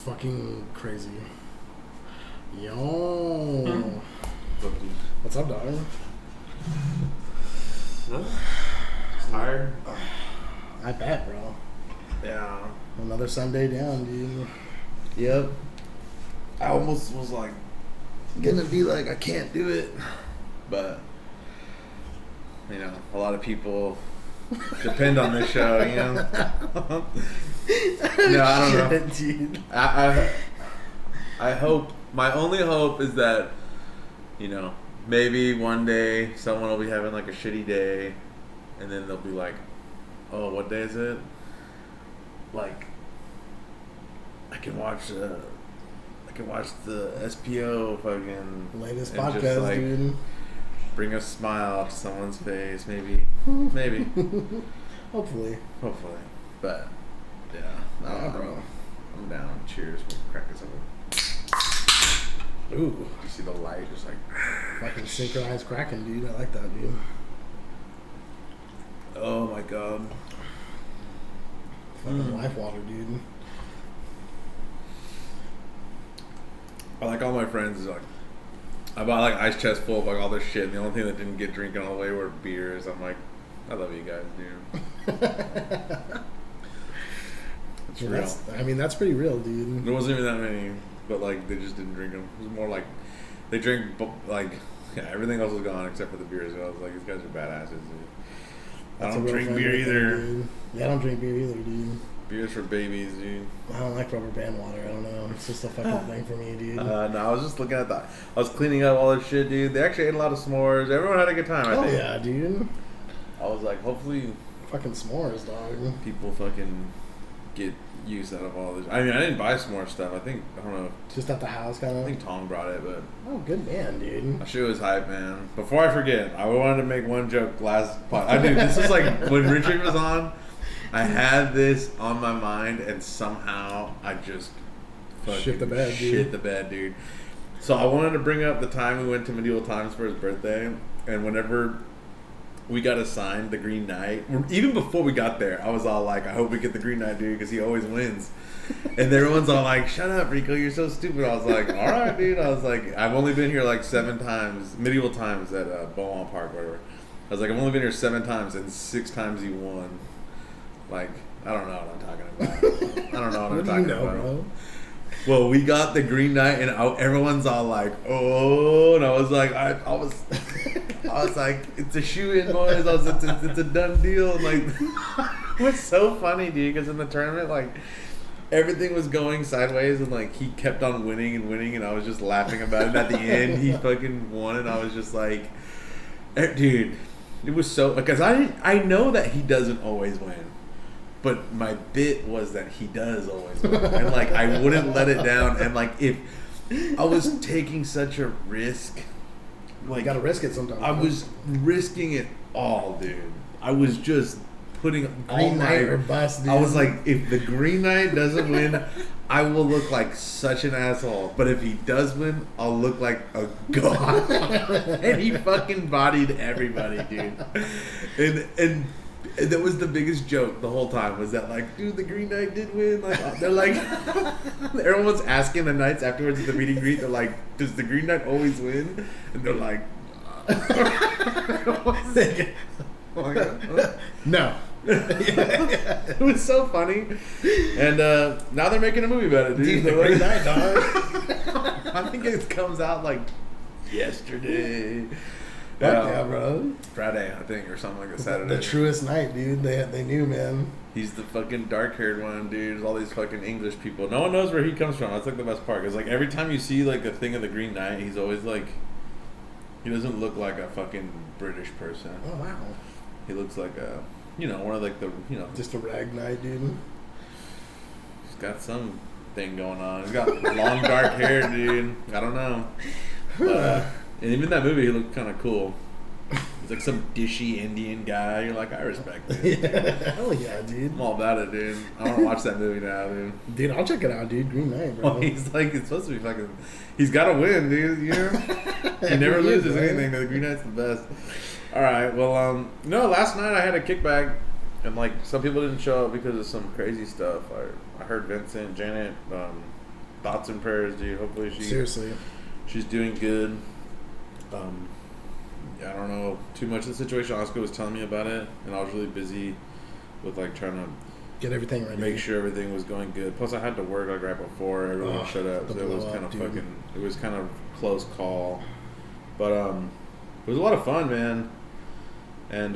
Fucking crazy. Yo. What's up, dog? Just tired. I bet, bro. Yeah. Another Sunday down, dude. Yep. I almost was like gonna be like, I can't do it, but you know, a lot of people depend on this show. You know. No, I don't know. Dude. I hope. My only hope is that, you know, maybe one day someone will be having like a shitty day, and then they'll be like, "Oh, what day is it?" Like, I can watch the SPO fucking Latest and podcast, just, like, dude. bring a smile to someone's face, maybe. Hopefully. But yeah, Yeah, bro. I'm down. Cheers. We'll crack this open. Ooh. You see the light, just like Fucking synchronized cracking, dude. I like that, dude. oh my god. Fucking life water, dude. I like all my friends is like, I bought like ice chest full of like all this shit, and the only thing that didn't get drinking all the way were beers. I'm like, I love you guys, dude. It's real. That's pretty real, dude. There wasn't even that many, but like they just didn't drink them. It was more like they drank like everything else was gone except for the beers. I was like, these guys are badasses. Dude. I That's don't a real drink friendly beer thing, either. dude. Yeah, I don't drink beer either, dude. Beer's for babies, dude. I don't like rubber band water. I don't know. It's just a fucking thing for me, dude. No, I was just looking at that. I was cleaning up all this shit, dude. They actually ate a lot of s'mores. Everyone had a good time, I Oh think. yeah, dude. I was like, hopefully Fucking s'mores, dog. people fucking get use out of all this. I mean, I didn't buy s'more stuff. I don't know. Just at the house, kind I of. think Tom brought it, but Oh, good man, dude. that shit was hype, man. Before I forget, I wanted to make one joke last pod. I knew this was like when Richard was on. I had this on my mind, and somehow I just fucking Shit the bed, dude. shit the bed, dude. So I wanted to bring up the time we went to Medieval Times for his birthday, and whenever we got assigned the Green Knight, even before we got there, I was all like, I hope we get the Green Knight, dude, because he always wins. And everyone's all like, shut up, Rico, you're so stupid. I was like, all right, dude. I was like, I've only been here like 7 times, Medieval Times at Beaumont Park, whatever. I was like, I've only been here 7 times, and 6 times he won. Like, I don't know what I'm talking about. I don't know what I'm What do talking you know, about. bro? Well, we got the Green Knight, and everyone's all like, "Oh!" And I was like, I was like, "It's a shoe-in, boys. It's a done deal." And like, it was so funny, dude, because in the tournament, like, everything was going sideways, and like he kept on winning, and I was just laughing about it. And at the end, he fucking won, and I was just like, dude, it was so because I know that he doesn't always win. But my bit was that he does always win. And, like, I wouldn't let it down. And, like, if I was taking such a risk. Like, You gotta risk it sometimes. I was risking it all, dude. I was just putting all Green my... Knight or bust, dude. I was like, if the Green Knight doesn't win, I will look like such an asshole. But if he does win, I'll look like a god. And he fucking bodied everybody, dude. And that was the biggest joke the whole time was that like, dude, the Green Knight did win. Like, they're like, everyone's asking the Knights afterwards at the meet and greet. They're like, does the Green Knight always win? And they're like, No. It was so funny. And now they're making a movie about it, dude. Dude, the Green Knight, dog. I think it comes out like yesterday. Fuck yeah, bro. Friday, I think, or something like that. Saturday. The truest knight, dude. They knew, man. He's the fucking dark-haired one, dude. There's all these fucking English people. No one knows where he comes from. That's like the best part. Cause like every time you see like a thing of the Green Knight, he's always like, he doesn't look like a fucking British person. Oh wow. He looks like a, one of like the, Just a rag knight, dude. he's got some thing going on. He's got long dark hair, dude. I don't know. But, and even in that movie, he looked kind of cool. He's like some dishy Indian guy. You're like, I respect it. Yeah, hell yeah, dude. I'm all about it, dude. I want to watch that movie now, dude. Dude, I'll check it out, dude. Green Knight, bro. Well, he's like, it's supposed to be fucking. He's got to win, dude. You know, he never Every year, loses right? anything. The Green Knight's the best. All right, well, no, last night I had a kickback, and like some people didn't show up because of some crazy stuff. I heard Vincent, Janet, thoughts and prayers, dude. Hopefully she's doing good. I don't know too much of the situation. Oscar was telling me about it, and I was really busy with like trying to get everything ready, make sure everything was going good. Plus, I had to work like right before everyone showed up, so it was kind of it was kind of close call. But it was a lot of fun, man. And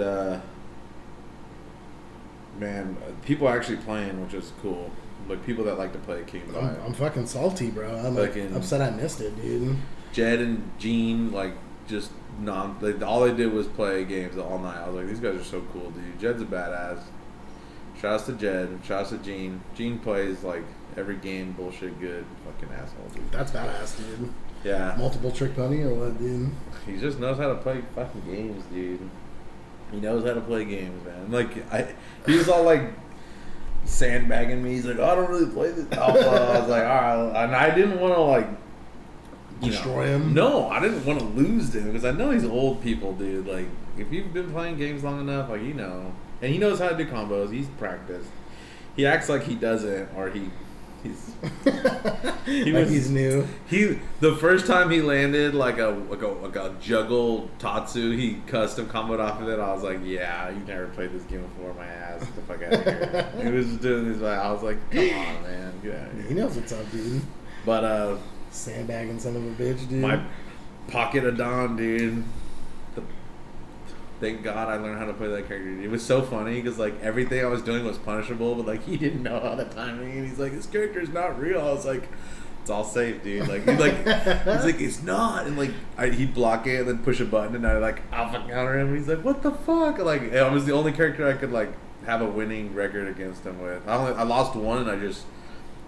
man, people are actually playing, which is cool. Like people that like to play came by. I'm fucking salty, bro. I'm like upset I missed it, dude. Jed and Gene just all they did was play games all night. I was like, these guys are so cool, dude. Jed's a badass. Shouts to Jed. Shouts to Gene. Gene plays like every game bullshit good. Fucking asshole, dude. That's badass, dude. Yeah. Multiple trick pony or what, dude? He just knows how to play fucking games, dude. He knows how to play games, man. Like he was all like sandbagging me. He's like, I don't really play this. I was like, all right. And I didn't want to like destroy him. No, I didn't want to lose to him because I know he's old people, dude. Like if you've been playing games long enough, like you know, and he knows how to do combos. He's practiced. He acts like he doesn't, or he's he's new. The first time he landed like a juggle Tatsu, he custom comboed off of it. I was like, yeah, you never played this game before, my ass. Get the fuck out of here. He was just doing this. I was like, come on, man, get out of here. He knows what's up, dude. But sandbagging son of a bitch, dude. My pocket of Dawn, dude. Thank God I learned how to play that character. It was so funny because like everything I was doing was punishable, but like he didn't know how to time me, and he's like, "This character is not real." I was like, "It's all safe, dude." Like he's like, "It's not," and like he'd block it and then push a button, and I like alpha counter him. And he's like, "What the fuck?" Like I was the only character I could like have a winning record against him with. I lost one, and I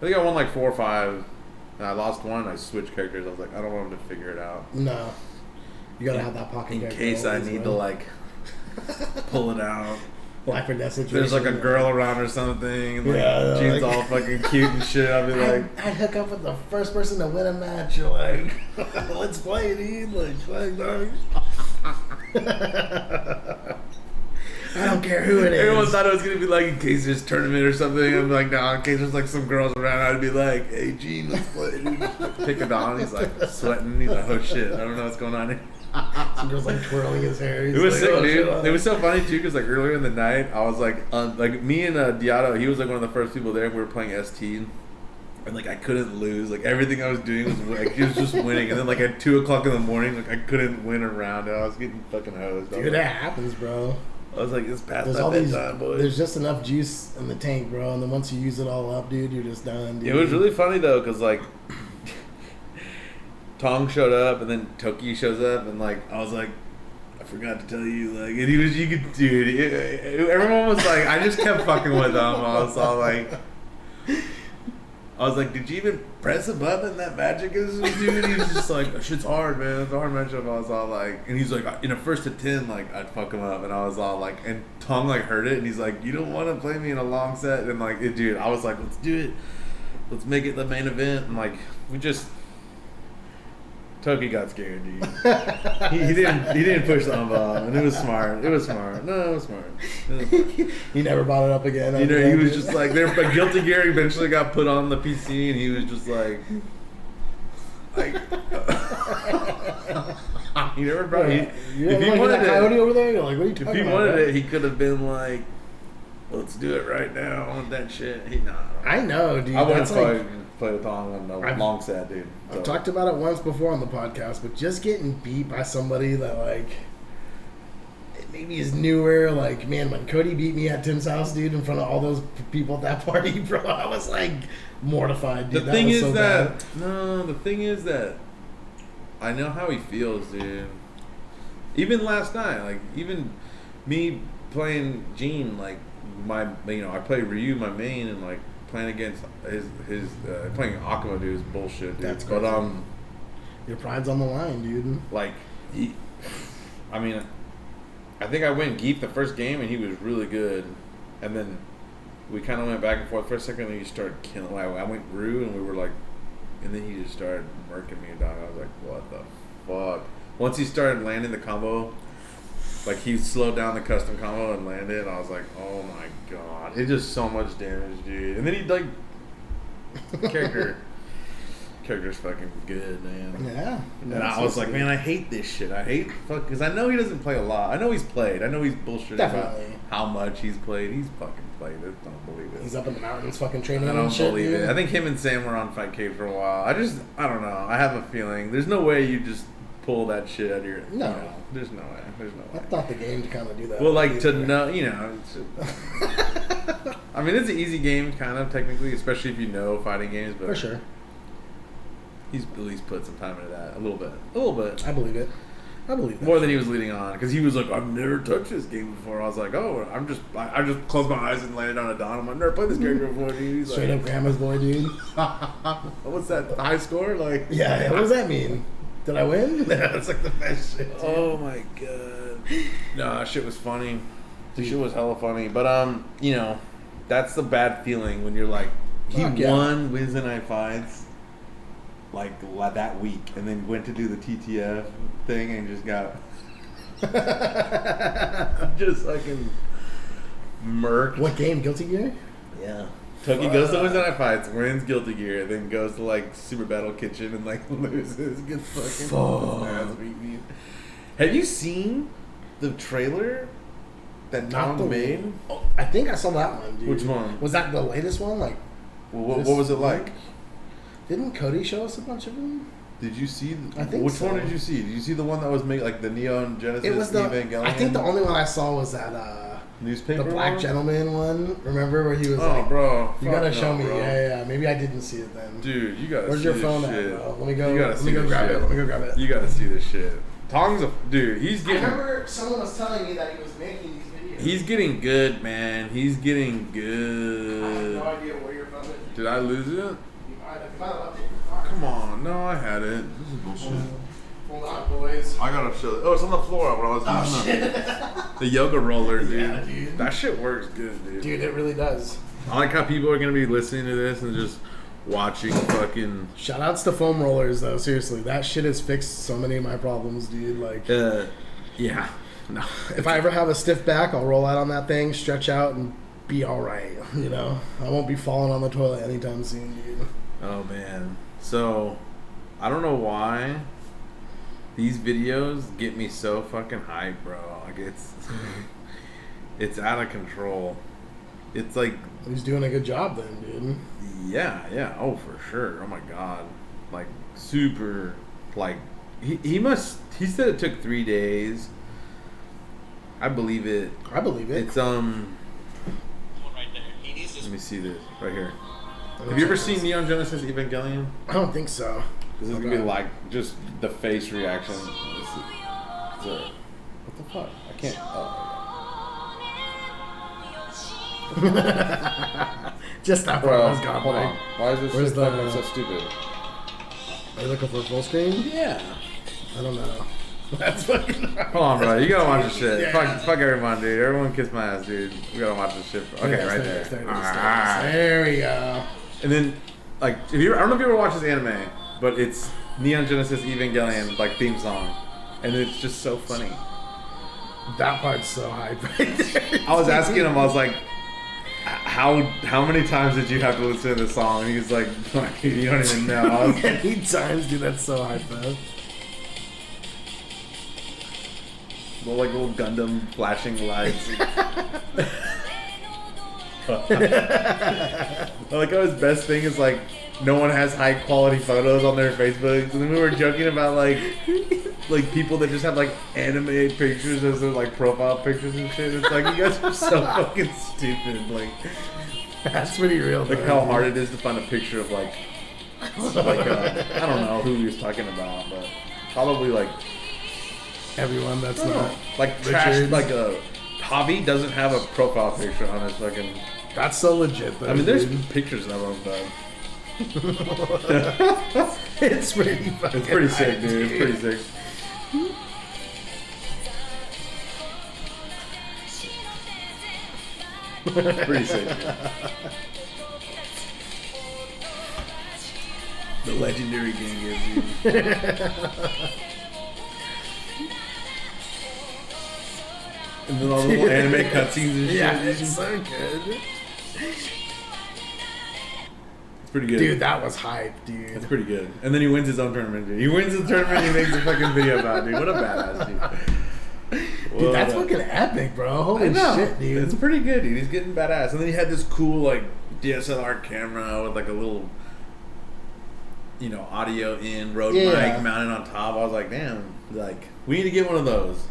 think I won like 4 or 5, and I lost one, and I switched characters. I was like, I don't want him to figure it out. No, you gotta have that pocket in case I need to like. Pull it out. Life or death situation. There's like a girl around or something. And like, Jean's all fucking cute and shit. I'll be like, I'd hook up with the first person to win a match. You're like, let's play, dude. Like, fuck, dog. I don't care who it is. Everyone thought it was gonna be like in case there's tournament or something. I'm like, no, in case there's like some girls around, I'd be like, hey, Gene, let's play, dude. Pick it on. He's like sweating. He's like, oh shit, I don't know what's going on here. Some girl's like twirling his hair. It was like, sick, dude. It was so funny too, because like earlier in the night, I was like me and Diato. He was like one of the first people there. And we were playing ST, and like I couldn't lose. Like everything I was doing was like he was just winning. And then like at 2:00 in the morning, like I couldn't win a round. And I was getting fucking hosed. Dude, that happens, bro. I was like, it's past that bedtime, boys. There's just enough juice in the tank, bro. And then once you use it all up, dude, you're just done. Dude. It was really funny though, because like. Tong showed up, and then Toki shows up, and like I was like, I forgot to tell you, like, and you could, dude. Everyone was like, I just kept fucking with him. I was all like, did you even press a button? That magic is, dude. He was just like, that shit's hard, man. It's a hard matchup. I was all like, and he's like, in a 1st to 10, like I'd fuck him up, and I was all like, and Tong like heard it, and he's like, you don't want to play me in a long set, and like, dude, I was like, let's do it. Let's make it the main event, and like we just. Toki got scared, dude. he didn't push the unbob, and it was smart. No, it was smart. He never brought it up again. You know, he was just like, Guilty Gear eventually got put on the PC, and he was just like he never brought it. If he wanted it, coyote over there, you're like, what are you talking about? If he wanted it, he could have been like, let's do it right now. I want that shit. I know, dude. I wouldn't play with Tong on the long set, dude. I've talked about it once before on the podcast, but just getting beat by somebody that like maybe is newer, like man, when Cody beat me at Tim's house, dude, in front of all those people at that party, bro, I was like mortified, dude. The thing is that I know how he feels, dude. Even last night, like even me playing Gene, like I play Ryu, my main, and like. Playing against his playing Akuma, dude, is bullshit, dude. That's crazy. But your pride's on the line, dude. Like I think I went Geef the first game, and he was really good, and then we kind of went back and forth for a second, and he started killing. Like, I went Ryu, and we were like, and then he just started murking me, dog. I was like, what the fuck? Once he started landing the combo. Like, he slowed down the custom combo and landed, and I was like, oh my god. It just so much damage, dude. And then he, like, character. character's fucking good, man. Yeah. And I was like, man, I hate this shit. I hate because I know he doesn't play a lot. I know he's played. I know he's bullshitting about how much he's played. He's fucking played it. Don't believe it. He's up in the mountains fucking training. I don't and shit, believe dude. it. I think him and Sam were on Fightcade for a while. I don't know. I have a feeling. There's no way you just pull that shit out of your. No. You know, there's no way. There's no way. I thought the game to kind of do that. Well, like to know, you know. I mean, it's an easy game, kind of technically, especially if you know fighting games. But for sure. He's at least put some time into that. A little bit. A little bit. I believe it. I believe that. More than he was leading on. Because he was like, I've never touched this game before. I was like, oh, I just closed my eyes and landed on a Don. I'm like, never played this character before, dude. He's Straight up grandma's boy, dude. What's that? The high score? Like, yeah, what does that mean? Did I win? That's like the best shit, dude. Oh my god. No, shit was funny. The shit was hella funny. But, you know, that's the bad feeling when you're like, he won Wednesday Night Fights. Like that week, and then went to do the TTF thing and just got just fucking murked. What game? Guilty Gear? Yeah. Toki goes to Wednesday Night Fights, wins Guilty Gear, then goes to like Super Battle Kitchen and like loses. Gets fucking ass beat. Have you seen the trailer that Tom made? Oh, I think I saw that one, dude. Which one? Was that the latest one? Like, what was it like? Didn't Cody show us a bunch of them? Did you see? I think which so. one did you see? Did you see the one that was made like the Neon Genesis It was the. Evangelion? I think the only one I saw was that newspaper. the Black one? Gentleman one. Remember where he was Oh, like, bro, you gotta show me. bro. Yeah. Maybe I didn't see it then. Dude, you gotta. Where's see your this phone shit. at, bro? Let me go. You gotta Let see me go this grab shit. it. Let me go grab it. You gotta see this shit. Tong's a dude. He's getting. I remember someone was telling me that he was making these videos. He's getting good, man. He's getting I have good. no idea where your phone is. Did I lose it? You might have left it in your car. Come on, no, I had it. This is bullshit. Hold on, boys. I gotta show. Oh, it's on the floor when I was using the yoga roller, dude. Yeah, dude. That shit works good, dude. Dude, it really does. I like how people are gonna be listening to this and just watching fucking. Shout outs to foam rollers, though. Seriously, that shit has fixed so many of my problems, dude. Like, Yeah. No. if I ever have a stiff back, I'll roll out on that thing, stretch out, and be all right. You know, I won't be falling on the toilet anytime soon, dude. Oh man. So, I don't know why these videos get me so fucking hyped, bro. Like it's out of control. It's like He's doing a good job then, dude. yeah. Oh, for sure. Oh my god. Like super. Like he said it took 3 days. I believe it. I believe it. It's Let me see this right here. Have you ever seen Neon Genesis Evangelion? I don't think so. This is gonna be like just the face reaction. What the fuck? I can't. Just that part Bro, was gone. hold Mike. on. Why is this Where's shit fucking so stupid? Are you looking for full screen? Yeah. I don't know. That's fucking. Hold on, bro. You gotta watch this shit. Yeah. Fuck everyone, dude. Everyone kiss my ass, dude. We gotta watch this shit. Okay, Yes, right there it is, there. there it is, Alright. there we go. And then, like, I don't know if you ever watched this anime, but it's Neon Genesis Evangelion, like, theme song. And it's just so funny. That part's so hype right there. I was asking him, I was like, how many times did you have to listen to this song? And he's like, you don't even know. I was like, Many times, dude. That's so hype, though. little Gundam flashing lights. I like how his best thing is like no one has high quality photos on their Facebook. And then we were joking about like people that just have like anime pictures as their like profile pictures and shit. It's like you guys are so fucking stupid. Like That's pretty real. like though. how hard it is to find a picture of like I don't know who he was talking about, but probably like Everyone that's not. like trash Richards. like Javi doesn't have a profile picture on his fucking. That's so legit, though. I mean, there's dude. pictures of him, though. It's pretty fucking It's pretty sick, hype, dude. It's pretty sick. Pretty sick. The legendary Genghis, and then all the little anime cutscenes and shit. Yeah, it's so good. It's pretty good. Dude, that was hype, dude. It's pretty good. And then he wins his own tournament, dude. He wins the tournament, he makes a fucking video about it, dude. What a badass, dude. Dude, that's fucking epic, bro. Holy shit, dude. It's pretty good, dude. He's getting badass. And then he had this cool, like, DSLR camera with, like, a little, you know, audio in, Rode mic mounted on top. I was like, damn, like, we need to get one of those.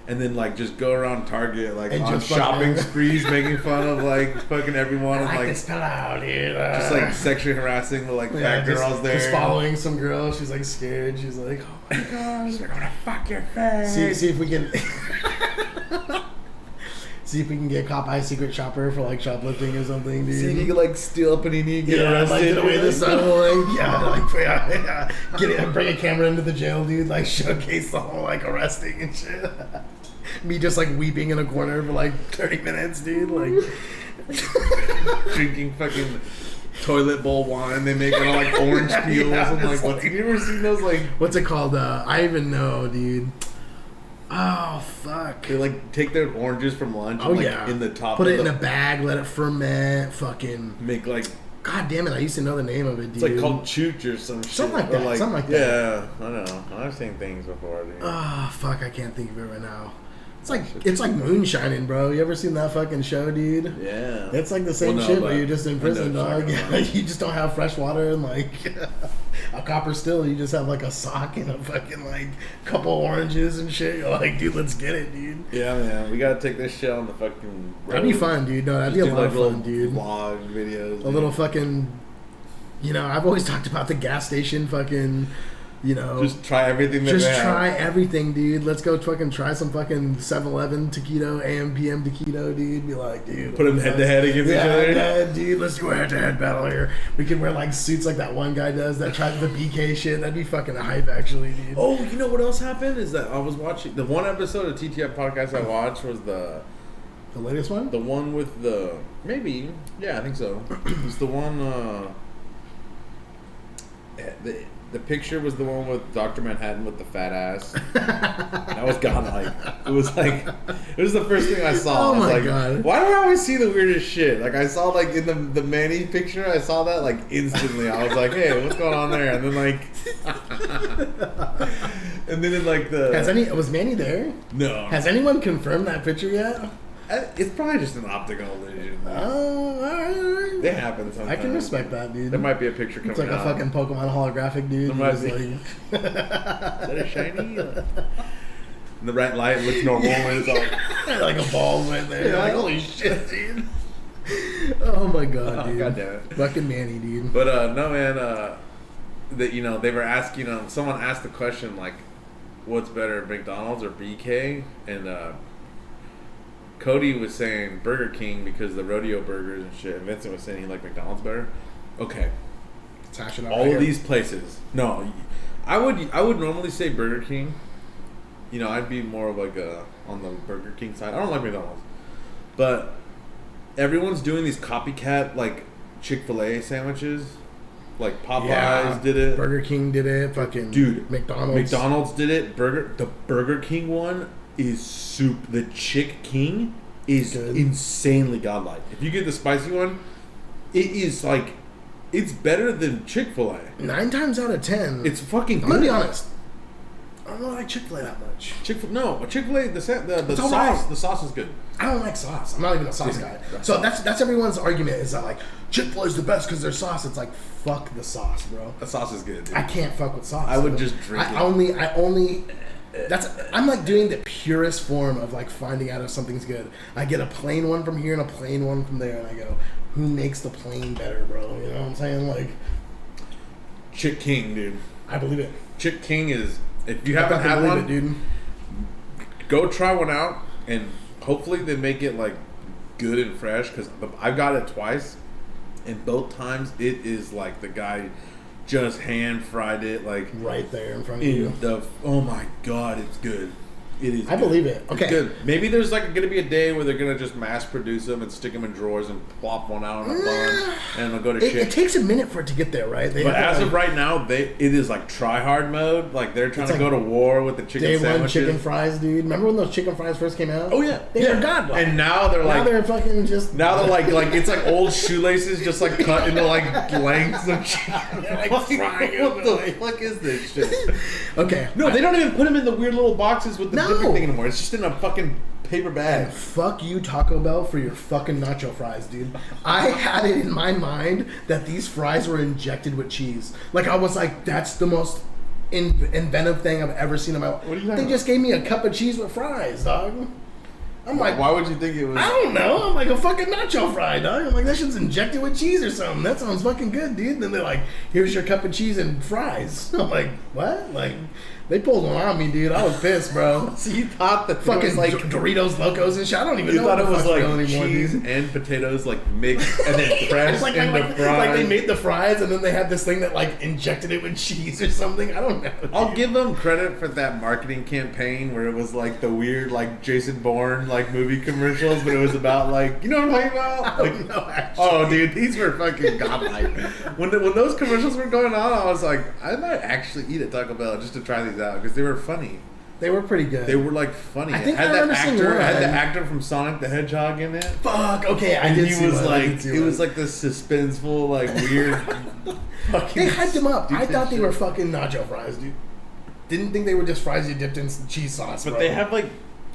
And then, like, just go around Target, like, and on shopping sprees, making fun of, like, fucking everyone. I like this fellow, dude. Just, like, sexually harassing the, like, fat girls there. Just following some girl. She's, like, scared. She's like, oh, my gosh. They're gonna fuck your face. See if we can... See if we can get caught by a secret shopper for, like, shoplifting or something, dude. See if you can, like, steal a panini and get arrested. Like, get away this time. Get it, bring a camera into the jail, dude. Like, showcase the whole, like, arresting and shit. Me just, like, weeping in a corner for, like, 30 minutes, dude. Like... Drinking fucking toilet bowl wine. They make it all, like, orange peels. I'm like, what? Have you ever seen those, like... What's it called? I even know, dude. Oh, fuck. They, like, take their oranges from lunch and, like, in the top Put it in a bag, let it ferment, fucking... Make, like... God damn it, I used to know the name of it, dude. It's, like, called chooch or some shit. Something like that, like, something like that. Yeah, I know. I've seen things before, dude. Oh, fuck, I can't think of it right now. It's like moonshining, bro. You ever seen that fucking show, dude? Yeah. It's like the same shit, but you're just in prison, dog. You just don't have fresh water and like a copper still. You just have like a sock and a fucking like couple oranges and shit. You're like, dude, let's get it, dude. Yeah, man. We gotta take this shit on the fucking road. That'd be fun, dude. No, that'd be a lot of fun, dude. Vlog videos. A little fucking, you know, I've always talked about the gas station fucking... You know, just try everything. Try everything, dude. Let's go fucking try some fucking 7-Eleven taquito, AM PM taquito, dude. Be like, dude, put them head to head against each other. Yeah, dude. Let's do a head to head battle here. We can wear like suits like that one guy does that tries the BK shit. That'd be fucking hype, actually, dude. Oh, you know what else happened is that I was watching the one episode of TTF podcast I watched was the latest one, the one with the I think so. It's the one. The picture was the one with Dr. Manhattan with the fat ass. That was gone. It was the first thing I saw. Oh my I was like, god! Why do I always see the weirdest shit? Like I saw like in the Manny picture, I saw that like instantly. I was like, hey, what's going on there? And then like, and then in like the was Manny there? No. Has anyone confirmed that picture yet? It's probably just an optical illusion. Oh, all right. They happen sometimes. I can respect that, dude. There might be a picture coming out. It's like a fucking Pokemon holographic, dude. There might be. Is that a shiny? The red light looks normal and it's all... like a ball right there. Yeah. Like, holy shit, dude. Oh my god, dude. God damn it. Fucking Manny, dude. But, no, man, that you know, they were asking, someone asked the question, like, what's better, McDonald's or BK? And, Cody was saying Burger King because the rodeo burgers and shit. And Vincent was saying he liked McDonald's better. Okay. All of these places. No, I would normally say Burger King. You know, I'd be more of like on the Burger King side. I don't like McDonald's, but everyone's doing these copycat like Chick-fil-A sandwiches. Like Popeyes did it. Burger King did it. Fucking dude. McDonald's did it. The Burger King one is soup. The Chick King is insanely godlike. If you get the spicy one, it is like it's better than Chick-fil-A. 9 times out of 10, it's fucking good. I'm gonna be honest. I don't like Chick-fil-A that much. Chick-fil-A, the sauce, right. The sauce is good. I don't like sauce. I'm not even a sauce guy. So that's everyone's argument is that like Chick-fil-A is the best because their sauce. It's like fuck the sauce, bro. The sauce is good. Dude. I can't fuck with sauce. I would just drink it. I only. I'm like doing the purest form of like finding out if something's good. I get a plain one from here and a plain one from there, and I go, who makes the plain better, bro? You know what I'm saying? Like Chick King, dude. I believe it. Chick King is. If you haven't had one, dude, go try one out, and hopefully they make it like good and fresh. Because I've got it twice, and both times it is like the guy just hand fried it like right there in front of you. Oh my god, it's good. It is. I believe it. Okay. It's good. Maybe there's like going to be a day where they're going to just mass produce them and stick them in drawers and plop one out on a bun and it'll go to shit. It takes a minute for it to get there, right? But as of right now, it is like try hard mode. Like they're trying to go to war with the chicken day sandwiches. Day one chicken fries, dude. Remember when those chicken fries first came out? Oh yeah, they're godlike. And now they're like, now they're fucking just. Now they're like it's like old shoelaces, just like cut into like lengths of chicken. Like what the fuck is this shit? Okay. No, they don't even put them in the weird little boxes with the dipping thing anymore. It's just in a fucking paper bag. And fuck you, Taco Bell, for your fucking nacho fries, dude. I had it in my mind that these fries were injected with cheese. Like, I was like, that's the most inventive thing I've ever seen in my life. What are you They talking just gave me a cup of cheese with fries, dog. I'm like, why would you think it was? I don't know. I'm like, a fucking nacho fry, dog. I'm like, that shit's injected with cheese or something. That sounds fucking good, dude. And then they're like, here's your cup of cheese and fries. I'm like, what? Like, they pulled one on me, dude. I was pissed, bro. So you thought that fucking it was like Doritos Locos and shit. I don't even you know. thought what it was like anymore, cheese dude. and potatoes like mixed and then pressed into fries. Like they made the fries and then they had this thing that like injected it with cheese or something. I don't know. I'll give them credit for that marketing campaign where it was like the weird like Jason Bourne like movie commercials, but it was about like, you know what I'm talking about? Like, no, actually. oh, dude, these were fucking godlike. When those commercials were going on, I was like, I might actually eat at Taco Bell just to try these out because they were funny. They were pretty good. They were like funny. I think had I that remember seeing actor. one. Had the actor from Sonic the Hedgehog in it. Fuck. Okay, I And did he see was one. like, it was like this suspenseful, like weird. fucking They hyped them up. I stupid thought they shit. were fucking nacho fries, dude. Didn't think they were just fries you dipped in some cheese sauce. But bro. they have like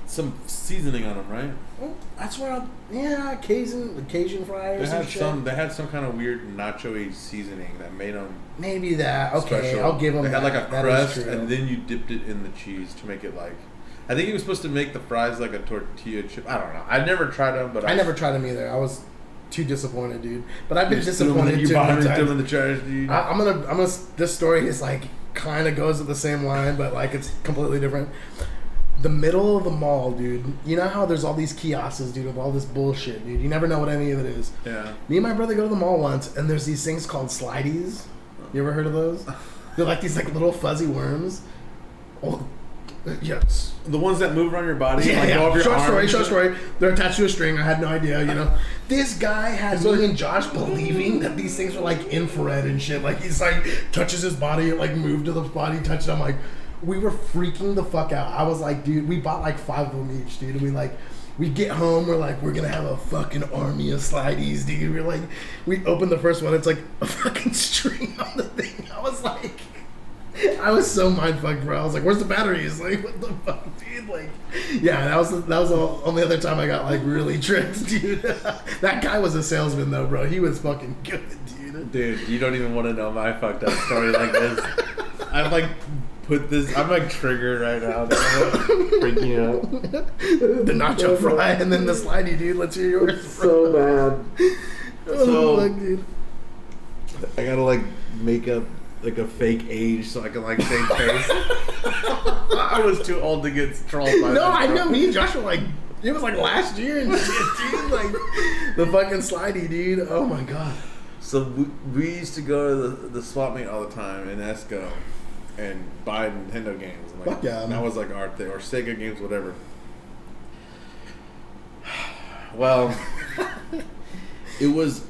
some seasoning on them, right? Well, that's where Cajun fries. They or had shit. some. They had some kind of weird nacho-y seasoning that made them Maybe that. Okay, special. I'll give them. They had like a That is crust, true. and then you dipped it in the cheese to make it like. I think it was supposed to make the fries like a tortilla chip. I don't know. I never tried them, but I never tried them either. I was too disappointed, dude. But I've been You disappointed too. bought many them times. in the trash, dude. I'm gonna. This story is like kind of goes with the same line, but like it's completely different. The middle of the mall, dude. You know how there's all these kiosks, dude, of all this bullshit, dude. You never know what any of it is. Yeah. Me and my brother go to the mall once, and there's these things called slideys. You ever heard of those? They're like these like little fuzzy worms. Oh, yes. The ones that move around your body, Yeah, like yeah. go up your arm. Short story. They're attached to a string. I had no idea, you know. This guy had me and Josh believing that these things were like infrared and shit. Like he's like touches his body, it like moved to the body, touched it. I'm like, we were freaking the fuck out. I was like, dude, we bought like 5 of them each, dude. And we get home, we're like, we're gonna have a fucking army of slideys, dude. We're like, we opened the first one, it's like a fucking string on the thing. I was like, I was so mindfucked, bro. I was like, where's the batteries? Like, what the fuck, dude? Like, yeah, that was the only other time I got like really tricked, dude. That guy was a salesman though, bro. He was fucking good, dude. Dude, you don't even want to know my fucked up story like this. I've like I'm like triggered right now. I'm like freaking out. The nacho fry and then the slidey, dude. Let's hear yours. It's so bad. Oh, fuck, dude. I gotta like make up like a fake age so I can like save face. I was too old to get trolled by No, that. I know. Me and Josh were like, it was like last year and shit, dude. Like the fucking slidey, dude. Oh my god. So we used to go to the swap meet all the time in Esco and buy Nintendo games. And, like, Fuck yeah. That was like our thing, or Sega games, whatever. Well, it was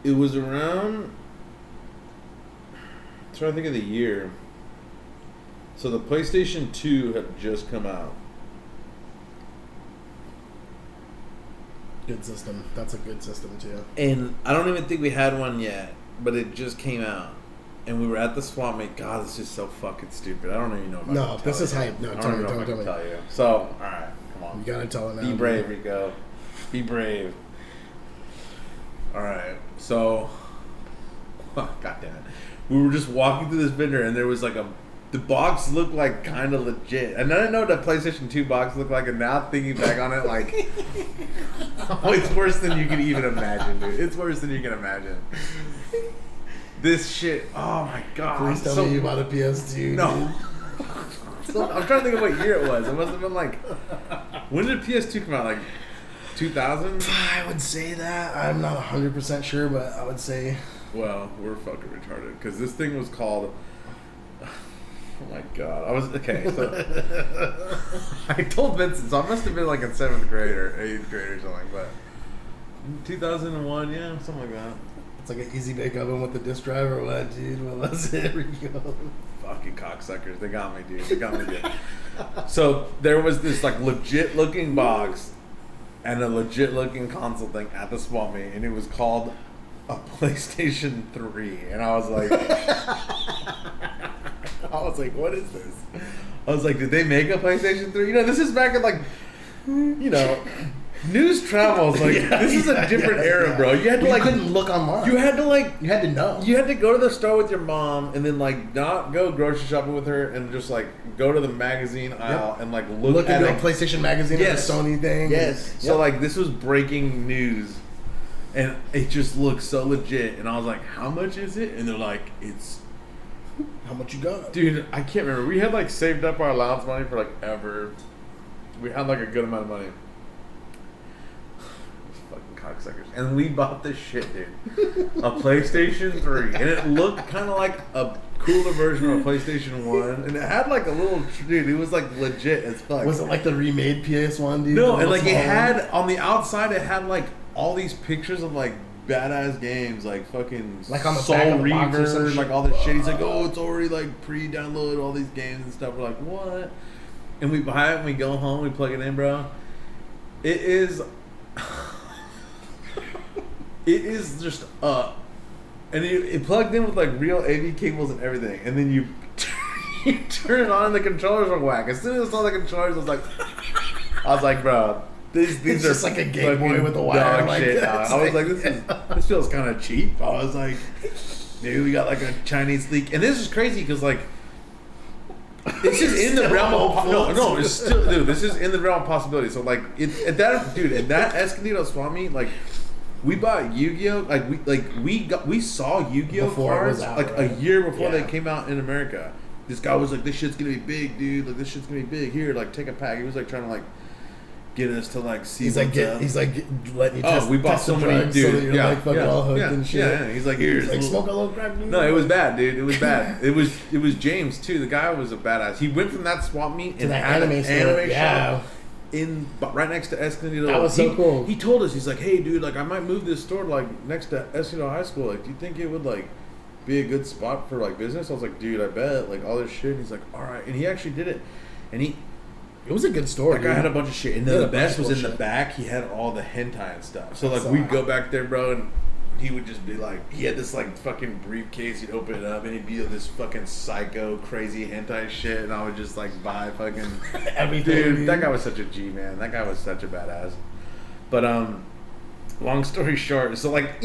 around. I'm trying to think of the year. So the PlayStation 2 had just come out. Good system. That's a good system too. And I don't even think we had one yet, but it just came out. And we were at the swap meet. God, this is so fucking stupid. I don't even know if I No, can this tell is you. hype. No, I tell don't me, even know if I tell can me. tell you. So, alright, come on. You gotta tell it now. Be brave, Rico. Be brave. Alright, so... God damn it. We were just walking through this vendor and there was like the box looked like kind of legit. And then I know what the PlayStation 2 box looked like, and now thinking back on it, like... oh, it's worse than you can even imagine, dude. It's worse than you can imagine. This shit, oh my god. Please tell me you bought a PS2. No. So, I'm trying to think of what year it was. It must have been like... When did PS2 come out? Like 2000? I would say that. I'm not 100% sure, but I would say... Well, we're fucking retarded. Because this thing was called... Oh my god! I was okay. So I told Vincent. So I must have been like in 7th grade or 8th grade or something. But 2001, yeah, something like that. It's like an easy bake oven with the disc drive or what, dude? Well, that's it. Here we go. Fucking cocksuckers! They got me, dude. They got me, dude. So there was this like legit looking box and a legit looking console thing at the swap meet, and it was called a PlayStation 3, and I was like. I was like, what is this? I was like, did they make a PlayStation 3? You know, this is back in like, you know, news travels. Like, this is a different era, bro. You had to like, couldn't look online. You had to like, you had to know. You had to go to the store with your mom and then like not go grocery shopping with her and just like go to the magazine aisle and like look at a PlayStation magazine or the Sony thing. Yes. So like, this was breaking news. And it just looked so legit. And I was like, how much is it? And they're like, it's... How much you got? Dude, I can't remember. We had like saved up our allowance money for like ever. We had like a good amount of money. Fucking cocksuckers. And we bought this shit, dude. A PlayStation 3. And it looked kind of like a cooler version of a PlayStation 1. And it had like a little... Dude, it was like legit as fuck. Was it like the remade PS1, dude? No, and like it had... On the outside, it had like all these pictures of like badass games, like fucking like on the Soul back of the Reaver, box or like all this shit. He's like, oh, it's already like pre-downloaded all these games and stuff. We're like, what? And we buy it and we go home, we plug it in, bro. It is, it is just and it plugged in with like real AV cables and everything. And then you turn it on, and the controllers are whack. As soon as I saw the controllers, I was like, bro. These it's are just like a Game Boy with a wire like shit. that. I was like, this feels kind of cheap. I was like, dude, we got like a Chinese leak, and this is crazy because like, it's just in the realm of no, it's still, dude. This is in the realm of possibility. So like, at that Escondido swap meet, like, we bought Yu-Gi-Oh. We saw Yu-Gi-Oh cards like a year before they came out in America. This guy was like, this shit's gonna be big, dude. Like, this shit's gonna be big. Here, like, take a pack. He was like trying to like. Get us to like see. He's like letting you test. We bought so many, dude. So that you're like fucking all hooked and shit. Yeah. He's like, here's like smoke a little crack. No, it was bad, dude. It was bad. It was James too. The guy was a badass. He went from that swap meet to that anime show in right next to Escondido. That was so cool. He told us, he's like, hey, dude, like I might move this store like next to Escondido High School. Like, do you think it would like be a good spot for like business? I was like, dude, I bet. Like all this shit. And he's like, all right, and he actually did it, and it was a good store. That guy had a bunch of shit. And the best was in the back, he had all the hentai and stuff. So, like, we'd go back there, bro, and he would just be like, he had this, like, fucking briefcase. He'd open it up, and he'd be this fucking psycho, crazy hentai shit. And I would just, like, buy fucking everything. Dude, that guy was such a G, man. That guy was such a badass. But, long story short, so, like,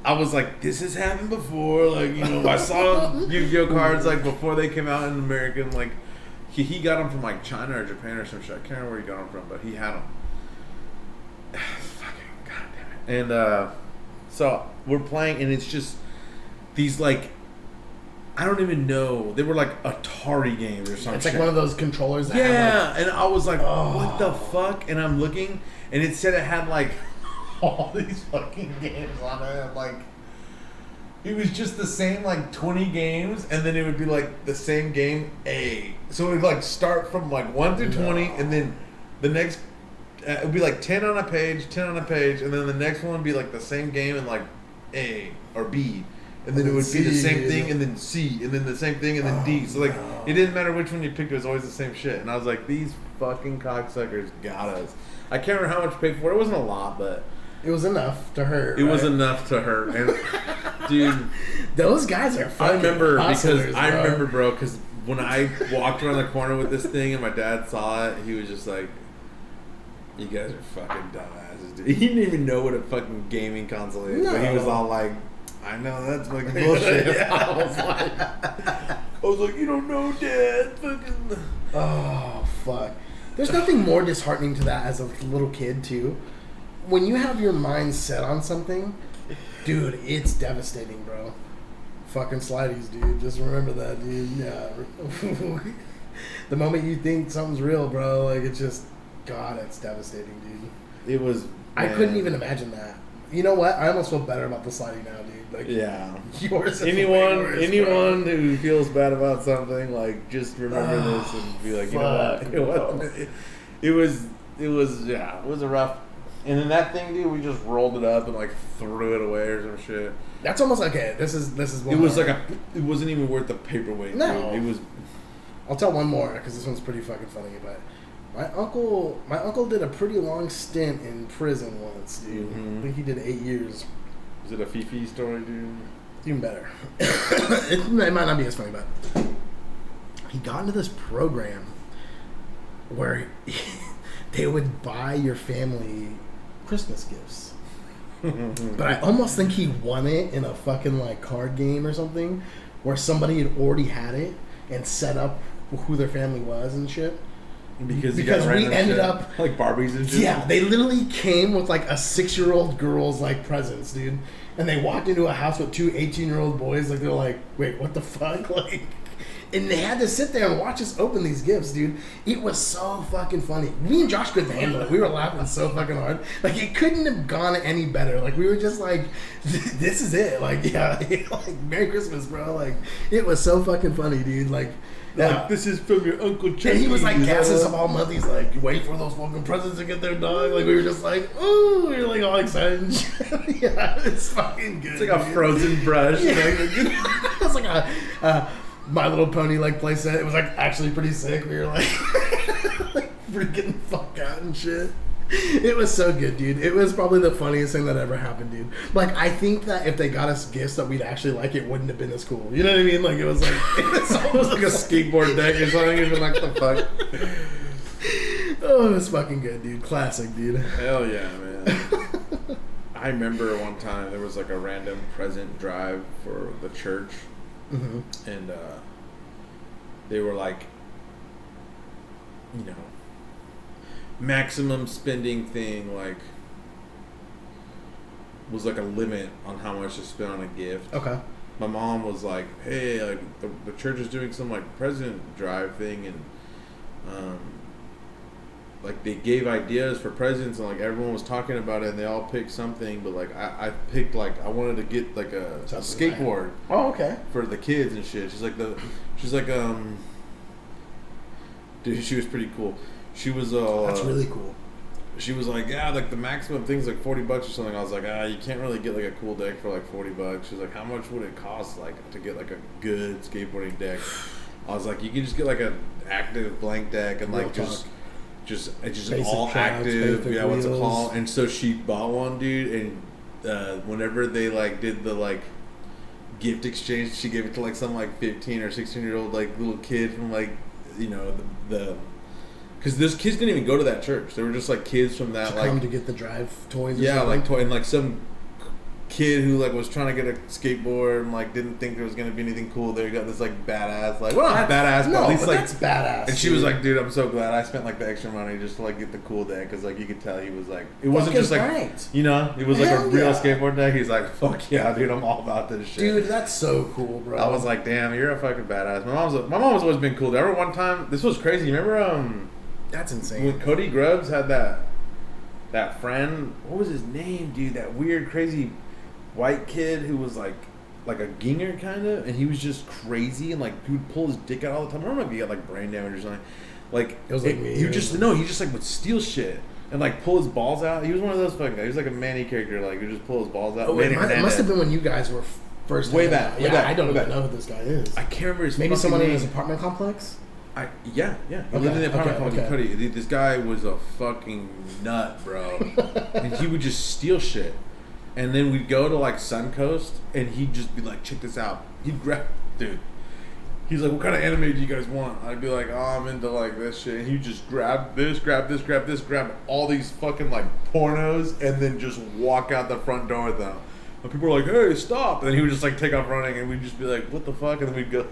I was like, this has happened before. Like, I saw Yu-Gi-Oh cards, like, before they came out in America, and, like, he got them from like China or Japan or some shit. I can't remember where he got them from, but he had them. Fucking goddamn it! And so we're playing, and it's just these like I don't even know. They were like Atari games or something. It's like one of those controllers. That have, and I was like, what the fuck? And I'm looking, and it said it had like all these fucking games on it. I'm like. It was just the same, like, 20 games, and then it would be, like, the same game, A. So it would, like, start from, like, 1 through 20, and then the next, it would be, like, 10 on a page, 10 on a page, and then the next one would be, like, the same game and, like, A or B. And then it would be the same thing, and then C, and then the same thing, and then D. So, like, it didn't matter which one you picked, it was always the same shit. And I was like, these fucking cocksuckers got us. I can't remember how much we paid for it. It wasn't a lot, but... It was enough to hurt. It was enough to hurt. And, dude... Those guys are fucking I remember, bro, because when I walked around the corner with this thing and my dad saw it, he was just like, you guys are fucking dumbasses, dude. He didn't even know what a fucking gaming console is. No. But he was all like, I know, that's fucking bullshit. I was like, you don't know, Dad. Fucking... Oh, fuck. There's nothing more disheartening to that as a little kid, too. When you have your mind set on something, dude, it's devastating, bro. Fucking slideys, dude. Just remember that, dude. Yeah. The moment you think something's real, bro, like, it's just, God, it's devastating, dude. It was... I couldn't even imagine that. You know what? I almost feel better about the sliding now, dude. Like, Yeah. yours is Anyone way worse, bro. who feels bad about something, like, just remember this and be like, you know what? It was a rough. And then that thing, dude, we just rolled it up and like threw it away or some shit. That's almost okay. This is one It was more. like it wasn't even worth the paperweight. No. Dude. It was. I'll tell one more because this one's pretty fucking funny. But my uncle did a pretty long stint in prison once, dude. Mm-hmm. I think he did 8 years. Is it a Fifi story, dude? Even better. It might not be as funny, but he got into this program where they would buy your family Christmas gifts. But I almost think he won it in a fucking like card game or something where somebody had already had it and set up who their family was and shit. Because we ended up like Barbies and shit. Yeah, they literally came with like a 6-year-old girl's like presents, dude. And they walked into a house with 2 18-year-old boys. Like they're like, wait, what the fuck? Like, and they had to sit there and watch us open these gifts, dude. It was so fucking funny. Me and Josh couldn't handle it. We were laughing so fucking hard. Like it couldn't have gone any better. Like we were just like, this is it. Like yeah, like Merry Christmas, bro. Like it was so fucking funny, dude. Like. Like, this is from your Uncle Chucky. And he was like gassing us up all month. He's like, wait for those fucking presents to get their dog. Like, we were just like, ooh, we were like all excited and shit. Yeah, it's fucking good. It's like a frozen brush. Yeah. It's like a My Little Pony like playset. It was like actually pretty sick. We were like, like freaking the fuck out and shit. It was so good, dude. It was probably the funniest thing that ever happened, dude. Like, I think that if they got us gifts that we'd actually like, it wouldn't have been as cool. You know what I mean? Like, it was almost like a skateboard deck or something. Even like the fuck. Oh, it was fucking good, dude. Classic, dude. Hell yeah, man. I remember one time there was like a random present drive for the church, and they were like, you know, maximum spending thing, like, was like a limit on how much to spend on a gift. Okay. My mom was like, hey, like the church is doing some like present drive thing, and like they gave ideas for presents, and like everyone was talking about it and they all picked something, but like I picked, like I wanted to get like a skateboard. Oh, okay. For the kids and shit. She's like dude, she was pretty cool. She was that's really cool. She was like, yeah, like the maximum thing's like $40 or something. I was like, you can't really get like a cool deck for like $40. She's like, how much would it cost like to get like a good skateboarding deck? I was like, you can just get like an active blank deck and like just Basic all tracks, active. basic Yeah, what's it wheels. called? And so she bought one, dude. And whenever they like did the like gift exchange, she gave it to like some like 15 or 16-year-old like little kid from like, you know, the because those kids didn't even go to that church. They were just like kids from that, like, come to get the drive toys. Or yeah, something? like toy, and like some kid who like was trying to get a skateboard and like didn't think there was gonna be anything cool there. Got this like badass, like, well, not badass, but at least like that's badass. And she was like, dude, I'm so glad I spent like the extra money just to like get the cool deck, because like you could tell he was like, it wasn't just like right. You know, it was like Hell a real yeah. skateboard deck. He's like, fuck yeah, dude, I'm all about this shit. Dude, that's so cool, bro. I was like, damn, you're a fucking badass. My mom has always been cool. There were one time, this was crazy. You remember that's insane. when Cody Grubbs had that friend, what was his name, dude? That weird, crazy white kid who was like a ginger kind of, and he was just crazy and like he would pull his dick out all the time. I don't know if he got like brain damage or something. Like it was like me. He just like would steal shit and like pull his balls out. He was one of those fucking guys. He was like a Manny character, like he would just pull his balls out. Oh, it must have been when you guys were first. Way back. I don't even know who this guy is. I can't remember his Maybe fucking someone name. in his apartment complex. Yeah. He lived in the apartment complex in Cuddy. This guy was a fucking nut, bro. And he would just steal shit. And then we'd go to like Suncoast, and he'd just be like, check this out. He'd grab, dude. He's like, what kind of anime do you guys want? I'd be like, oh, I'm into like this shit. And he'd just grab this, grab all these fucking like pornos, and then just walk out the front door with them. And people were like, hey, stop. And then he would just like take off running, and we'd just be like, what the fuck? And then we'd go.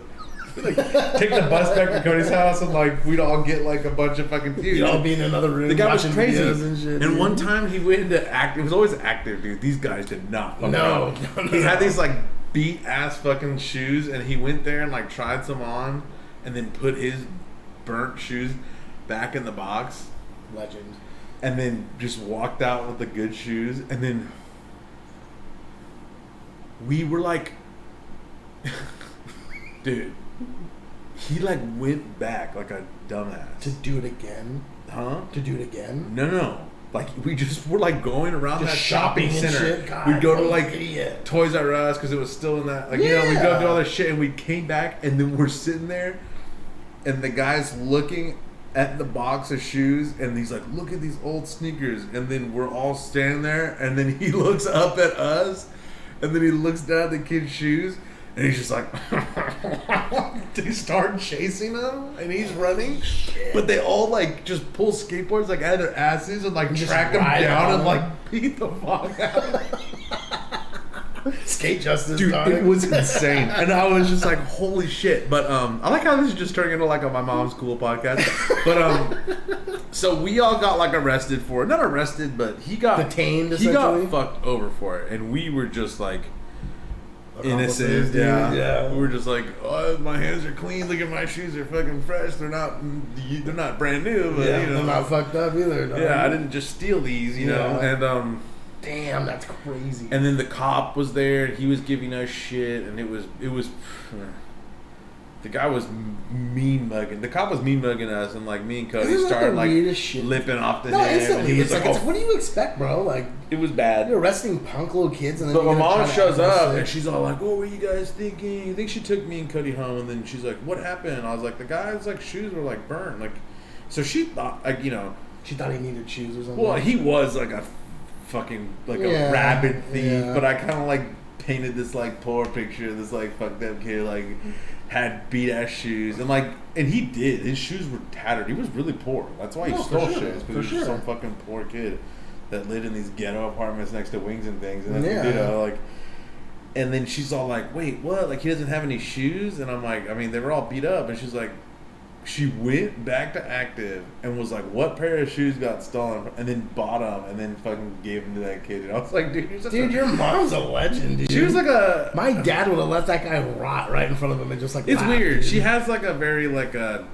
Like, take the bus back to Cody's house, and like we'd all get like a bunch of fucking dudes. You'd all be in another room. The guy was watching crazy. videos and shit. And one time he went into act. It was always active, dude. These guys did not. No. He had these like beat ass fucking shoes, and he went there and like tried some on, and then put his burnt shoes back in the box. Legend. And then just walked out with the good shoes, and then we were like, dude, he like went back like a dumbass. To do it again? Huh? To do it again? No. Like, we just were like going around Just that shopping and center. shit? God, We'd go to what like an idiot. Toys R Us because it was still in that. Like, you know, we'd go do all this shit and we came back and then we're sitting there and the guy's looking at the box of shoes and he's like, look at these old sneakers. And then we're all standing there and then he looks up at us and then he looks down at the kid's shoes and he's just like, they start chasing him and he's running. But they all like just pull skateboards like out of their asses and like track him down and like beat the fuck out. Skate justice, Dude, dog. it was insane. And I was just like, holy shit. But I like how this is just turning into like a My Mom's Cool podcast. But so we all got like arrested for it. Not arrested, but he got detained, he got essentially? fucked over for it. And we were just like innocent. Dude. Yeah. We were just like, oh, my hands are clean. Look at my shoes, are fucking fresh. They're not brand new, but Yeah, you know, they're not fucked up either, dog. yeah, I didn't just steal these, you know. And damn, that's crazy. and then the cop was there. He was giving us shit, and it was. The guy was mean mugging. The cop was mean mugging us, and like me and Cody Isn't that started the like weirdest shit? lipping off the No, him. instantly. And he It's was like, like, it's, what do you expect, bro? Like, it was bad. you're arresting punk little kids, and then But my you're gonna mom try to shows act up sick. and she's all like, "What were you guys thinking?" I think she took me and Cody home, and then she's like, "What happened?" And I was like, "The guy's like shoes were like burned." Like, so she thought, like, you know, She thought he needed shoes or something. well, he was like a fucking like Yeah, a rabid thief, yeah. but I kind of like painted this like poor picture of this like fucked up kid like had beat ass shoes and he did. His shoes were tattered. He was really poor. That's why he No, for stole sure, shoes because he for was just sure. some fucking poor kid that lived in these ghetto apartments next to Wings and things. And then, Yeah. you know, like, and then she's all like, "Wait, what? Like he doesn't have any shoes?" And I'm like, "I mean, they were all beat up." And she's like, she went back to Active and was like, "What pair of shoes got stolen?" And then bought them and then fucking gave them to that kid. And I was like, "Dude, you're such Dude, a..." your mom's a legend, dude. She was like a... My dad would have let that guy rot right in front of him and just like It's laugh, weird. dude. She has like a very like a...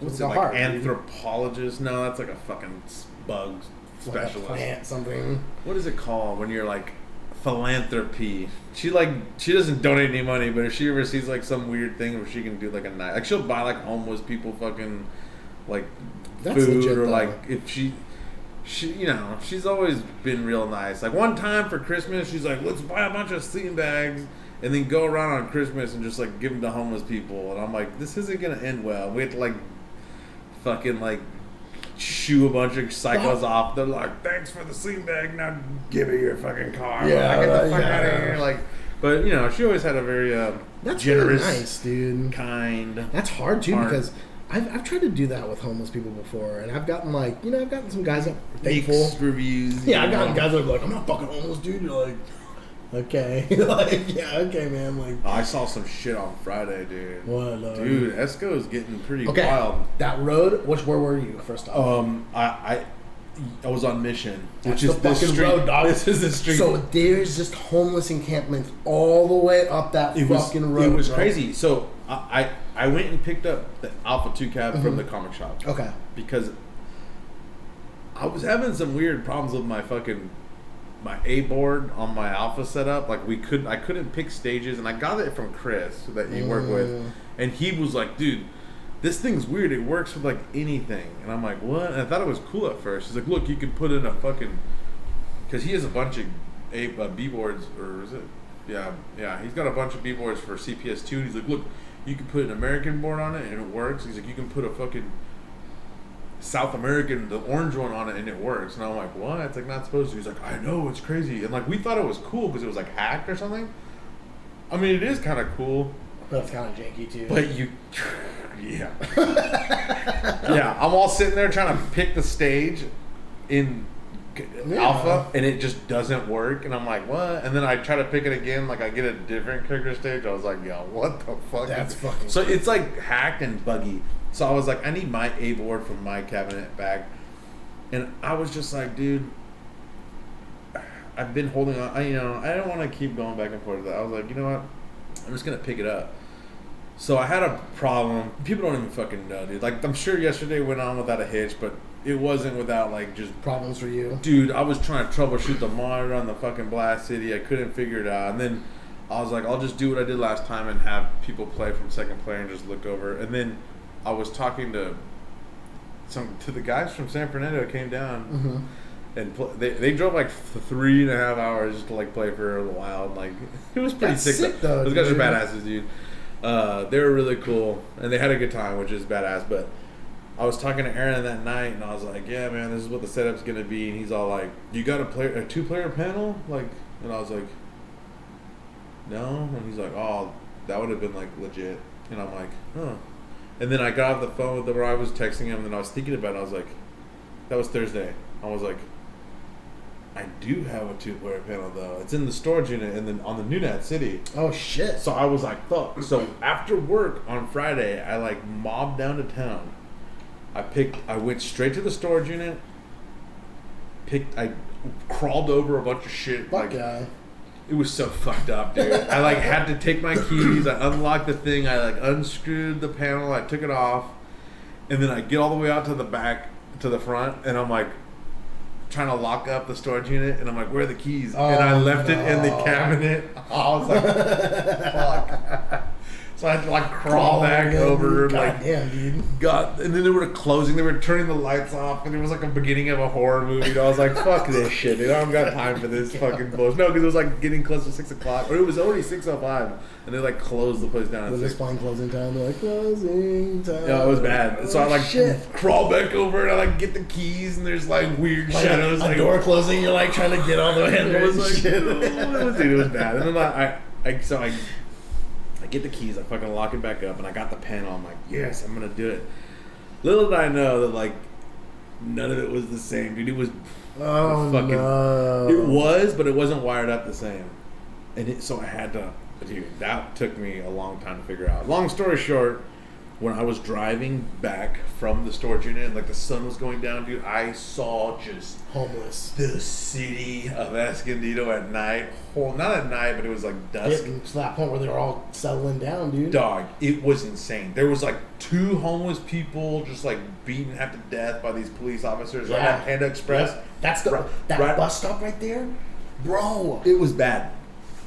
What's It's it, a like heart, dude. anthropologist? No, that's like a fucking bug Like a specialist. plant, something. What is it called when you're like philanthropy? She doesn't donate any money, but if she ever sees like some weird thing where she can do like a night, like she'll buy like homeless people fucking like That's food legit, or though. like if she you know, she's always been real nice. Like one time for Christmas, she's like, "Let's buy a bunch of sleeping bags and then go around on Christmas and just like give them to homeless people." And I'm like, this isn't gonna end well. We have to like fucking like shoo a bunch of psychos off. They're like, "Thanks for the sleeping bag. Now give me your fucking car." Yeah, Like, get the fuck yeah. out of here. Like, but you know, she always had a very That's generous, really nice, dude. kind. That's hard too Hard. because I've tried to do that with homeless people before, and I've gotten like, you know, I've gotten some guys that are thankful. Mixed reviews. Yeah, you I've gotten know. guys that are like, "I'm not fucking homeless, dude." You're like, okay, like, yeah, okay, man. Like, I saw some shit on Friday, dude. what, Dude, Esco is getting pretty Okay, wild. that road. Where were you first off? I was on Mission, That's which is the this fucking street. road, dog. This is the street. So there's just homeless encampments all the way up that fucking road. It was bro. crazy. So I went and picked up the Alpha 2 cab Mm-hmm. from the comic shop. Okay. Because I was having some weird problems with my A board on my Alpha setup. Like I couldn't pick stages, and I got it from Chris that you work with, and he was like, "Dude, this thing's weird. It works with like anything." And I'm like, "What?" And I thought it was cool at first. He's like, "Look, you can put in a fucking," because he has a bunch of B boards, or is it? Yeah. He's got a bunch of B boards for CPS2. And he's like, "Look, you can put an American board on it, and it works." He's like, "You can put a fucking South American, the orange one on it, and it works." And I'm like, "What?" It's like not supposed to. He's like, "I know, it's crazy." And like we thought it was cool because it was like hacked or something. I mean, it is kind of cool, But it's kind of janky too. but yeah. Yeah, I'm all sitting there trying to pick the stage in Alpha, and it just doesn't work. And I'm like, "What?" And then I try to pick it again, like I get a different kicker stage. I was like, "Yo, what the fuck?" That's fucking So it's like hacked and buggy. So I was like, I need my A board from my cabinet back. And I was just like, dude, I've been holding on. I don't want to keep going back and forth with that. I was like, you know what? I'm just going to pick it up. So I had a problem. People don't even fucking know, dude. Like, I'm sure yesterday went on without a hitch, but it wasn't without, like, just... Problems for you. Dude, I was trying to troubleshoot the monitor on the fucking Blast City. I couldn't figure it out. And then I was like, I'll just do what I did last time and have people play from second player and just look over. And then I was talking to the guys from San Fernando came down. And they drove like 3.5 hours just to like play for a little while. And like, it was pretty sick though. Those guys are badasses, dude. They were really cool, and they had a good time, which is badass. But I was talking to Aaron that night, and I was like, "Yeah, man, this is what the setup's gonna be." And he's all like, "You got a 2-player panel?" Like, and I was like, "No." And he's like, "Oh, that would have been like legit." And I'm like, "Huh." And then I got off the phone with him, where I was texting him, and then I was thinking about it. I was like, "That was Thursday." I was like, I do have a 2-player panel though. It's in the storage unit and then on the Nunat City. Oh shit. So I was like, fuck. So after work on Friday, I like mobbed down to town. I went straight to the storage unit. I crawled over a bunch of shit. Fuck yeah. It was so fucked up, dude. I like had to take my keys. I unlocked the thing. I like unscrewed the panel. I took it off, and then I get all the way out to the back, to the front, and I'm like, trying to lock up the storage unit, and I'm like, where are the keys? And I left it in the cabinet. I was like, fuck. So I had to like crawl back over. God damn, dude. And then they were closing, they were turning the lights off, and it was like a beginning of a horror movie. And I was like, fuck this shit, dude. I don't got time for this fucking bullshit. No, because it was like getting close to 6 o'clock, or it was already 6:05, and they like closed the place down. Was this playing closing time? They're like, closing time. Yeah, it was bad. So I like crawl back over, and I like get the keys, and there's like weird shadows. Like door closing, you're like trying to get all the way in there. It was like, dude, it was bad. And then I get the keys, I fucking lock it back up, and I got the panel. I'm like, yes, I'm gonna do it. Little did I know that like none of it was the same, dude. It was fucking. No. It was, but it wasn't wired up the same, so I had to. Dude, that took me a long time to figure out. Long story short, when I was driving back from the storage unit and like the sun was going down, dude, I saw just homeless the city of Escondido at night. Well, not at night, but it was like dusk. Getting to that point where they were all settling down, dude. Dog, it was insane. There was like 2 homeless people just like beaten half to death by these police officers right at Panda Express. Yeah. That's that bus stop right there, bro. It was bad.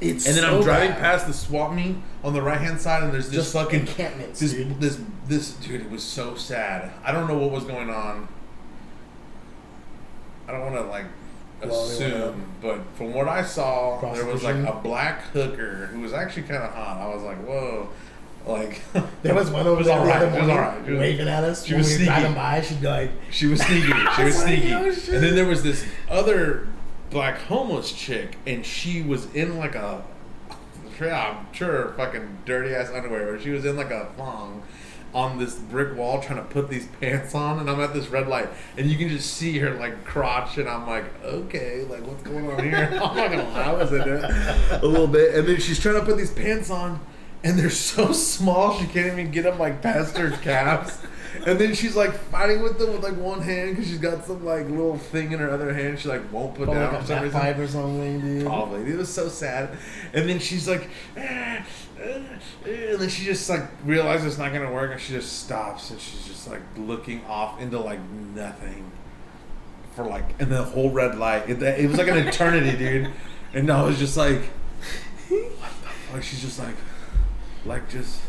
And then I'm driving past the swap meet on the right hand side, and there's this fucking encampments. This dude, it was so sad. I don't know what was going on. I don't want to like assume, but from what I saw, there was like a black hooker who was actually kind of hot. I was like, whoa. Like there was one over there the other morning, right. waving at us. She was sneaky. Driving by, she'd be like, she was sneaky. She was sneaky. Oh, and then there was this other black homeless chick, and she was in like a, I'm sure, fucking dirty ass underwear, or she was in like a thong on this brick wall trying to put these pants on, and I'm at this red light, and you can just see her like crotch, and I'm like, okay, like what's going on here? I'm not gonna lie, I was in it a little bit, and then she's trying to put these pants on, and they're so small she can't even get them like past her calves. And then she's like fighting with them with like one hand because she's got some like little thing in her other hand. She like won't put down like a back pipe or something, dude. Probably. It was so sad. And then she's like, and then she just like realizes it's not gonna work, and she just stops, and she's just like looking off into like nothing for like, and the whole red light. It was like an eternity, dude. And I was just like, what the fuck? She's just like just.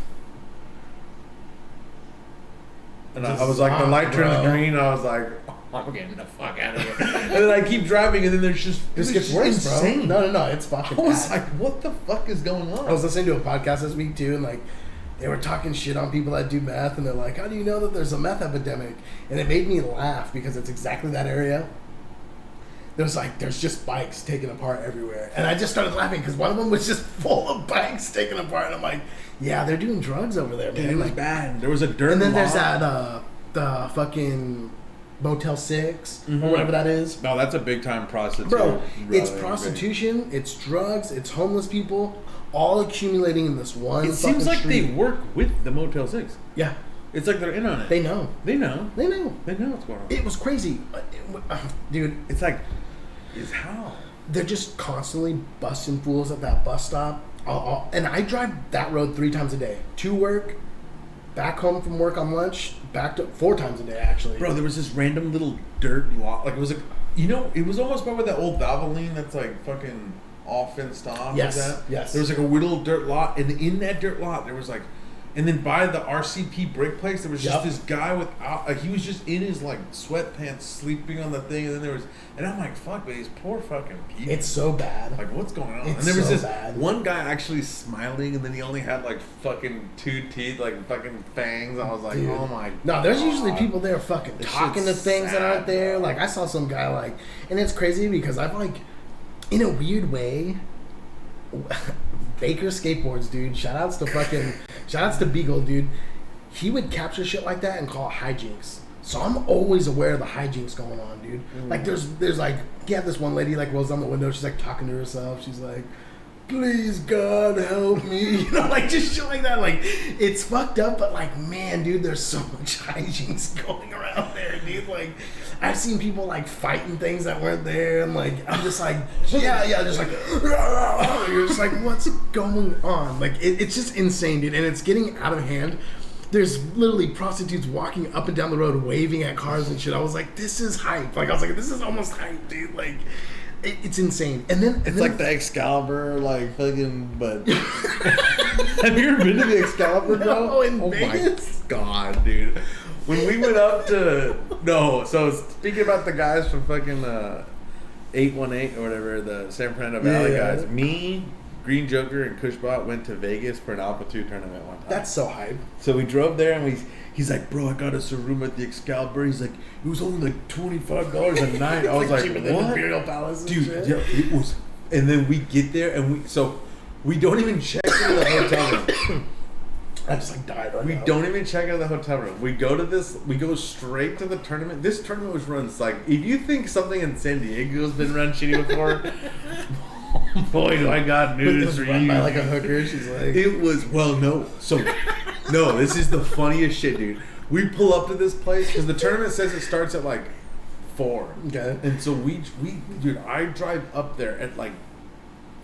And I was like, the light turns green. I was like, oh, I'm getting the fuck out of here. And then I keep driving, and then there's just this gets worse, insane. Bro. No, it's fucking bad. I was like, what the fuck is going on? I was listening to a podcast this week too, and like they were talking shit on people that do meth, and they're like, how do you know that there's a meth epidemic? And it made me laugh because it's exactly that area. There's just bikes taken apart everywhere. And I just started laughing because one of them was just full of bikes taken apart. And I'm like, yeah, they're doing drugs over there, man. Dude, it was bad. There was a dirt And then there's that, the fucking Motel 6 or whatever that is. No, that's a big time prostitute. Bro, it's prostitution, it's drugs, it's homeless people, all accumulating in this one It seems like street. they work with the Motel 6. Yeah. It's like they're in on it. They know. They know. They know. They know what's going on. It was crazy. Dude. It's like, is how? They're just constantly busting fools at that bus stop and I drive that road 3 times a day to work, back home from work on lunch, back to 4 times a day actually. Bro, there was this random little dirt lot. Like, it was like, it was almost by where that old Valvoline that's like fucking all fenced off. Yes, like that. yes. There was like a little dirt lot, and in that dirt lot there was like, and then by the RCP brake place there was just this guy without, like, he was just in his like sweatpants sleeping on the thing, and then there was, and I'm like, fuck, man, these poor fucking people. It's so bad. Like, what's going on? It's and there was so this bad. one guy actually smiling, and then he only had like fucking 2 teeth, like fucking fangs. I was like, dude. Oh my god. No, there's usually people there fucking talking to things that aren't there. Bro. Like, I saw some guy like, and it's crazy because I've like, in a weird way, Baker Skateboards, dude. Shout outs to Beagle, dude. He would capture shit like that and call it hijinks. So I'm always aware of the hijinks going on, dude. Like, there's like, this one lady like rolls down the window. She's like talking to herself. She's like, please God help me. You know, like just shit like that. Like, it's fucked up, but like, man, dude, there's so much hijinks going around there, dude. Like, I've seen people like fighting things that weren't there, and like, I'm just like, just like, you're just like, what's going on? Like, it's just insane, dude, and it's getting out of hand. There's literally prostitutes walking up and down the road waving at cars and shit. I was like, this is hype. Like, I was like, this is almost hype, dude. Like, it's insane. And then it's like the Excalibur, like fucking. But have you ever been to the Excalibur, bro? No, in Vegas? My god, dude. When we went up to so speaking about the guys from fucking 818 or whatever, the San Fernando Valley guys, me, Green Joker, and Cushbot went to Vegas for an Alpha 2 tournament one time. That's so hype. So we drove there, and he's like, bro, I got us a room at the Excalibur. He's like, it was only like $25 a night. I was like, cheaper what? than Imperial Palace and dude, shit. Yeah, it was. And then we get there, and we don't even check into the hotel room. I just like died right now. We don't even check into the hotel room. We go straight to the tournament. This tournament was run, like, if you think something in San Diego's been run shitty before, boy, do I got news for you. By like a hooker, she's like, it was, no, this is the funniest shit, dude. We pull up to this place because the tournament says it starts at like 4. Okay. And so dude, I drive up there at like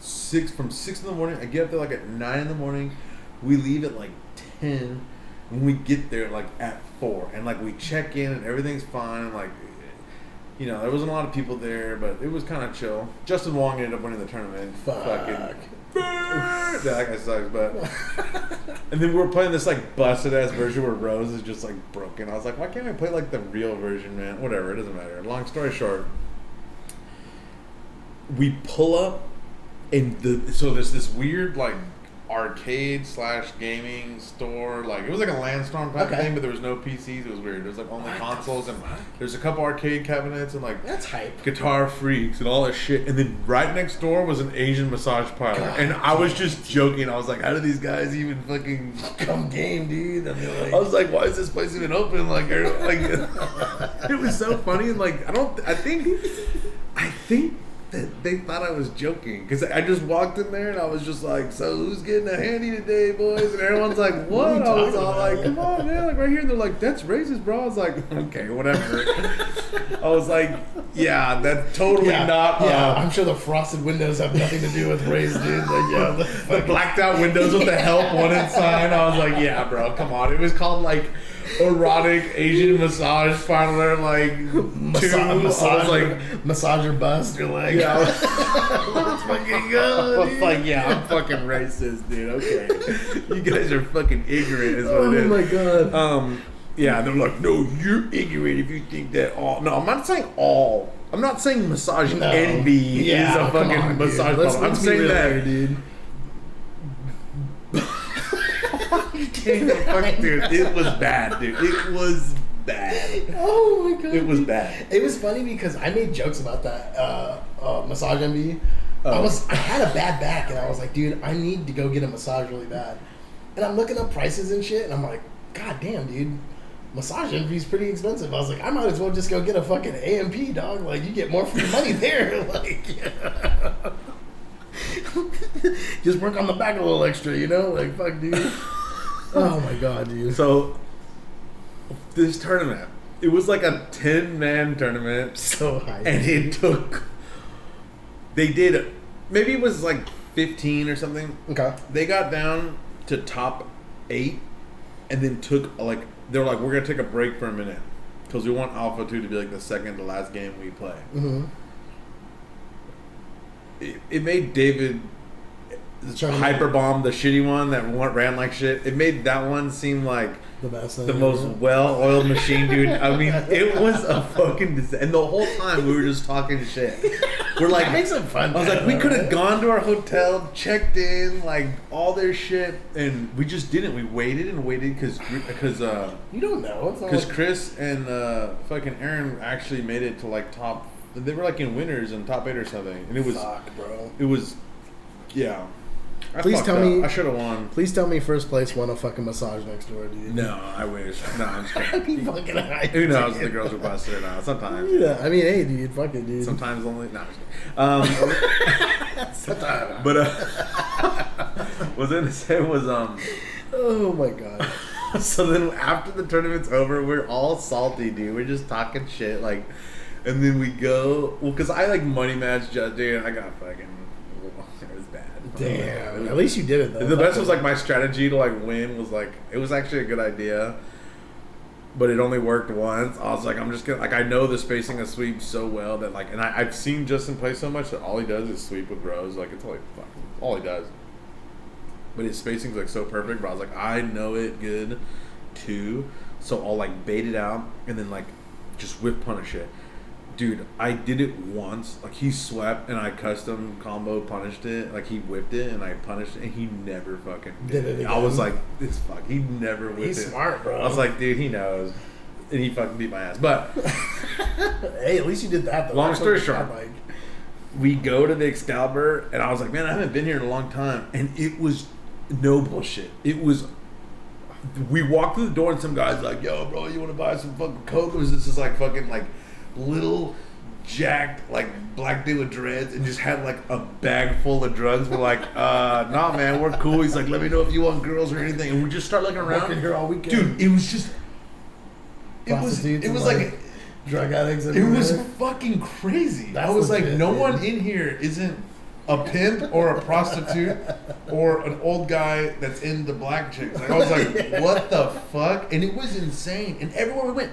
6 in the morning. I get up there like at 9 in the morning. We leave at like 10, and we get there like at 4, and like we check in and everything's fine. Like, you know, there wasn't a lot of people there, but it was kind of chill. Justin Wong ended up winning the tournament. Fuck. Yeah, that guy sucks, but. And then we were playing this like busted ass version where Rose is just like broken. I was like, why can't I play like the real version, man? Whatever, it doesn't matter. Long story short, we pull up, and so there's this weird like arcade / gaming store. Like, it was like a Landstorm type thing, but there was no PCs. It was weird. There was like only consoles, and there's a couple arcade cabinets and like that's hype. Guitar Freaks and all that shit. And then right next door was an Asian massage parlor. God, and I was just joking. I was like, how do these guys even fucking come game, dude? I was like, why is this place even open? Like it was so funny. And like, I think that they thought I was joking, because I just walked in there and I was just like, so who's getting a handy today, boys? And everyone's like, what? I was all like, come on, man, like right here. And they're like, that's racist, bro. I was like, okay, whatever. I was like, yeah, that's totally not. I'm sure the frosted windows have nothing to do with race, dude. Like, the blacked out windows with the help wanted sign. I was like, yeah, bro, come on. It was called like erotic Asian massage parlor, like massage or bust. You're like, yeah, let's fucking go. I was like, yeah, I'm fucking racist, dude. Okay, you guys are fucking ignorant, is what it is. Oh my god. Yeah, they're like, no, you're ignorant if you think that all. No, I'm not saying all. I'm not saying massage envy is a fucking massage parlor. I'm saying that, dude. Dude, it was bad, dude. It was bad. Oh my god. It was bad. It was funny because I made jokes about that massage envy. I had a bad back, and I was like, dude, I need to go get a massage really bad. And I'm looking up prices and shit, and I'm like, god damn, dude, massage envy is pretty expensive. I was like, I might as well just go get a fucking AMP, dog. Like, you get more for your money there. Like, yeah. Just work on the back a little extra, you know? Like, fuck, dude. Oh my god, dude. So, this tournament, it was like a 10-man tournament. So high. And it took, maybe it was like 15 or something. Okay. They got down to top 8 and then took, like, they were like, we're going to take a break for a minute because we want Alpha 2 to be, like, the second to last game we play. Mm-hmm. It made David Hyperbomb, the shitty one that ran like shit, it made that one seem like the best the most well-oiled machine, dude. I mean, it was a fucking disaster. And the whole time we were just talking shit. We're like, makes it fun. I was like, we could have gone to our hotel, checked in, like all their shit, and we just didn't. We waited and waited because you don't know because Chris and fucking Aaron actually made it to like top. They were like in winners and top 8 or something, and it was bro. It was, yeah. Please tell me. I should have won. Please tell me first place won a fucking massage next door, dude. No, I wish. No, I'm just kidding. Fucking high. Who knows if the girls were busted or not? Sometimes. Yeah, I mean, hey, dude, fuck it, dude. Sometimes only. No, I'm just kidding. Sometimes. But what I was gonna say was Oh my god. So then after the tournament's over, we're all salty, dude. We're just talking shit, like, and then we go. Well, cause I like money match, dude. I got fucking. It was bad. Damn. At least you did it though. The best was like my strategy to like win was like it was actually a good idea, but it only worked once. I was like, I'm just gonna like I know the spacing of sweeps so well that like, and I've seen Justin play so much that all he does is sweep with bros. Like it's like fucking all he does. But his spacing's like so perfect. But I was like, I know it good too, so I'll like bait it out and then like just whip punish it. Dude, I did it once. Like, he swept, and I custom combo punished it. Like, he whipped it, and I punished it, and he never fucking did it again. I was like, this fuck. He never whipped it. He's smart, bro. I was like, dude, he knows. And he fucking beat my ass. But hey, at least you did that, though. Long story short, we go to the Excalibur, and I was like, man, I haven't been here in a long time. And it was no bullshit. It was... We walked through the door, and some guy's like, yo, bro, you want to buy some fucking Coke? It was this like fucking, like... little jacked like black dude with dreads and just had like a bag full of drugs. We're like, nah man, we're cool. He's like, let me know if you want girls or anything, and we just start looking around. Working here all weekend. Dude, it was just it was like drug addicts. It was fucking crazy. I was like, no one in here isn't a pimp or a prostitute or an old guy that's into black chicks. Like, I was like, what the fuck? And it was insane. And everywhere we went,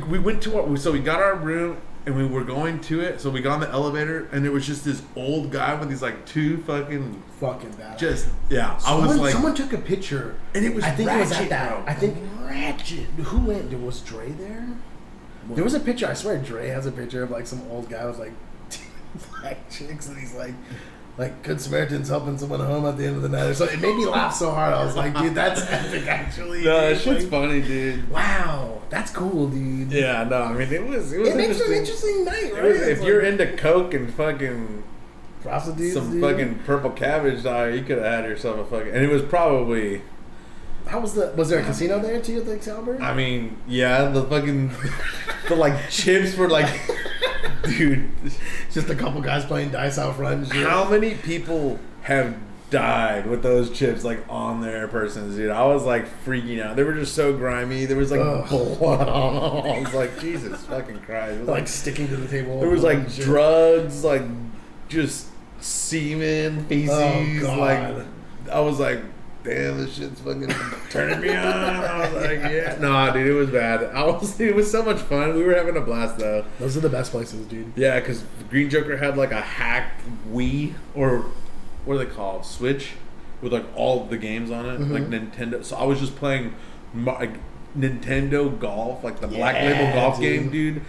we went to our, so we got our room and we were going to it. So we got on the elevator and there was just this old guy with these like two fucking bad. Just yeah. I was like, someone took a picture and it was. I think ratchet, it was at that. bro. I think ratchet. Who went? Was Dre there? What? There was a picture. I swear, Dre has a picture of like some old guy with like two black chicks, and he's like Good Samaritans helping someone home at the end of the night. So it made me laugh so hard. I was like, dude, that's epic, actually. No, that shit's funny, dude. Wow, that's cool, dude. Yeah, no, I mean, it was it makes an interesting night, right? If you're into coke and fucking prostitutes, some dude. fucking purple cabbage, you could have had yourself a fucking, and it was probably. How was there a casino there too at the Excalibur? I mean, yeah, the fucking the like chips were like. Dude, just a couple guys playing dice out front. How many people have died with those chips like on their persons, dude? I was like freaking out. They were just so grimy. There was like blood on them. I was like, Jesus fucking Christ! It was like sticking to the table. There was like drugs, like just semen, feces. Oh, God. Like I was like, damn, this shit's fucking turning me on. I was like, yeah. Nah, dude, it was bad. It was so much fun. We were having a blast, though. Those are the best places, dude. Yeah, because Green Joker had, like, a hacked Wii, or what are they called? Switch, with, like, all of the games on it. Mm-hmm. Like, Nintendo. So I was just playing Nintendo Golf, like, the Black Label Golf game, dude.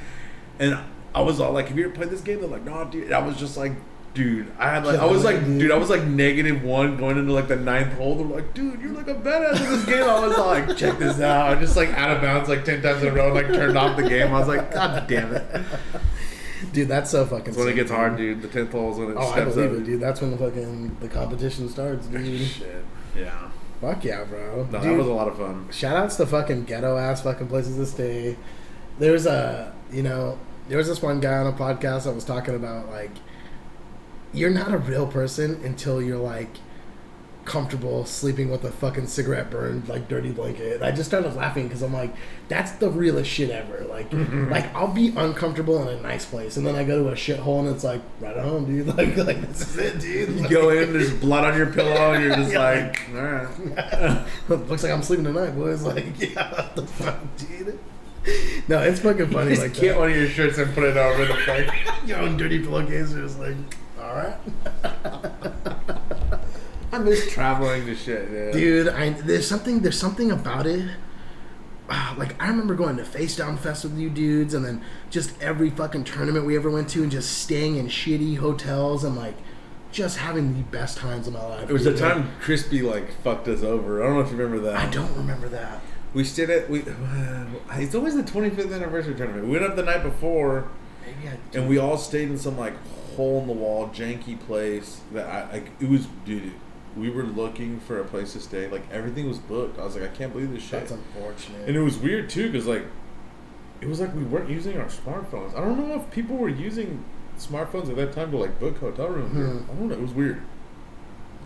And I was all like, have you ever played this game? They're like, no, dude. And I was just like, dude, I was like -1 going into like the 9th hole. They're like, dude, you're like a badass in this game. I was like, check this out. I just like out of bounds like 10 times in a row and like turned off the game. I was like, God damn it. Dude, that's so fucking That's when it gets hard, dude. The 10th hole is when it steps up. I believe it, dude. That's when the competition starts, dude. Shit. Yeah. Fuck yeah, bro. No, dude, that was a lot of fun. Shout outs to fucking ghetto ass fucking places to stay. There was this one guy on a podcast that was talking about like, you're not a real person until you're like comfortable sleeping with a fucking cigarette burned like dirty blanket. And I just started laughing because I'm like, that's the realest shit ever. Like, like I'll be uncomfortable in a nice place, and then I go to a shithole, and it's like right at home, dude. Like this is it, dude. You Like, go in, there's blood on your pillow, and you're just like, all right. looks like I'm sleeping tonight, boys. Like, yeah, what the fuck, dude. No, it's fucking funny. Just like get that. one of your shirts and put it over the fuck. Your own dirty pillowcase are just like, all right. I miss traveling to shit, dude. There's something about it. Like I remember going to Face Down Fest with you dudes, and then just every fucking tournament we ever went to, and just staying in shitty hotels and like just having the best times of my life. It was the time Crispy like fucked us over. I don't know if you remember that. I don't remember that. We stayed at it's always the 25th anniversary tournament. We went up the night before, Maybe I do. and we all stayed in some like hole in the wall janky place that it was, dude. We were looking for a place to stay. Like everything was booked. I was like, I can't believe this shit. That's unfortunate. And it was weird too, because like it was like we weren't using our smartphones. I don't know if people were using smartphones at that time to like book hotel rooms. I don't know. It was weird.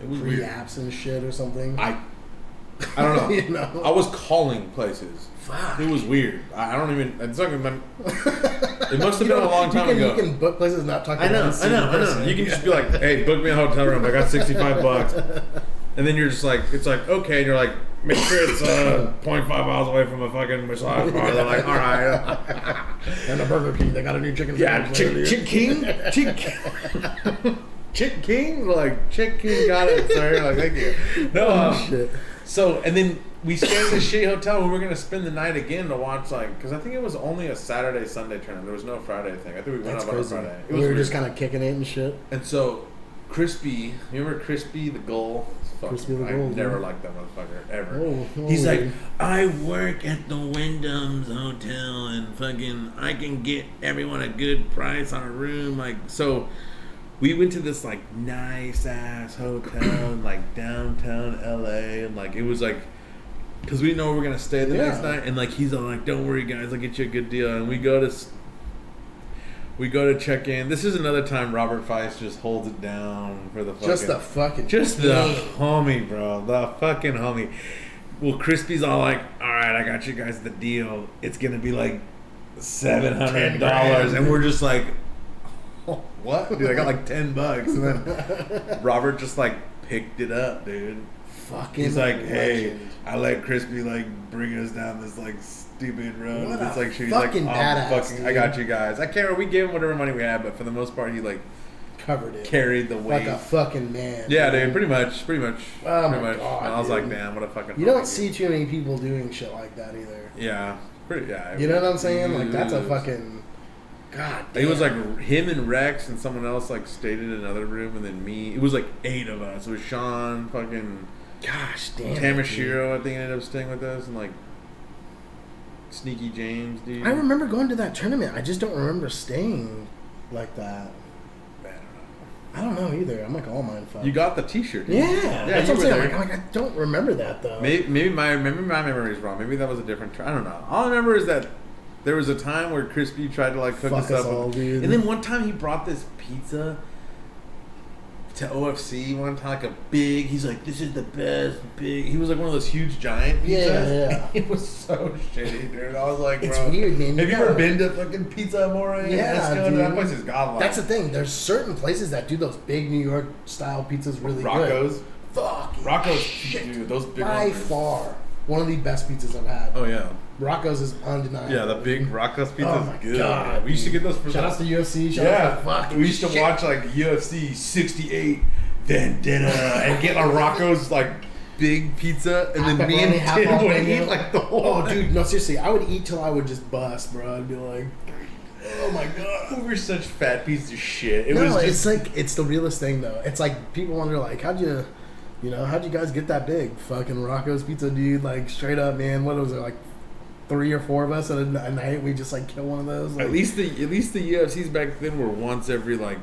It was Free weird. apps and shit or something. I don't know. You know? I was calling places. Fuck. It was weird. I don't even. It's not even. It must have been a long time ago. You can book places, not talk. I know. You can just be like, "Hey, book me a hotel room. I got $65." And then you're just like, it's like, okay, and you're like, make sure it's 0.5 miles away from a fucking massage bar. They're like, all right. And a Burger King, they got a new chicken Yeah, sandwich. Chick King? Chick King? Like, Chick King got it, sir. Like, thank you. No, shit. So, and then we stayed in this shitty hotel, and we were going to spend the night again to watch, like, because I think it was only a Saturday, Sunday tournament. There was no Friday thing. I think we went That's up on a crazy. Friday. It We was were weird. just kind of kicking it and shit. And so, Crispy, you remember Crispy the Goal? Crispy the I Goal, never dude. liked that motherfucker, ever. Oh, He's like, dude. I work at the Wyndham's Hotel, and fucking, I can get everyone a good price on a room. Like, so we went to this, like, nice-ass hotel in, like, downtown LA, and, like, it was, like, because we know we're going to stay the next night, and, like, he's all like, don't worry, guys, I'll get you a good deal. And we go to check in. This is another time Robert Feist just holds it down for the fucking... Just the homie, bro. The fucking homie. Well, Crispy's all like, all right, I got you guys the deal. It's going to be like $700. And we're just like, oh, what? Dude, I got like $10. And then Robert just like picked it up, dude. Fucking He's like, hey, legend. I let Crispy like bring us down this like stupid road. What It's a like, she's like, fucking badass, dude. I got you guys. I can't remember. We gave him whatever money we had, but for the most part, he like Covered it. carried the weight. Like a fucking man. Yeah, dude, pretty much. Oh pretty my much. God, And I was dude. like, damn, what a fucking. You don't homie, see dude. too many people doing shit like that either. Yeah, yeah. You know what I'm saying? Like, that's a fucking... God damn. It was like him and Rex and someone else like stayed in another room, and then me. It was like 8 of us. It was Sean, fucking Gosh damn. Tamashiro, I think ended up staying with us, and like Sneaky James, dude. I remember going to that tournament. I just don't remember staying like that. I don't know either. I'm like all mindfucked. You got the T-shirt. Yeah, that's you what were I'm saying. there. Like, I don't remember that though. Maybe my memory is wrong. Maybe that was a different. I don't know. All I remember is that there was a time where Crispy tried to like cook Fuck us us up, all, dude. and then one time he brought this pizza to OFC. One time, like a big. He's like, "This is the best big." He was like one of those huge giant pizzas. Yeah. It was so shitty, dude. I was like, It's bro, weird, man. Have you gotta- ever been to fucking Pizza Amore? Yeah, Esco? dude. That place is godlike. That's the thing. There's certain places that do those big New York style pizzas really Rocco's. good. Fuck. Rocco's, shit. dude. Those big By ones. far, one of the best pizzas I've had. Oh yeah. Rocco's is undeniable. Yeah, the big Rocco's pizza Oh is my good. God, We used to get those for Shout outs to UFC. Shout Yeah, outs to fucking we used to shit. watch like UFC 68 Vendetta and get a Rocco's like big pizza, and then me and Pepperoni, half Tim would jalapeno. eat like the whole. Oh, dude, no, seriously. I would eat till I would just bust, bro. I'd be like, oh my god. We were such fat pieces of shit. It No, was it's just like, it's the realest thing, though. It's like, people wonder, like, how'd you guys get that big? Fucking Rocco's Pizza, dude. Like, straight up, man. What was it, like, 3 or 4 of us at a night? We just, like, kill one of those? Like, at least the UFCs back then were once every like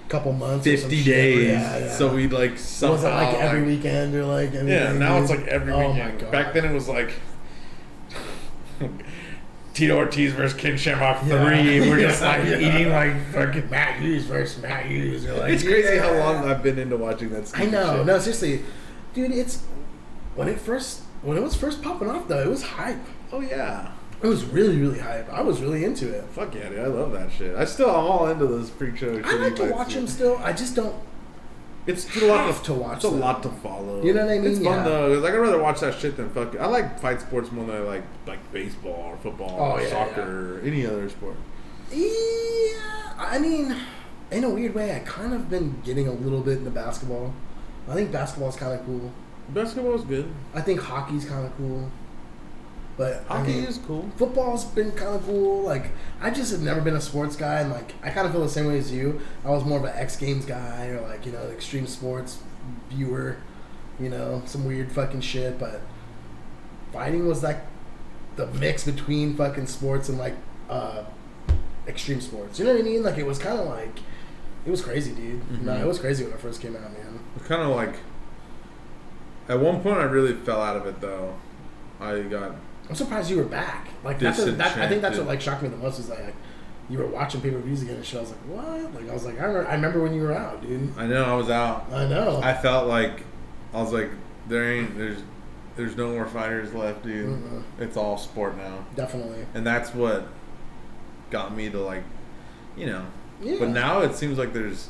couple months or some 50 shit. days. Yeah. So we'd like somehow. Was it, like, every weekend or, like, every Yeah, now dude? it's like every Oh, weekend. my God. Back then it was like Tito Ortiz versus Ken Shamrock 3. Yeah. We're just like Yeah. eating like fucking. Matt Hughes versus Matt Hughes. You're like, It's crazy yeah. how long I've been into watching that. I stupid know. shit. No, seriously. Dude, it's when it was first popping off though, it was hype. Oh yeah. It was really, really hype. I was really into it. Fuck yeah, dude. I love that shit. I'm all into those freak show shit. I like to watch them still. I just don't. It's a lot to watch. It's a lot to follow. You know what I mean? It's fun though. Cause like, I'd rather watch that shit than fuck. I like fight sports more than I like baseball or football or soccer or any other sport. Yeah, I mean, in a weird way, I kind of been getting a little bit into basketball. I think basketball's kind of cool. Basketball's good. I think hockey's kind of cool. But hockey is cool. Football's been kind of cool. Like, I just have never been a sports guy, and like, I kind of feel the same way as you. I was more of an X Games guy, or like, you know, extreme sports viewer, you know, some weird fucking shit. But fighting was like the mix between fucking sports and like extreme sports. You know what I mean? Like, it was kind of like, it was crazy, dude. Mm-hmm. No, it was crazy when it first came out, man. It's kind of like, at one point, I really fell out of it though. I'm surprised you were back. Like I think that's what like shocked me the most is like you were watching pay-per-views again and shit. I was like, what? Like I was like, I remember when you were out, dude. I know I was out. I know. I felt like there's no more fighters left, dude. Mm-hmm. It's all sport now. Definitely. And that's what got me to like, you know. Yeah. But now it seems like there's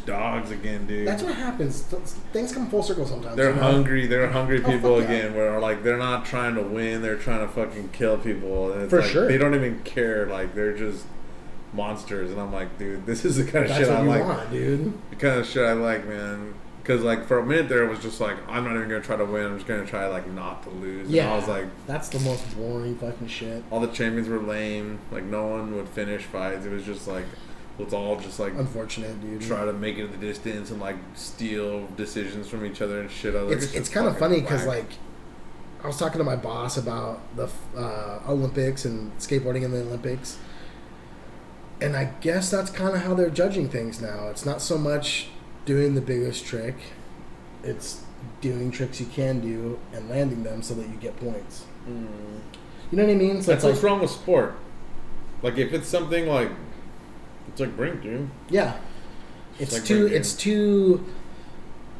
dogs again, dude. That's what happens. Things come full circle sometimes. They're hungry. They're hungry people again. Where like they're not trying to win. They're trying to fucking kill people. And it's For like, sure. They don't even care. Like they're just monsters. And I'm like, dude, this is the kind of shit I like. Want, dude. The kind of shit I like, man. Because like for a minute there, it was just like I'm not even gonna try to win. I'm just gonna try like not to lose. Yeah. And I was like, that's the most boring fucking shit. All the champions were lame. Like no one would finish fights. It was just like. Let's all just like unfortunate, dude. Try to make it the distance and like steal decisions from each other and shit. It's kind of funny because like I was talking to my boss about the Olympics and skateboarding in the Olympics, and I guess that's kind of how they're judging things now. It's not so much doing the biggest trick; it's doing tricks you can do and landing them so that you get points. Mm. You know what I mean? So that's what's wrong with sport. Like if it's something like. It's like brink, dude. Yeah, it's too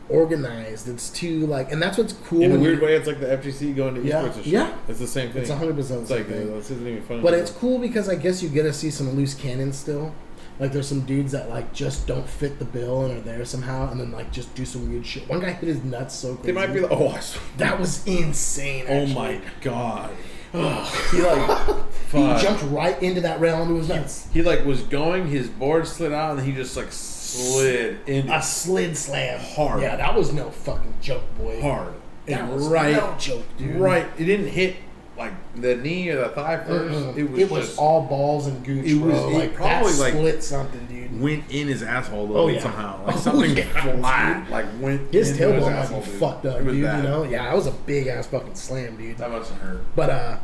organized. It's too like, and that's what's cool. In a weird way, it's like the FGC going to esports and shit. Yeah, it's the same thing. It's 100% the same thing. This isn't even funny. But it's cool because I guess you get to see some loose cannons still. Like there's some dudes that like just don't fit the bill and are there somehow, and then like just do some weird shit. One guy hit his nuts so crazy. They might be like, that was insane. Actually. Oh my god. He like he jumped right into that rail and it was nuts. He like was going, his board slid out, and he just like slid in a slid slam hard. Yeah, that was no fucking joke, boy. Hard. That was no joke, dude. Right, it didn't hit like the knee or the thigh first. Mm-hmm. It was all balls and gooch. It was like probably that like split something, dude. Went in his asshole though somehow. Like something flat, like went. His tailbone must be fucked up, dude. Bad. You know? Yeah, that was a big ass fucking slam, dude. That must have hurt. But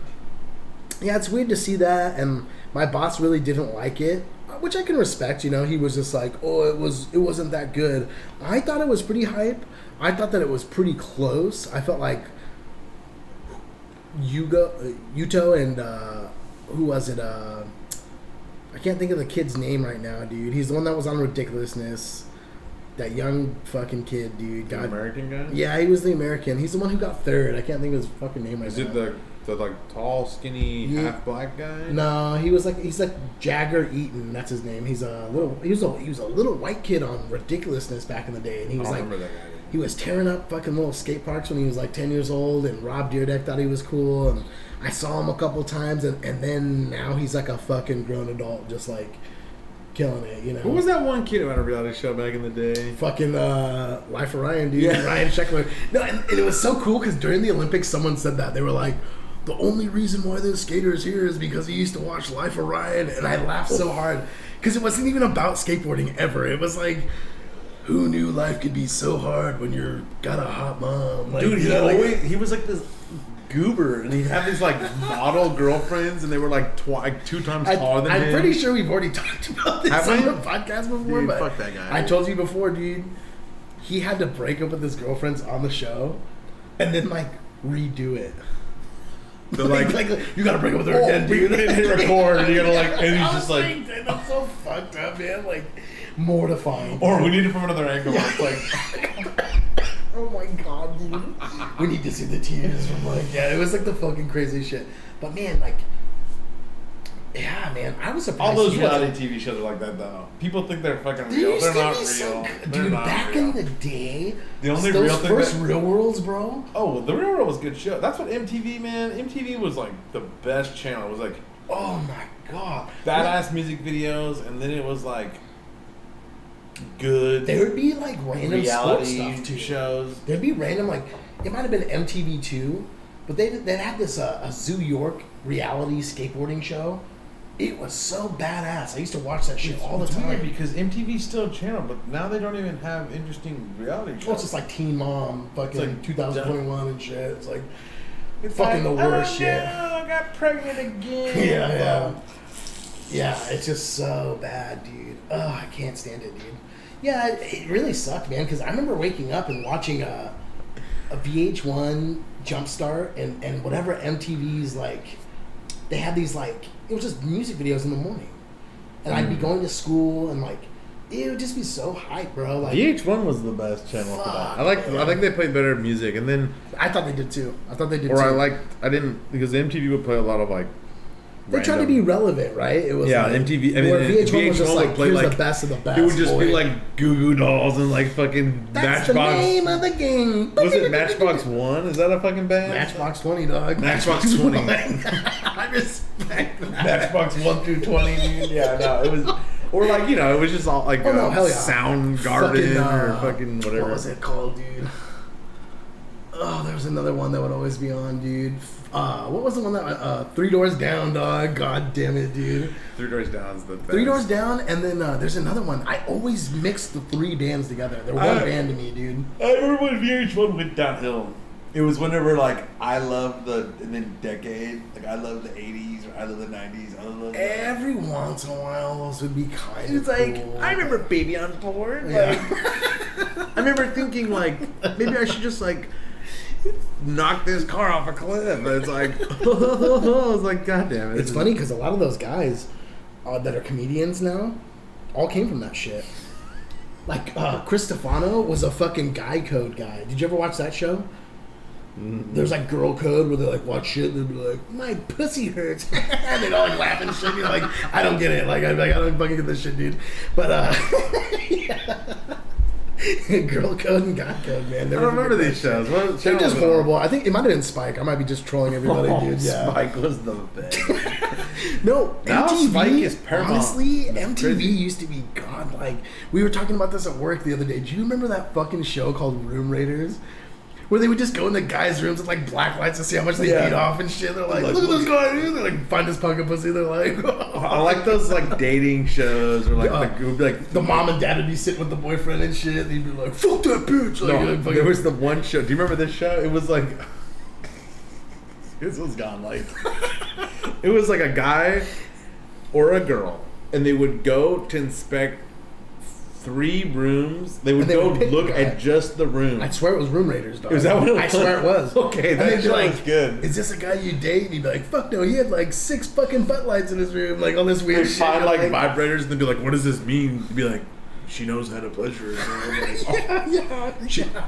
yeah, it's weird to see that, and my boss really didn't like it, which I can respect. You know, he was just like, "Oh, it wasn't that good." I thought it was pretty hype. I thought that it was pretty close. I felt like Yuto and who was it? I can't think of the kid's name right now, dude. He's the one that was on Ridiculousness. That young fucking kid, dude. The American guy? Yeah, he was the American. He's the one who got third. I can't think of his fucking name right now. Is it the like tall, skinny, half black guy? No, he's like Jagger Eaton. That's his name. He was a little white kid on Ridiculousness back in the day, and he was I remember that guy. He was tearing up fucking little skate parks when he was like 10 years old, and Rob Dyrdek thought he was cool, and I saw him a couple times, and then now he's like a fucking grown adult, just like killing it, you know. Who was that one kid about a reality show back in the day? Fucking Life of Ryan, dude. Yeah. Ryan Sheckler. No, and it was so cool because during the Olympics, someone said that. They were like, the only reason why this skater is here is because he used to watch Life of Ryan, and I laughed so hard because it wasn't even about skateboarding ever. It was like, who knew life could be so hard when you're got a hot mom? Like, dude, he was like this goober, and he'd have these like model girlfriends, and they were like 2 times taller than him. I'm pretty sure we've already talked about this on the podcast before, dude, but fuck that guy. I told you before, dude, he had to break up with his girlfriends on the show and then like redo it. They're like, you gotta break up with her again, dude. We didn't hit record, and you gotta like, and he's just like, that's so fucked up, man. Like, mortifying. Or we need it from another angle. It's like, Oh my god, dude. We need to see the tears from like, yeah, it was like the fucking crazy shit. But man, like, yeah, man, I was surprised. All those reality TV shows are like that, though. People think they're fucking real. They're not real. Dude, back in the day, the only those real thing first Real Worlds, bro. Oh, the Real World was a good show. That's what MTV, man. MTV was like the best channel. It was like, oh my god, badass music videos, and then it was like good. There would be like random reality sports stuff too. Shows. There'd be random, like, it might have been MTV2, but they had this a Zoo York reality skateboarding show. It was so badass. I used to watch that shit all the time. Weird because MTV's still a channel, but now they don't even have interesting reality shows. Well, it's just like Teen Mom, fucking like 2021 and shit. It's like it's fucking like, the worst shit. No, I got pregnant again. Yeah, it's just so bad, dude. Oh, I can't stand it, dude. Yeah, it really sucked, man, because I remember waking up and watching a VH1 Jumpstart and whatever MTV's, like, they had these, like, it was just music videos in the morning. And I'd be going to school and, like, it would just be so hype, bro. Like, VH1 was the best channel for that. I think they played better music, and then I thought they did too. I didn't because MTV would play a lot of like. They tried to be relevant, right? It was MTV. I mean, where VH1 was just would like, play here's like the best of the best. It would just be like Goo Goo Dolls and like fucking That's Matchbox. the name of the game. Was it Matchbox 1? Is that a fucking band? Matchbox 20, dog. Matchbox 20. I respect that. Matchbox 1 through 20, dude. Yeah, no, it was. Or like, you know, it was just all like Soundgarden or fucking whatever. What was it called, dude? Oh, there was another one that would always be on, dude. What was the one that Three Doors Down, dog? God damn it, dude. Three Doors Down's the best. Three Doors Down, and then there's another one. I always mix the three bands together. They're one band to me, dude. I remember when VH1 went downhill. It was whenever like I love and then decade, like I love the 80s or I love the 90s. I love every once in a while those would be kind of It's like cool. I remember Baby on Board. Yeah. Like, I remember thinking like maybe I should just like knock this car off a cliff. But it's like I was like, God damn it. It's funny because a lot of those guys that are comedians now all came from that shit. Like Chris Stefano was a fucking guy code guy. Did you ever watch that show? There's like girl code where they're like watch shit and they'd be like, my pussy hurts and they'd all like laugh and shit. You're like, I don't get it. Like I don't fucking get this shit, dude. But girl code and guy code, man. I don't remember these shows. They're just horrible. I think it might have been Spike. I might be just trolling everybody, dude. Yeah. Spike was the best. No, now MTV, Spike is paramount. Honestly, MTV used to be god. Like we were talking about this at work the other day. Do you remember that fucking show called Room Raiders? Where they would just go in the guys' rooms with like black lights to see how much they beat off and shit. They're like, look at this guy, dude. They're like, find his pocket pussy. They're like, I like those like dating shows or like the mom and dad would be sitting with the boyfriend and shit. And he'd be like, fuck that bitch. Like, there was the one show. Do you remember this show? It was like, this was gone. Like, it was like a guy or a girl, and they would go to inspect 3 rooms. They would go look at just the room. I swear it was Room Raiders, dog. Is that what it was? I swear it was. Okay, that show was good. Is this a guy you date? And he'd be like, fuck no, he had like 6 fucking butt lights in his room. Like all this weird They'd shit. find like vibrators and they'd be like, what does this mean? They'd be like, she knows how to pleasure it.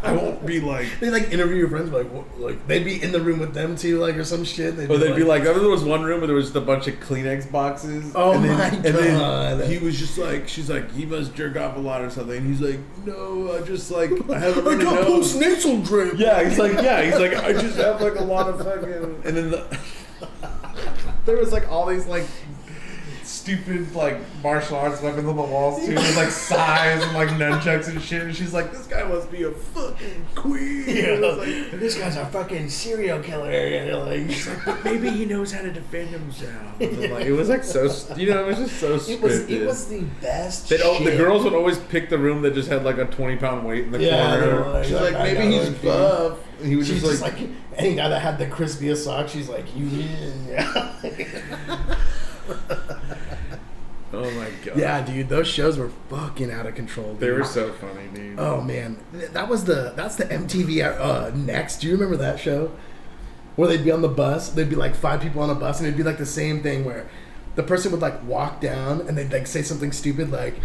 I won't be like. They like interview your friends, like what, like they'd be in the room with them too, like or some shit. They'd be like, there was one room where there was just a bunch of Kleenex boxes. Oh and then, my god! And then he was just like, she's like, he must jerk off a lot or something. And he's like, no, I just like I have a runny nose. Postnasal drip. Yeah, he's like, I just have like a lot of fucking. And then there was like all these like stupid like martial arts weapons on the walls too, with like size and like nunchucks and shit. And she's like, this guy must be a fucking queen. Yeah, like, this guy's a fucking serial killer. And like, but maybe he knows how to defend himself. And like, it was like so, it was just so stupid. It was the best. The girls would always pick the room that just had like a 20-pound weight in the corner. Like, she's like, maybe he's buff. And he was just like any guy that had the crispiest sock. She's like, you yeah. Oh my god. Yeah, dude, those shows were fucking out of control, dude. They were so funny, dude. Oh man. That's the MTV Next. Do you remember that show? Where they'd be on the bus, there'd be like 5 people on a bus and it'd be like the same thing where the person would like walk down and they'd like say something stupid like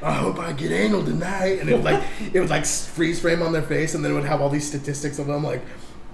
I hope I get anal tonight. And it would like freeze frame on their face, and then it would have all these statistics of them like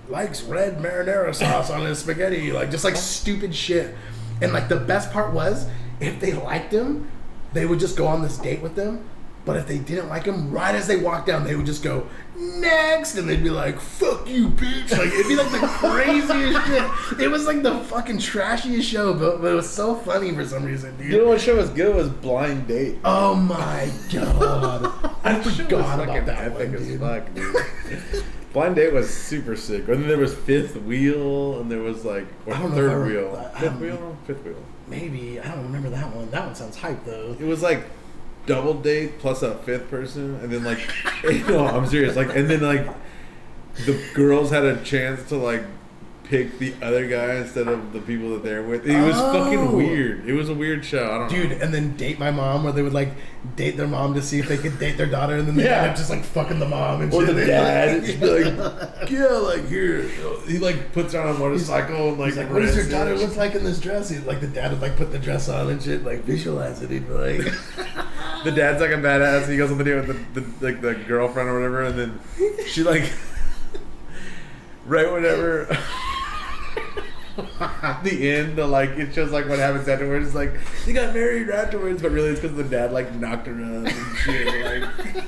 likes red marinara sauce on his spaghetti, like just like stupid shit. And like the best part was, if they liked him, they would just go on this date with them. But if they didn't like him, right as they walked down, they would just go, next! And they'd be like, fuck you, bitch! Like, it'd be like the craziest shit. It was like the fucking trashiest show, but it was so funny for some reason, dude. You know what show was good was Blind Date. Oh my god. I forgot about that epic one, as dude. fuck, dude. Blind Date was super sick. And then there was Fifth Wheel, and there was like, or I don't know Third if Wheel. Fifth Wheel. Maybe. I don't remember that one. That one sounds hype, though. It was like double date plus a fifth person, and then like, no, I'm serious. Like, and then like, the girls had a chance to like pick the other guy instead of the people that they're with. It was fucking weird. It was a weird show. I don't know. Dude, and then Date My Mom, where they would like date their mom to see if they could date their daughter, and then they end up just like fucking the mom and or shit. the dad. Just be like, yeah, like here. He like puts her on a motorcycle and like. He's like, what does your daughter look like in this dress? He's like, the dad would like put the dress on and shit, like visualize it. He'd be like, the dad's like a badass. He goes on the date with the like the girlfriend or whatever, and then she like, right whenever. At the end, like it shows like what happens afterwards. It's like they got married afterwards, but really it's because the dad like knocked her up and shit. Like,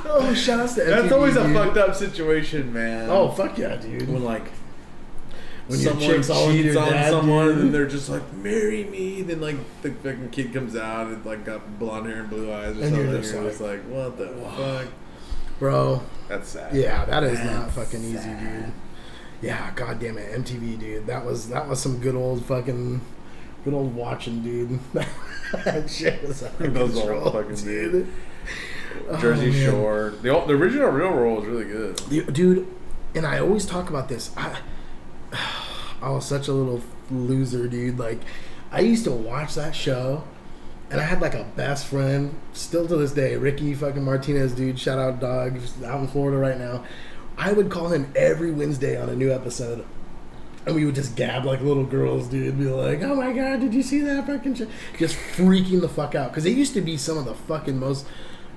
oh, shout outs to MTV, that's always a dude. fucked up situation, man. Oh fuck yeah, dude. When like when your someone chick's all into cheats your on dad, someone, dude. and then they're just like, "Marry me." Then like the fucking kid comes out and like got blonde hair and blue eyes or And something. you're just You're just like, "What the fuck?" Bro. That's sad. Yeah, that is That's not fucking easy, sad. dude. Yeah, god damn it, MTV, dude. That was some good old watching, dude. That shit was out of Those old control, fucking dude. Jersey Oh, man. Shore. The original Real World was really good. Dude, and I always talk about this. I was such a little loser, dude. Like, I used to watch that show, and I had like a best friend, still to this day, Ricky fucking Martinez, dude. Shout out, dog. He's out in Florida right now. I would call him every Wednesday on a new episode, and we would just gab like little girls, dude. Be like, oh my god, did you see that fucking shit? Just freaking the fuck out. Because it used to be some of the fucking most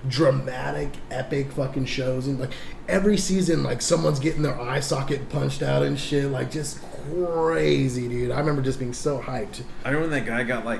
dramatic, epic fucking shows. And like every season, like someone's getting their eye socket punched out and shit. Like just crazy, dude. I remember just being so hyped. I remember when that guy got like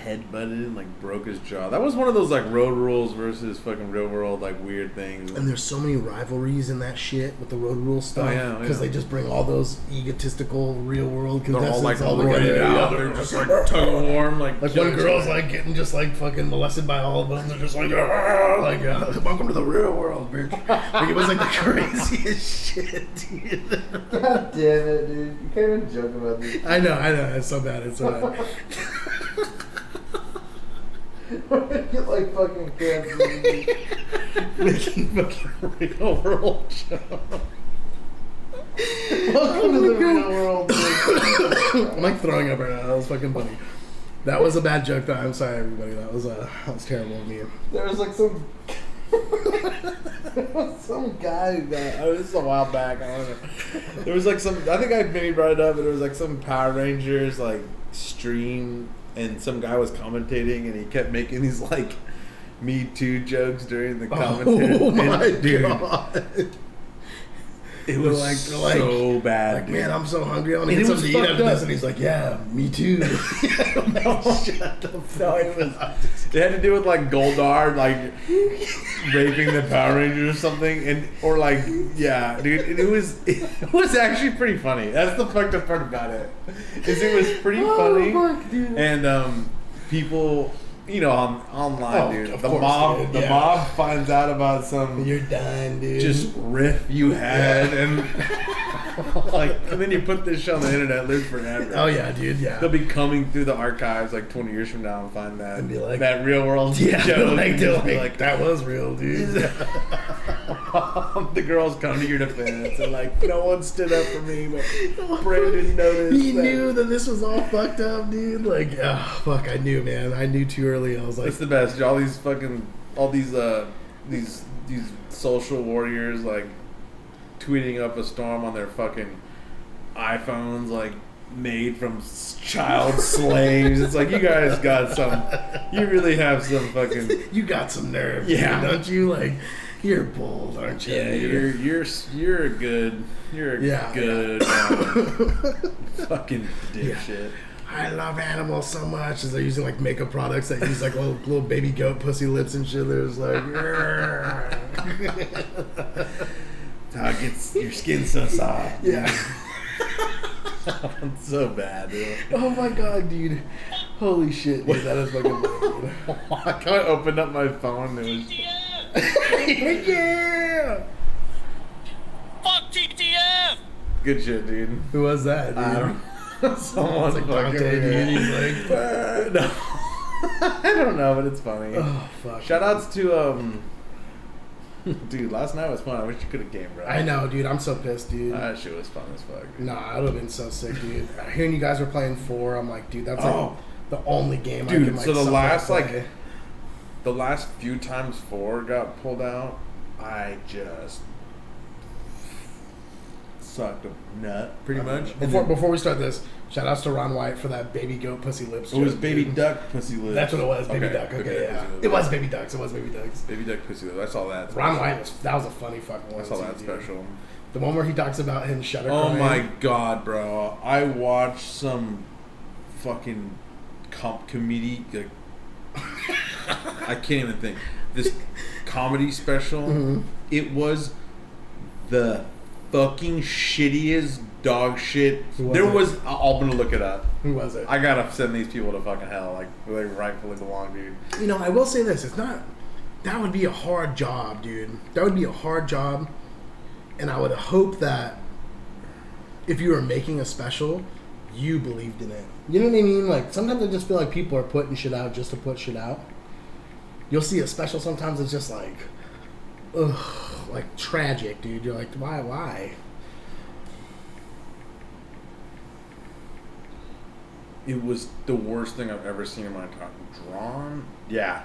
headbutted and like broke his jaw. That was one of those like Road Rules versus fucking Real World like weird things. And there's so many rivalries in that shit with the Road Rule stuff. Oh, yeah, Because they just bring all those egotistical Real World They're all like contestants roided together. out. They're just like tug of war, like one girl's like getting just like fucking molested by all of them. They're just like, welcome to the real world, bitch. Like, it was like the craziest shit, dude. God damn it, dude! You can't even joke about this. I know. It's so bad. It's so bad. Get like fucking cancer. Making fucking real world show. Welcome to the real world. I'm like throwing up right now. That was fucking funny. That was a bad joke, though. I'm sorry, everybody. That was terrible of me. There was like some guy who got. Oh, this is a while back. I don't know. There was like some. I think I maybe brought it up, but it was like some Power Rangers like stream, and some guy was commentating, and he kept making these like Me Too jokes during the commentary. Oh my and, dude, god! it was They're so bad. Like, dude. man, I'm so hungry. I want to And get it was something to eat after fucked this. up. And he's like, yeah, me too. No, Shut the no, it was. It had to do with like Goldar like raping the Power Rangers or something, and or like yeah, dude. And it was actually pretty funny. That's the fucked up part about it. Is it was pretty funny, fuck, dude. and people, you know, online, dude. of The course, mob, dude, the yeah. mob finds out about some You're done, dude. just riff you had, and like, and then you put this shit on the internet, live forever. Oh yeah, dude. Yeah. They'll be coming through the archives like 20 years from now and find that And be like- that real world Yeah, joke. like, And they're just be like, that was real, dude. the girls come to your defense and like, no one stood up for me, but Brandon noticed. He that. knew that this was all fucked up, dude. Like, oh, fuck, I knew, man. I knew too early. I was like, It's the best. All these fucking, these social warriors like tweeting up a storm on their fucking iPhones, like made from child slaves. It's like, you guys got some. You really have some fucking. You got some nerve, yeah, dude, don't you? Like, you're bold, aren't you? Yeah, you're a good fucking dipshit. I love animals so much. As they're using like makeup products that use like little baby goat pussy lips and shit. There's like, how it gets your skin so soft. Yeah. It's so bad, dude. Oh my god, dude. Holy shit, dude. That is fucking funny, dude. I kind of opened up my phone and it was. Yeah. Fuck TTF! Good shit, dude. Who was that, dude? I don't know. Someone's It's like like fucking. Dante, dude. He's like, No. I don't know, but it's funny. oh fuck. Shout outs to dude, last night was fun. I wish you could have came, bro. I know, dude. I'm so pissed, dude. That shit was fun as fuck, dude. Nah, I would have been so sick, dude. Hearing you guys were playing 4, I'm like, dude, that's Oh. like the only game I Dude, can like. so the somewhat last play. the last few times 4 got pulled out, I just sucked a nut, pretty much. Before we start this, shout outs to Ron White for that baby goat pussy lips. It was joke, baby dude. duck pussy lips. That's what it was, baby duck. Okay, baby yeah. pussy lips. It was baby ducks. It was baby ducks. Baby duck pussy lips. I saw that. Ron White that was a funny fucking I one. saw too, that dude. special. The one where he talks about him shutter Oh crying. my god, bro! I watched some fucking comedy. Like, I can't even think. This comedy special. Mm-hmm. It was the fucking shittiest dog shit. I'm gonna look it up. Who was it? I gotta send these people to fucking hell, like where they rightfully belong, dude. You know, I will say this. It's not... That would be a hard job, dude. That would be a hard job. And I would hope that if you were making a special, you believed in it. You know what I mean? Like, sometimes I just feel like people are putting shit out just to put shit out. You'll see a special, sometimes it's just like... Ugh, like tragic, dude. You're like, why? It was the worst thing I've ever seen in my time. Drawn? Yeah.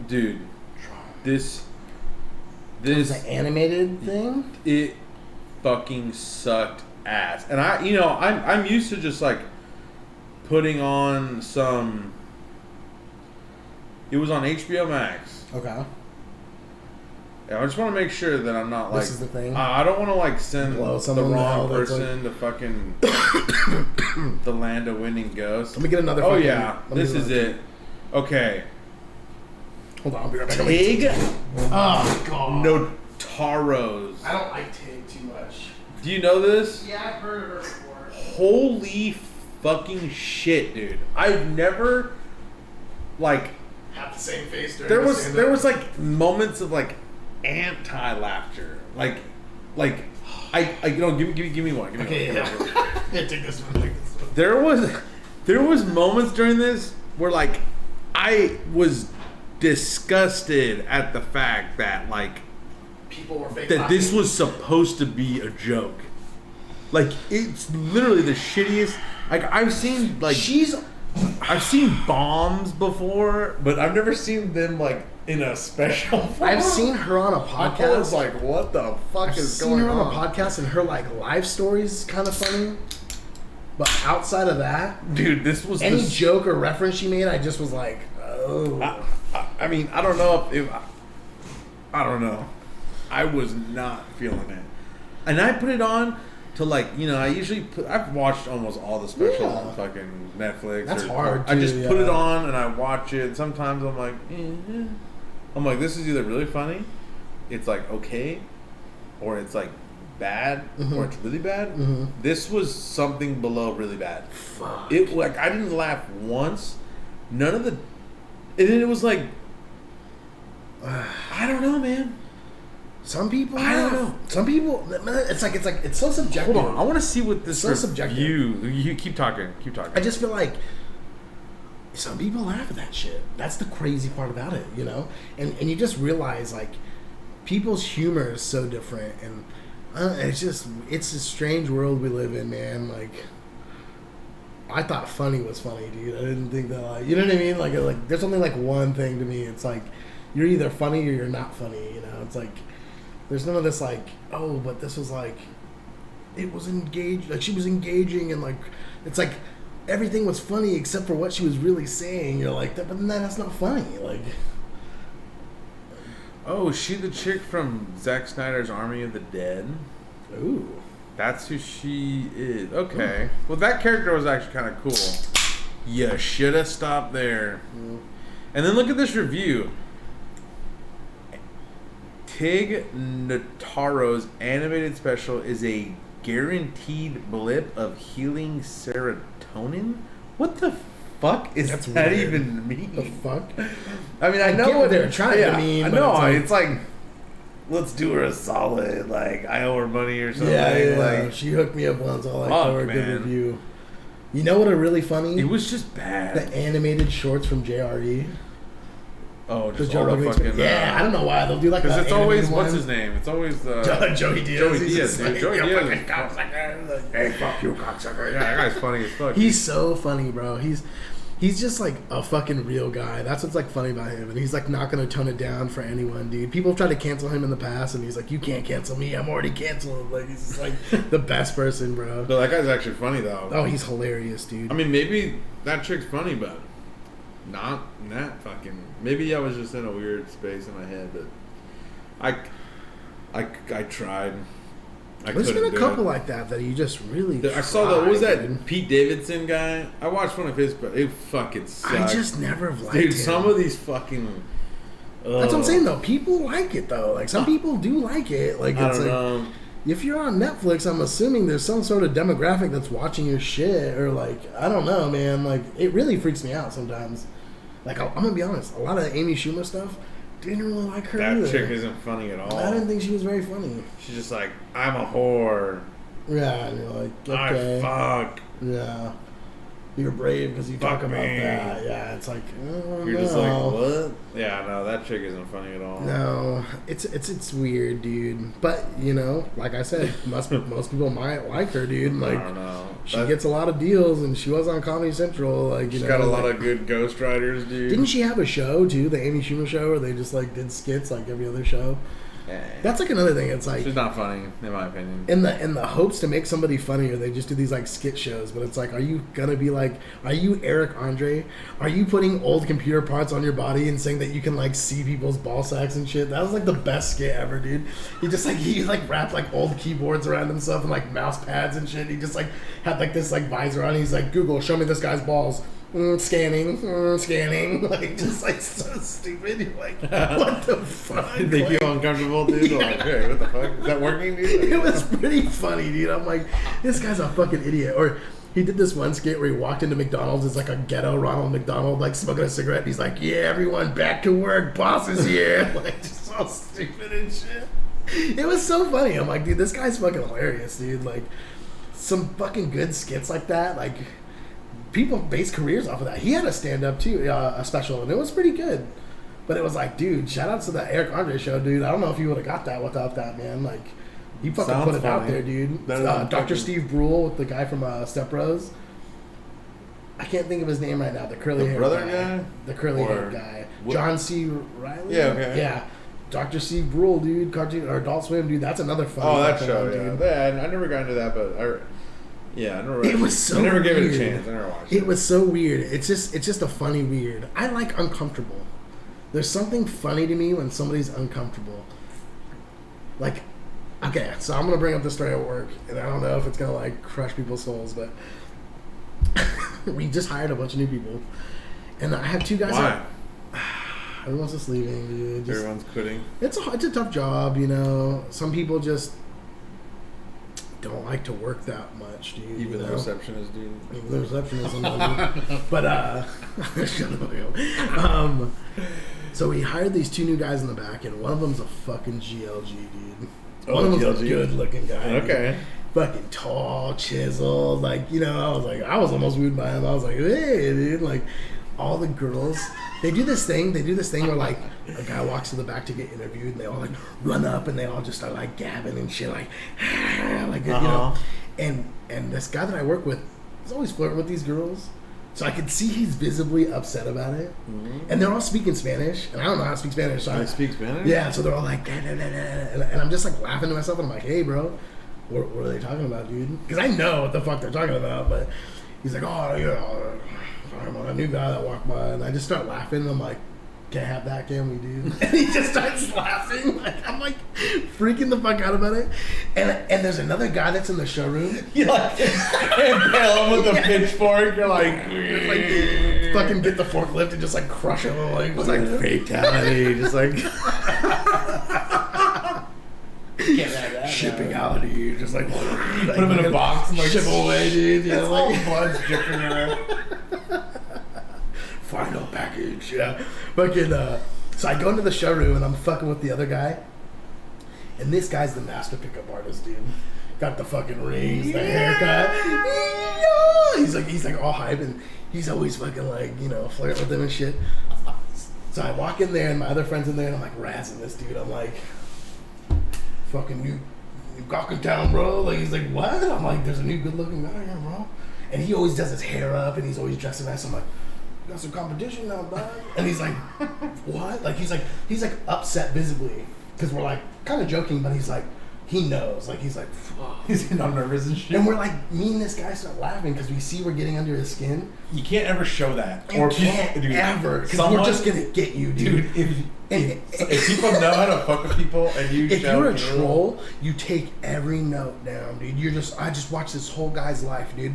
Dude. This It's an animated thing? it fucking sucked ass. And I'm used to just like putting on some. It was on HBO Max. Okay. Yeah, I just want to make sure that I'm not like. This is the thing? I don't want to like send Blow the someone wrong down that's person to fucking the land of winning ghosts. Let me get another Oh fucking- yeah, let me this get is another- it. Okay, Hold on, I'll be right back. Tig Oh, God. Notaros. I don't like Tig too much. Do you know this? Yeah, I've heard of her before. Holy fucking shit, dude! I've never like. Have the same face during There the was stand-up. like moments of like anti-laughter, like I give me one. Give me Okay, one. yeah. Yeah, take this one. Take this one. There was moments during this where like I was disgusted at the fact that like People were fake that this laughing. was supposed to be a joke. Like it's literally the shittiest. Like I've seen bombs before, but I've never seen them like in a special form. I've seen her on a I podcast. was like, what the fuck I've is seen going her on on? a podcast, and her like live stories kind of funny. But outside of that, Dude, this was any joke or reference she made, I just was like, oh. I mean, I don't know if I don't know. I was not feeling it, and I put it on to like I've watched almost all the specials on fucking Netflix. That's hard, I just too, put it yeah. on and I watch it. Sometimes I'm like, I'm like, this is either really funny, it's like okay, or it's like bad, or it's really bad. This was something below really bad. Fuck. It like I didn't laugh once. None of the, and then it was like, I don't know, man. Some people, I don't know. Some people, it's so subjective. Hold on, I want to see what this So subjective. You keep talking. I just feel like some people laugh at that shit. That's the crazy part about it, you know? And you just realize, like, people's humor is so different. And it's a strange world we live in, man. Like, I thought funny was funny, dude. I didn't think that, like, you know what I mean? Like there's only, like, one thing to me. It's like, you're either funny or you're not funny, you know? It's like, there's none of this, like, oh, but this was, like, it was engaged. Like she was engaging, and like it's like everything was funny except for what she was really saying. You're like, but then that's not funny. Like, oh, is she the chick from Zack Snyder's Army of the Dead? ooh, That's who she is. Okay. Well, that character was actually kind of cool. You should have stopped there. And then look at this review. Tig Notaro's animated special is a guaranteed blip of healing serotonin? What the fuck is That's that weird. even mean? the fuck. I mean, I know get what they're trying to mean. I but know. it's like, It's like, let's do her a solid. Like, I owe her money or something. yeah. Like, She hooked me up once. I'll like Fuck, throw her a good man. review. You know what are really funny? it was just bad. The animated shorts from JRE. Oh, The just Joe all the Rogan fucking. Yeah, I don't know why they'll do like Because that. it's always animated what's one. his name? It's always Joey Diaz. Joey He's Diaz, just dude. like, Joey "You Diaz fucking is cocksucker." Like, hey, fuck you, cocksucker. Yeah, that guy's funny as fuck. he's so funny, bro. He's just like a fucking real guy. That's what's like funny about him. And he's like not gonna tone it down for anyone, dude. People have tried to cancel him in the past, and he's like, "You can't cancel me. I'm already canceled." Like he's just like the best person, bro. But that guy's actually funny though. Oh, he's hilarious, dude. I mean, maybe that chick's funny, but not in that fucking. Maybe I was just in a weird space in my head, but I tried. There's been a couple like that you just really. I saw that. What was that dude. Pete Davidson guy? I watched one of his, but it fucking sucked. I just never have liked Dude, him. some of these fucking. That's what I'm saying though. People like it though. Like some people do like it. Like I it's don't like know. if you're on Netflix, I'm assuming there's some sort of demographic that's watching your shit, or like I don't know, man. Like it really freaks me out sometimes. Like I'm gonna be honest, a lot of the Amy Schumer stuff didn't really like her That either. chick isn't funny at all. I didn't think she was very funny. She's just like, I'm a whore. Yeah, and you're like, okay, I fuck. yeah, you're brave because you Fuck talk about me. that. Yeah, it's like, oh, You're no. just like, what? Yeah, no, that chick isn't funny at all. No, it's weird, dude. But you know, like I said, most people might like her, dude. I Like don't know. she gets a lot of deals, and she was on Comedy Central. Like She's you know, got a lot like- of good ghostwriters, dude. Didn't she have a show too, the Amy Schumer show, where they just like did skits like every other show? Yeah. That's like another thing. It's like She's not funny, in my opinion. in the hopes to make somebody funnier, they just do these like skit shows. But it's like, are you gonna be like, are you Eric Andre? Are you putting old computer parts on your body and saying that you can like see people's ball sacks and shit? That was like the best skit ever, dude. He wrapped like old keyboards around himself and like mouse pads and shit. He just like had like this like visor on. He's like, Google, show me this guy's balls. Scanning, like just like so stupid. You're like, what the fuck? Did they Like, feel uncomfortable, dude? Like, hey, what the fuck? Is that working, dude? it was pretty funny, dude. I'm like, this guy's a fucking idiot. Or he did this one skit where he walked into McDonald's. It's like a ghetto Ronald McDonald, like smoking a cigarette. And he's like, yeah, everyone back to work. Boss is here. Like, just so stupid and shit. It was so funny. I'm like, dude, this guy's fucking hilarious, dude. Like, some fucking good skits like that. Like, people base careers off of that. He had a stand-up, too, a special, and it was pretty good. But it was like, dude, shout out to the Eric Andre show, dude. I don't know if you would have got that without that, man. Like, he fucking Sounds put it out funny. there, dude. Better than Dr. fucking- Steve Brule with the guy from Step Bros. I can't think of his name right now. The curly The hair brother guy? The curly hair Or guy. what- John C. Riley? Yeah, okay. Yeah. Dr. Steve Brule, dude. Cartoon or Adult Swim, dude. That's another fun Oh, that fucking show, one, yeah. dude. Yeah, I never got into that, but I never. It was so I never gave it a weird. chance. I never watched It was so weird. It's just a funny weird. I like uncomfortable. There's something funny to me when somebody's uncomfortable. Like, okay, so I'm gonna bring up the story at work, and I don't know if it's gonna like crush people's souls, but we just hired a bunch of new people, and I have two guys. Why? Everyone's just leaving, dude. Just, Everyone's quitting. it's a tough job, you know. Some people just don't like to work that much, dude. Even you the know? receptionist, dude. Even the receptionist, but shut the fuck up. So we hired these two new guys in the back, and one of them's a fucking GLG, dude. One of them's a GLG. good-looking guy. Okay. Dude. Fucking tall, chiseled, like, you know. I was almost wooed by him. I was like, hey, dude, like. All the girls, they do this thing where like a guy walks to the back to get interviewed, and they all like run up and they all just start like gabbing and shit, like you know. And this guy that I work with is always flirting with these girls, so I could see he's visibly upset about it. Mm-hmm. And they're all speaking Spanish, and I don't know how to speak Spanish. So I speak Spanish? Yeah, so they're all like, da, da, da, da, and I'm just like laughing to myself, and I'm like, hey, bro, what are they talking about, dude? Because I know what the fuck they're talking about, but he's like, oh, yeah, I'm a new guy that walked by, and I just start laughing, and I'm like, can't have that, can we, dude? And he just starts laughing. Like, I'm like freaking the fuck out about it. And there's another guy that's in the showroom. You like impale him with a pitchfork. You're like fucking get the forklift and just like crush him. Like, it's like fatality. Just like Can't have that. shipping out, dude. Just like put him in a box and like ship away, dude. Yeah, it's like, all blood dripping around. final package, yeah. Fucking, so I go into the showroom and I'm fucking with the other guy. And this guy's the master pickup artist, dude. Got the fucking rings, the haircut. Yeah. He's like all hype and he's always fucking like, you know, flirting with them and shit. So I walk in there and my other friend's in there and I'm like razzing this dude. I'm like, fucking new cock in town, bro. Like, he's like, what? I'm like, there's a new good looking guy here, bro. And he always does his hair up and he's always dressing nice. I'm like, got some competition now, dog. And he's like, what? Like, he's like upset visibly because we're like kind of joking, but he's like, he knows. Like, he's like, fuck. He's not nervous and shit. And we're like, me and this guy start laughing because we see we're getting under his skin. You can't ever show that. You can't ever, because we're just gonna get you, dude. If people know how to fuck with people and you if show you're a troll, you take every note down, dude. I just watched this whole guy's life, dude.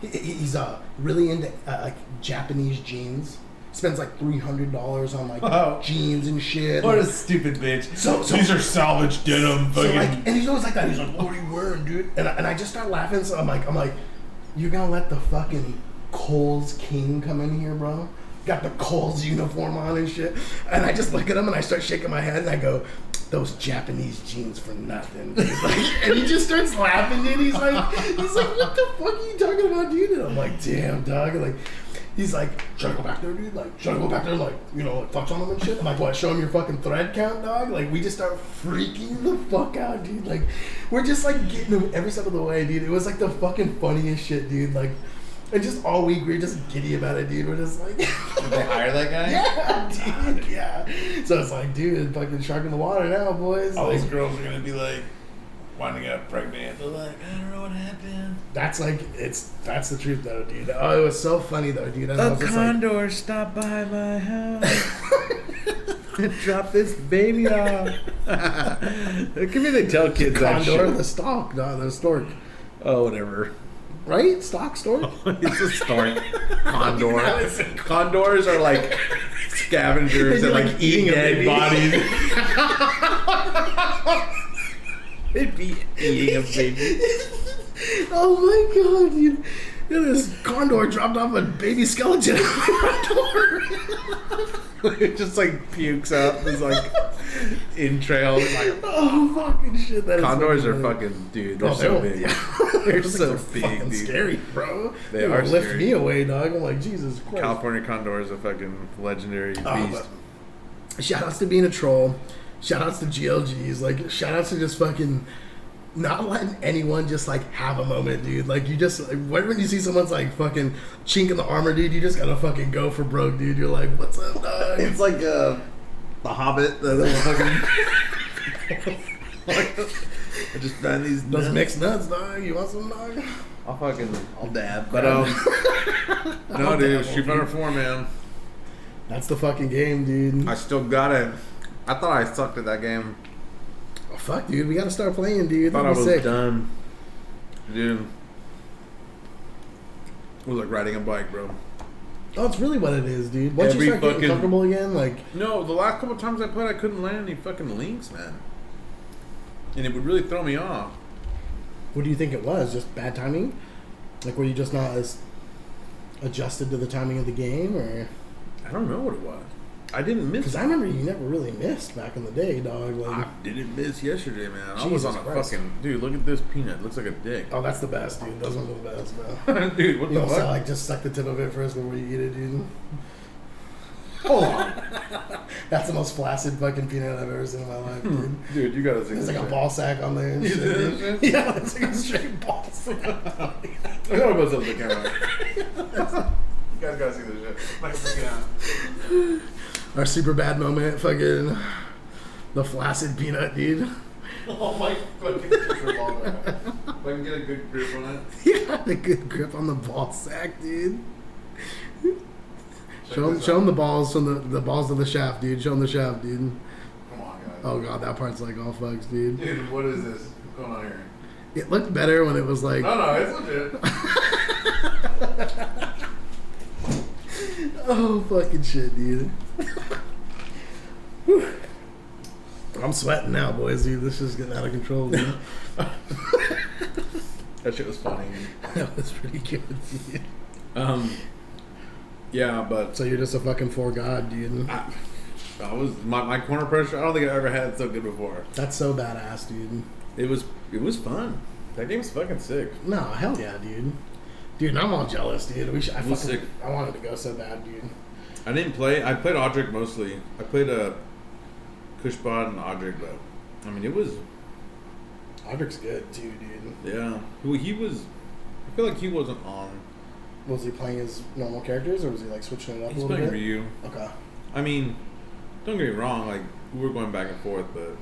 He's really into like Japanese jeans. Spends like $300 on like jeans and shit. What a stupid bitch. So these are salvage denim. So like, and he's always like that. He's like, what are you wearing, dude? And I just start laughing. So I'm like, you're gonna let the fucking Kohl's King come in here, bro? Got the Kohl's uniform on and shit. And I just look at him and I start shaking my head and I go, those Japanese jeans for nothing. Dude. Like, and he just starts laughing, dude. He's like, what the fuck are you talking about, dude? And I'm like, damn, dog. Like, he's like, should I go back there, dude? Like, should I go back there, like, you know, like, touch on them and shit? I'm like, what, show him your fucking thread count, dog? Like, we just start freaking the fuck out, dude. Like, we're just, like, getting him every step of the way, dude. It was, like, the fucking funniest shit, dude. Like, and just all week, we were just giddy about it, dude. We're just like... Did they hire that guy? Yeah, dude, yeah. So it's like, dude, fucking shark in the water now, boys. All like, those girls are going to be like, winding up pregnant. They're like, I don't know what happened. That's like, that's the truth, though, dude. Oh, it was so funny, though, dude. And I was just condor stopped by my house. Drop this baby off. Give me they tell kids that condor, shit. the stalk, no, the stork. Oh, whatever. Right? Stock, stork? It's a stork. Condor. Condors are like scavengers that like eating dead bodies. They'd be eating a baby. Oh my god, dude. This condor dropped off a baby skeleton at my door. It just like pukes up. It's like entrails. Like, oh fucking shit! That condors is are fucking, dude. They're so big. They're so big, fucking dude. Scary, bro. They are lift scary. me away, dog. I'm like, Jesus Christ. California condor is a fucking legendary beast. Shout outs to being a troll. Shout outs to GLGs. Like, shout outs to just fucking not letting anyone just like have a moment, dude. Like, you just like, when you see someone's like fucking chink in the armor, dude, you just gotta fucking go for broke, dude. You're like, what's up, dog? It's like The Hobbit. The fucking. I just found these Those nuts. mixed nuts, dog. You want some, dog? I'll dab. But no, dude, Street Fighter 4, man. That's the fucking game, dude. I still got it. I thought I sucked at that game. Oh, fuck, dude. We gotta start playing, dude. I thought I That'd was be sick. done. Dude. It was like riding a bike, bro. Oh, it's really what it is, dude. Once Every you start getting fucking- comfortable again, like, No, the last couple times I played, I couldn't land any fucking links, man. And it would really throw me off. what do you think it was? Just bad timing? Like, were you just not as adjusted to the timing of the game, or? I don't know what it was. I didn't miss Because I remember you never really missed back in the day, dog. Like, I didn't miss yesterday, man. I was Jesus on a Christ. fucking... Dude, look at this peanut. It looks like a dick. oh, that's the best, dude. Those ones are the best, bro. Dude, what You the know, so, fuck? like, just suck the tip of it first before you eat it, dude. Hold on. That's the most flaccid fucking peanut I've ever seen in my life, dude. Dude, you gotta see There's this like a shit. ball sack on there and You shit, see this dude. shit? Yeah, it's like a straight ball sack. I gotta post up the camera. You guys gotta see this shit. Like, freaking out. Our super bad moment, fucking the flaccid peanut, dude. Oh my fucking revolver. If I can get a good grip on it. You got a good grip on the ball sack, dude. Show this him out. the balls from the balls to the shaft, dude. Show him the shaft, dude. Come on, guys. Oh god, that part's like all fucks, dude. Dude, what is this? What's going on here? It looked better when it was like. No, it's legit. Oh fucking shit, dude. Whew. I'm sweating now, boys, dude. This is getting out of control, dude. That shit was funny. That was pretty good, dude. Yeah, but So you're just a fucking god, dude. I was my corner pressure. I don't think I ever had it so good before. That's so badass, dude. It was fun. That game's fucking sick. No, hell yeah, dude. Dude, I'm all jealous, dude. I was sick. wanted to go so bad, dude. I didn't play. I played Audric mostly. I played Kushbot and Audric, but I mean it was. Audric's good too, dude. Yeah, he was. I feel like he wasn't on. Was he playing his normal characters, or was he like switching it up He's a little playing bit? Ryu. Okay. I mean, don't get me wrong. Like we were going back and forth, but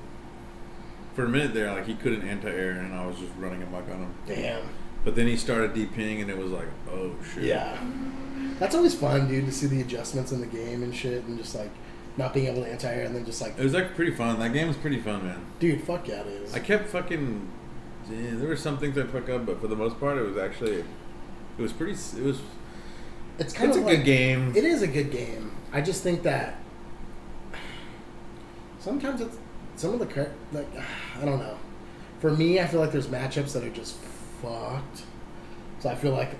for a minute there, like he couldn't anti-air, and I was just running amok on him. Damn. But then he started DPing, and it was like, oh shit. Yeah. That's always fun, dude, to see the adjustments in the game and shit, and just like not being able to anti-air, and then just like. It was like pretty fun. That game was pretty fun, man. Dude, fuck yeah, it is. I kept fucking. Yeah, there were some things I fuck up, but for the most part, it was actually. It was pretty. It was. It's kind It's of a like, good game. It is a good game. I just think that sometimes it's some of the like I don't know. For me, I feel like there's matchups that are just fucked. So I feel like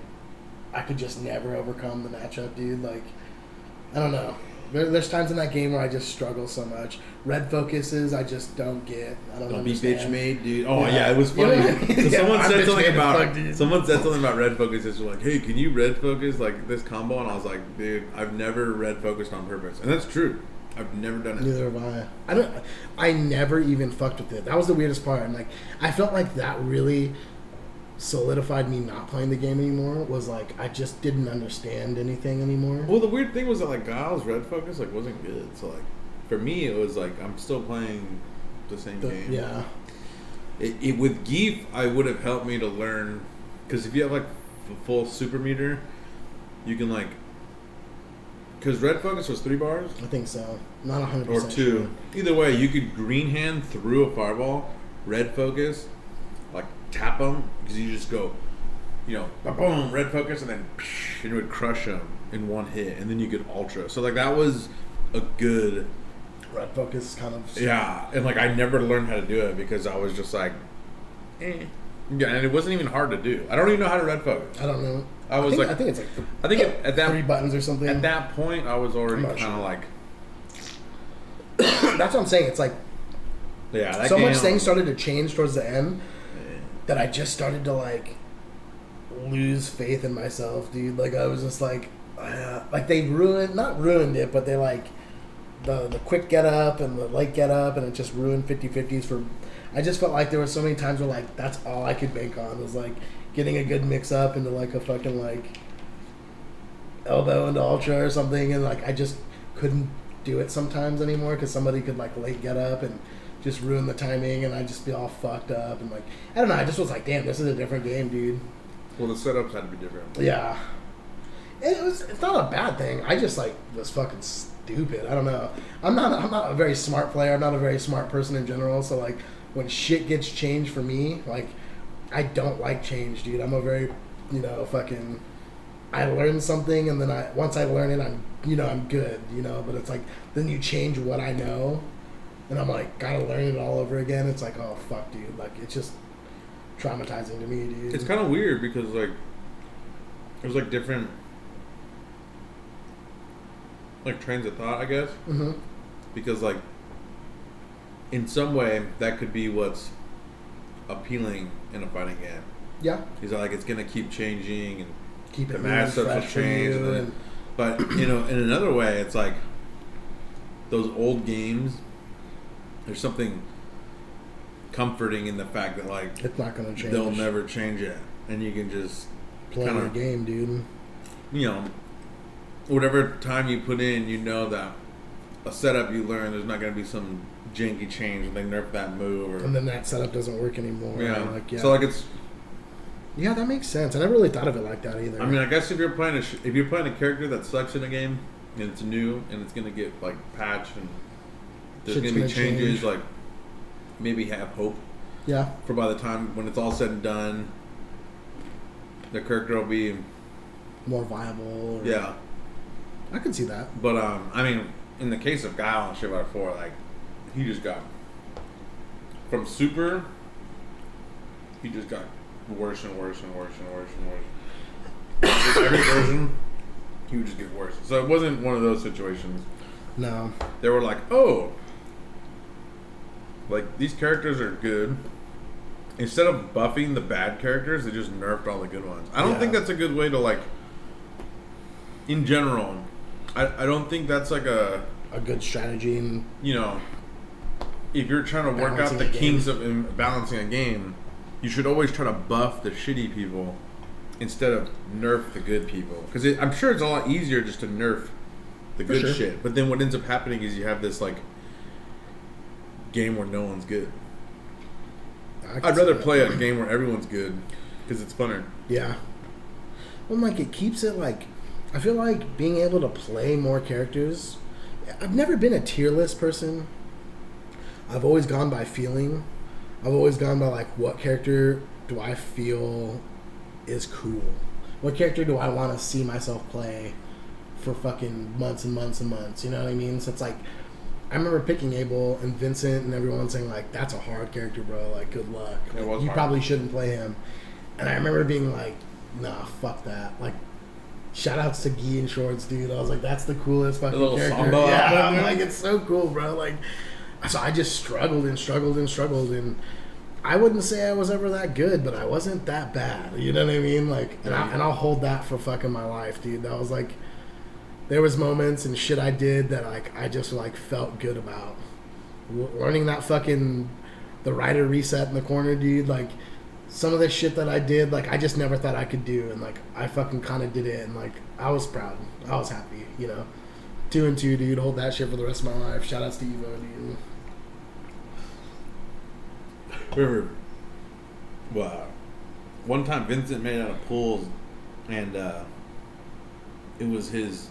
I could just never overcome the matchup, dude. Like I don't know. There's times in that game where I just struggle so much. Red focuses, I just don't get. I don't Don't be understand. bitch made, dude. Oh yeah, it was You know funny. what I mean? So someone Yeah, I'm said bitch something made as about fuck, dude. someone said something about red focus. It's like, hey, can you red focus like this combo? And I was like, dude, I've never red focused on purpose, and that's true. I've never done it. Neither have I. I never even fucked with it. That was the weirdest part. And like, I felt like that really solidified me not playing the game anymore. Was like, I just didn't understand anything anymore. Well, the weird thing was that like Giles red focus like wasn't good. So like, for me, it was like I'm still playing the same game. Yeah. It with Geef, I would have helped me to learn because if you have like a full super meter, you can like. Because red focus was 3 bars I think so. Not 100%. or 2. Sure. Either way, you could green hand through a fireball, red focus, like tap them because you just go, you know, boom, red focus, and then and it would crush them in one hit, and then you could ultra. So like that was a good. Red focus kind of. Yeah, and like I never learned how to do it because I was just like, eh. Yeah, and it wasn't even hard to do. I don't even know how to red focus. I don't know. I was think, like, I think it's like I think at that 3 buttons or something. At that point, I was already I'm not kind of sure. like, That's what I'm saying. It's like yeah, that so game, much things started to change towards the end that I just started to like lose faith in myself, dude. Like I was just like they not ruined it, but they like the quick get up and the late get up, and it just ruined 50-50s for. I just felt like there were so many times where like that's all I could bank on was like getting a good mix up into like a fucking like elbow into ultra or something, and like I just couldn't do it sometimes anymore because somebody could like late get up and just ruin the timing, and I'd just be all fucked up and like I don't know. I just was like, damn, this is a different game, dude. well, the setups had to be different. Yeah, it's not a bad thing. I just like was fucking stupid. I don't know. I'm not a very smart player. I'm not a very smart person in general. So like when shit gets changed for me, like I don't like change, dude. I'm a very, fucking. I learn something, and then once I learn it, I'm good, But it's like then you change what I know, and I'm like gotta learn it all over again. It's like, oh fuck, dude. Like it's just traumatizing to me, dude. It's kind of weird because like there's like different like trains of thought, I guess. Mm-hmm. Because like in some way that could be what's appealing in a fighting game. Yeah. Is that like it's gonna keep changing and Keep the it matchups will fresh for change, you, and but in another way, it's like those old games. There's something comforting in the fact that like it's not gonna change. they'll never change it, and you can just play kinda, your game, dude. whatever time you put in, that a setup you learn. There's not gonna be some janky change when they nerf that move, or and then that setup doesn't work anymore. yeah. Like, yeah. So like it's. Yeah, that makes sense. I never really thought of it like that either. I mean, I guess if you're playing a character that sucks in a game and it's new and it's gonna get like patched and there's Shit's gonna be gonna changes, change. like maybe have hope yeah, for by the time when it's all said and done, the character will be more viable. Or, yeah. I could see that. But I mean, in the case of Guile on Street Fighter 4, like he just got from super, he just got worse and worse and worse and worse and worse. With every version, he would just get worse. So it wasn't one of those situations. No. They were like, oh, like these characters are good. Instead of buffing the bad characters, they just nerfed all the good ones. I don't think that's a good way to like. In general, I don't think that's like a good strategy. And you know, if you're trying to work out the kinks of balancing a game, you should always try to buff the shitty people instead of nerf the good people. Because I'm sure it's a lot easier just to nerf the good shit. But then what ends up happening is you have this like game where no one's good. I'd rather play a game where everyone's good because it's funner. Yeah. Well, like it keeps it like. I feel like being able to play more characters. I've never been a tier list person. I've always gone by feeling. I've always gone by like, what character do I feel is cool? What character do I want to see myself play for fucking months and months and months? You know what I mean? So it's like, I remember picking Abel and Vincent and everyone saying like, that's a hard character, bro. Like, good luck. It was you hard. probably shouldn't play him. And I remember being like, nah, fuck that. Like, shout outs to Guy and Shorts, dude. I was like, that's the coolest fucking little character. Sambo Yeah, outfit, like it's so cool, bro. Like, so I just struggled and struggled and struggled, and I wouldn't say I was ever that good, but I wasn't that bad. You know what I mean? Like, and I'll hold that for fucking my life, dude. That was like, there was moments and shit I did that like I just like felt good about. Learning that fucking the rider reset in the corner, dude. Like, some of the shit that I did, like, I just never thought I could do. And, like, I fucking kind of did it. And, like, I was proud. I was happy, you know. 2 and 2, dude. Hold that shit for the rest of my life. Shout outs to Evo, dude. Remember, well, one time Vincent made out of pools, and it was his,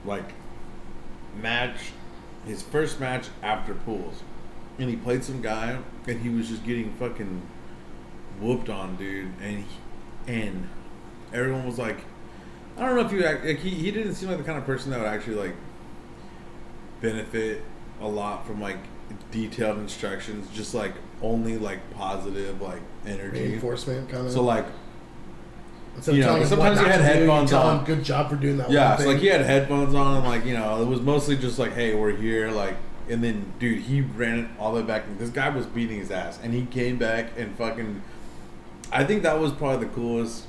like, match, his first match after pools. And he played some guy, and he was just getting fucking whooped on, dude. And everyone was like, I don't know if he didn't seem like the kind of person that would actually like benefit a lot from like detailed instructions, just like only like positive like energy Reinforcement, kind of. So like, instead you of know, telling him sometimes what he had not to do, headphones you tell on. him, good job for doing that. Yeah, one so thing. like he had headphones on, and like, you know, it was mostly just like, hey, we're here, like. And then, dude, he ran it all the way back. This guy was beating his ass. And he came back and fucking... I think that was probably the coolest...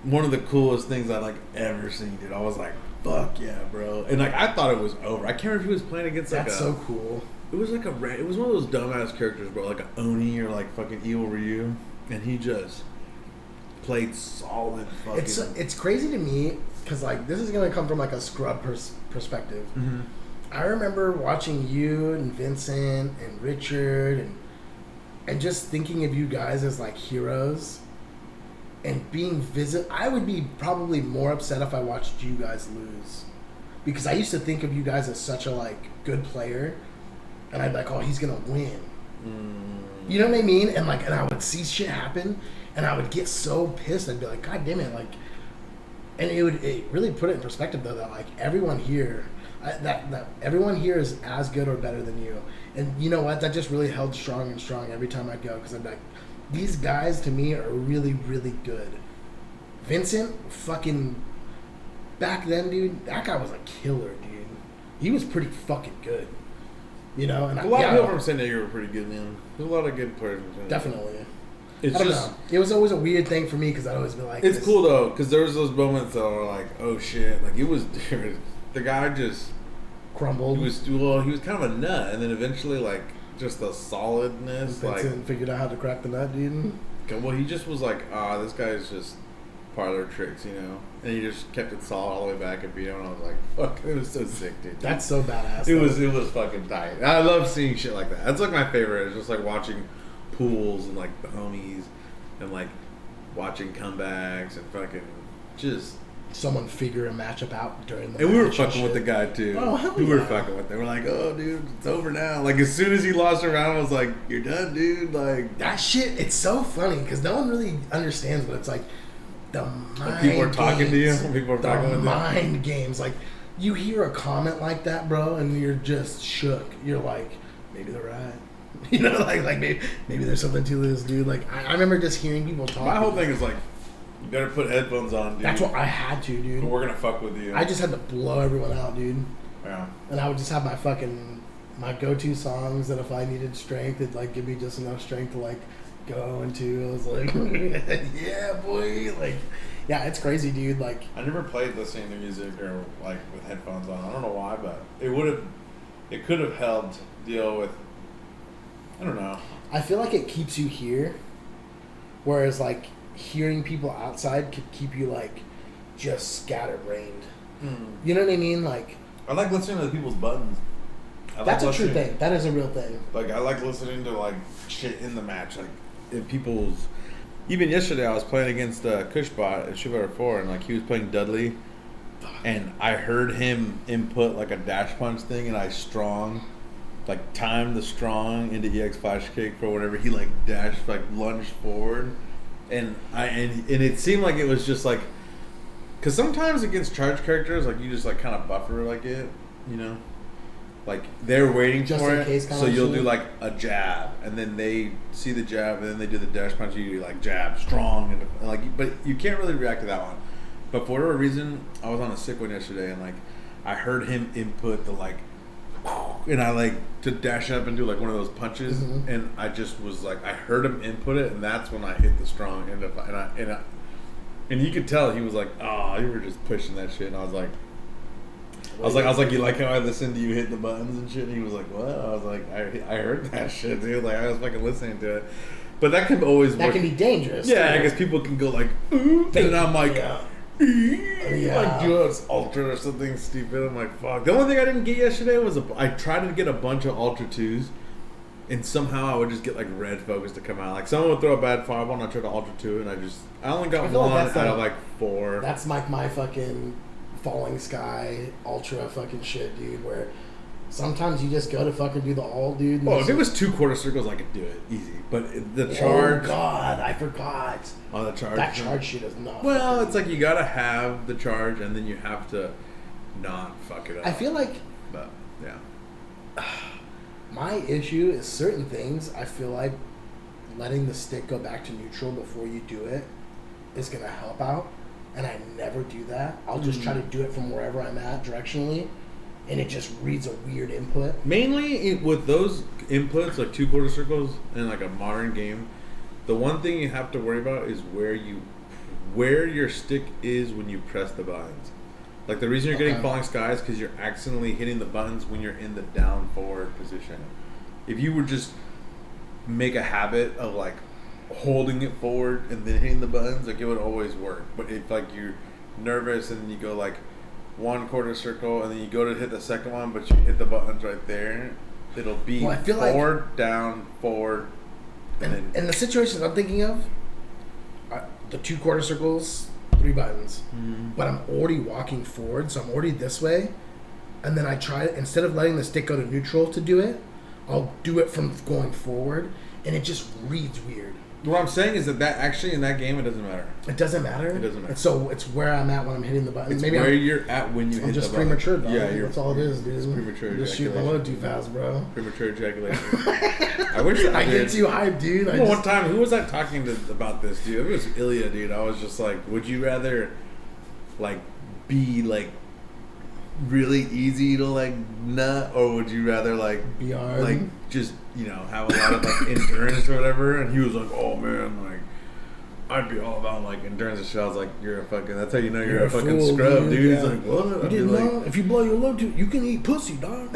One of the coolest things I'd, like, ever seen, dude. I was like, fuck yeah, bro. And, like, I thought it was over. I can't remember if he was playing against, like, That's so cool. It was, like, it was one of those dumbass characters, bro. Like, a Oni or, like, fucking Evil Ryu. And he just played solid fucking... It's crazy to me, because, like, this is going to come from, like, a scrub perspective. Mm-hmm. I remember watching you and Vincent and Richard and just thinking of you guys as like heroes and being I would be probably more upset if I watched you guys lose, because I used to think of you guys as such a like good player, and I'd be like, oh, he's gonna win. You know what I mean? And like, and I would see shit happen and I would get so pissed. I'd be like, God damn it, like, and it really put it in perspective though, that like everyone here that everyone here is as good or better than you. And you know what? That just really held strong and strong every time I go, because I'm like, these guys to me are really, really good. Vincent, fucking, back then, dude, that guy was a killer, dude. He was pretty fucking good. You know? And a lot of people from San Diego were pretty good, man. There's a lot of good players from San Diego. Definitely. It's I don't know. It was always a weird thing for me, because I'd always be like... It's cool, though, because there was those moments that were like, oh, shit. Like, it was... the guy just... crumbled. He was kind of a nut, and then eventually, like, just the solidness, Vincent figured out how to crack the nut, dude. Well, he just was like, this guy's just parlor tricks, you know? and he just kept it solid all the way back and beat him. And I was like, fuck, it was so sick, dude. That's so badass. It was fucking tight. I love seeing shit like that. That's like my favorite. It's just like watching pools and like the homies and like watching comebacks and fucking just someone figure a matchup out during the and we were match and fucking with the shit. guy too. Oh, hell we were yeah. fucking with him. We're like, oh dude, it's over now. Like as soon as he lost a round, I was like, you're done, dude. Like That shit, it's so funny because no one really understands what it's like. The mind people are talking to you. games, People are the talking with you. mind games. Like you hear a comment like that, bro, and you're just shook. You're like, maybe they're right. You know, like maybe there's something to this, dude. Like I remember just hearing people talk. My whole thing is like, you better put headphones on, dude. That's what I had to, dude. We're gonna fuck with you. I just had to blow everyone out, dude. Yeah. And I would just have my go-to songs that if I needed strength, it'd like give me just enough strength to like go into. I was like, yeah, boy. Like, yeah, it's crazy, dude. Like, I never played listening to music or like with headphones on. I don't know why, but it could have helped deal with. I don't know. I feel like it keeps you here, whereas like hearing people outside could keep you like just scatterbrained. You know what I mean? Like, I like listening to people's buttons. that's a true thing. That is a real thing. Like I like listening to like shit in the match, like in people's. Even yesterday, I was playing against Kushbot at Shiva 4, and like he was playing Dudley, and I heard him input like a dash punch thing, and I timed the strong into EX flash kick for whatever he like dashed like lunged forward, and it seemed like it was just like, because sometimes against charge characters like you just like kind of buffer like it, you know. Like they're waiting Just for in it, case kind so of you'll shit. do like a jab, and then they see the jab, and then they do the dash punch. You do like jab, strong, and like, but you can't really react to that one. But for whatever reason, I was on a sick one yesterday, and like I heard him input the like, and I like to dash up and do like one of those punches, and I just was like, I heard him input it, and that's when I hit the strong, and you could tell he was like, oh, you were just pushing that shit, and I was like, you like how I listened to you hit the buttons and shit? And he was like, what? I was like, I heard that shit, dude. Like, I was fucking listening to it. But that can always That work. can be dangerous. Yeah, too. I guess people can go like, ooh, and I'm like, Yeah. like do an ultra or something stupid. I'm like, fuck. The only thing I didn't get yesterday was I tried to get a bunch of ultra 2s, and somehow I would just get like red focus to come out. Like someone would throw a bad fireball, and I tried to ultra 2, and I only got I feel one like that's out of like- like 4. That's like my fucking falling sky ultra fucking shit, dude, where sometimes you just go to fucking do the ult, dude. and Well, it's if it was 2 quarter circles, I could do it easy. But the oh charge, god, I forgot. the charge, That charge shit is not Well, fucking- it's like you gotta have the charge, and then you have to not fuck it up. I feel like but yeah, my issue is certain things. I feel like letting the stick go back to neutral before you do it is gonna help out, and I never do that. I'll just try to do it from wherever I'm at directionally, and it just reads a weird input. mainly with those inputs like 2 quarter circles in like a modern game, the one thing you have to worry about is where your stick is when you press the buttons. Like the reason you're getting Okay. falling skies because you're accidentally hitting the buttons when you're in the down forward position. If you would just make a habit of like holding it forward and then hitting the buttons, like it would always work. But if like you're nervous and you go like 1 quarter circle and then you go to hit the second one, but you hit the buttons right there, it'll be Well, I feel like- forward, down, forward, and then And the situations I'm thinking of, the 2 quarter circles, 3 buttons, but I'm already walking forward, so I'm already this way, and then I try instead of letting the stick go to neutral to do it, I'll do it from going forward, and it just reads weird. what I'm saying is that actually in that game it doesn't matter. It doesn't matter. It doesn't matter. It's where I'm at when I'm hitting the button. It's Maybe where I'm you're at when you I'm hit just the button. premature, dog. Yeah, That's all it is, dude. It's premature I'm just shooting my ejaculation. load too fast, bro. Premature ejaculation. I wish that I get too hyped, dude. I One just, time, who was I talking to about this, dude? It was Ilya, dude. I was just like, would you rather, like, be, like, really easy to, like, nut, or would you rather, like, Be hard. like, just, you know, have a lot of, like, endurance or whatever? And he was like, oh, man, like, I'd be all about, like, endurance and shit. I was like, you're a fucking, that's how you know you're a fucking fool, scrub, dude. Yeah. He's like, what? You I'd be didn't like, know? If you blow your load too, you can eat pussy, dog.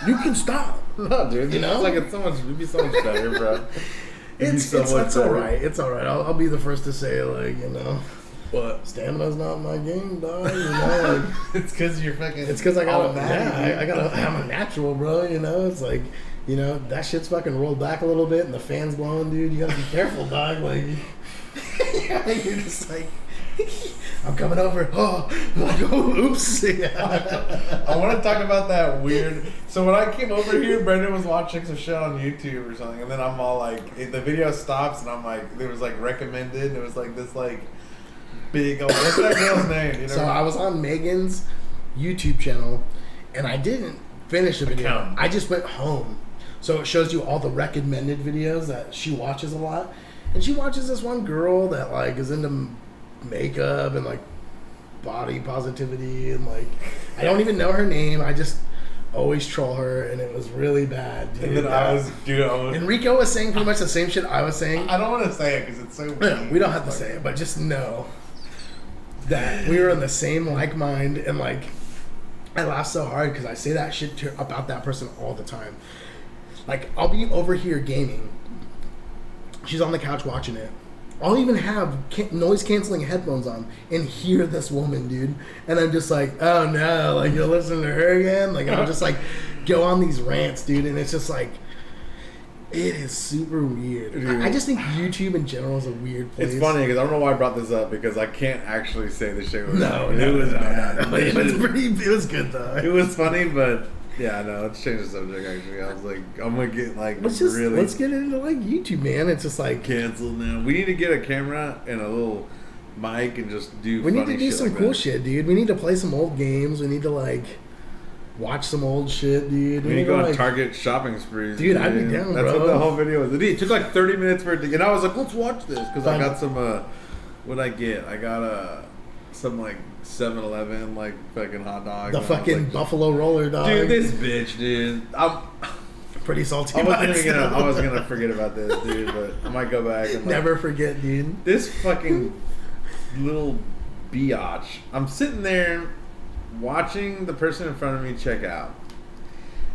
You can stop. no, dude. You know? It's like, it'd be so much better, bro. It's all right. It's all right. I'll be the first to say, like, you know. What? Stamina's not my game, dog. You know, like, It's because you're fucking. it's because I got automatic, I gotta. I'm a natural, bro. You know, it's like, you know, that shit's fucking rolled back a little bit, and the fan's blowing, dude. You gotta be careful, dog. Like, you're just like, I'm coming over. Oh, like, oh, oops. Yeah. I want to talk about that weird. So when I came over here, Brendan was watching some shit on YouTube or something, and then I'm all like, the video stops, and I'm like, there was like recommended, and it was like this like big. Oh, what's that girl's name? You know? So I was on Megan's YouTube channel, and I didn't finish the video. Account. I just went home. So it shows you all the recommended videos that she watches a lot, and she watches this one girl that like is into makeup and like body positivity, and like I don't even know her name. I just always troll her, and it was really bad, dude. And then I was. And Rico was saying pretty much the same shit I was saying. I don't want to say it because it's so. No, we don't have to say it, but just know that we were in the same like mind, and like I laugh so hard because I say that shit about that person all the time. Like, I'll be over here gaming. She's on the couch watching it. I'll even have noise canceling headphones on and hear this woman, dude. And I'm just like, oh no, like you're listening to her again? Like, I'll just like go on these rants, dude. And it's just like, it is super weird. I just think YouTube in general is a weird place. It's funny because I don't know why I brought this up because I can't actually say the shit was No, it was bad. It was good though. It was funny, but yeah, no, let's change the subject. Actually, I was like, I'm gonna get like Let's get into like YouTube, man. It's just like canceled now. We need to get a camera and a little mic and just do. We need to do shit some like cool that. shit, dude. We need to play some old games. We need to like watch some old shit, dude. We need to go on like, Target shopping sprees. Dude, I'd be down, That's bro. what the whole video was. It took like 30 minutes for it to get. And I was like, let's watch this because I Fun. got some. What'd I get? I got some like 7-Eleven like fucking hot dog. the fucking Buffalo Roller dog. Dude, this bitch, dude. I'm pretty salty. I about it was still. gonna forget about this, dude, but I might go back and like, Never forget, dude. this fucking little biatch. I'm sitting there watching the person in front of me check out.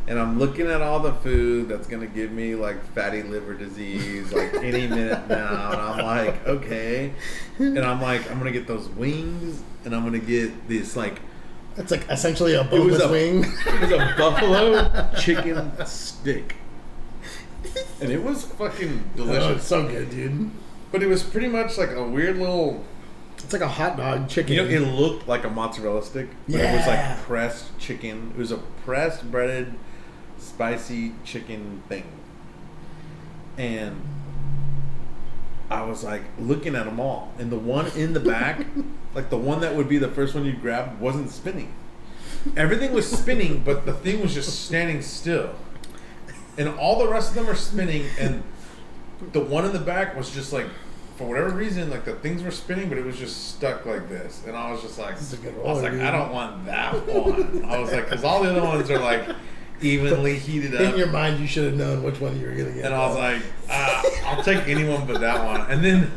And I'm looking at all the food that's gonna give me like fatty liver disease like any minute now, and I'm like, okay. And I'm like, I'm gonna get those wings, and I'm gonna get this like. It's like essentially a It was boneless a wing. It was a buffalo chicken stick, and it was fucking Oh, delicious. it's so good, dude. But it was pretty much like a weird little. It's like a hot dog chicken. You know, it looked like a mozzarella stick, but it was Yeah. like pressed chicken. It was a pressed, breaded, spicy chicken thing. And I was like looking at them all, and the one in the back, like the one that would be the first one you'd grab, wasn't spinning. Everything was spinning, but the thing was just standing still. And all the rest of them are spinning, and the one in the back was just like, for whatever reason, like the things were spinning, but it was just stuck like this. And I was just like, This is a good I was one, like, dude. I don't want that one. I was like, because all the other ones are like evenly heated In up. your mind, you should have known which one you were gonna get. And I was like, I'll take anyone but that one. And then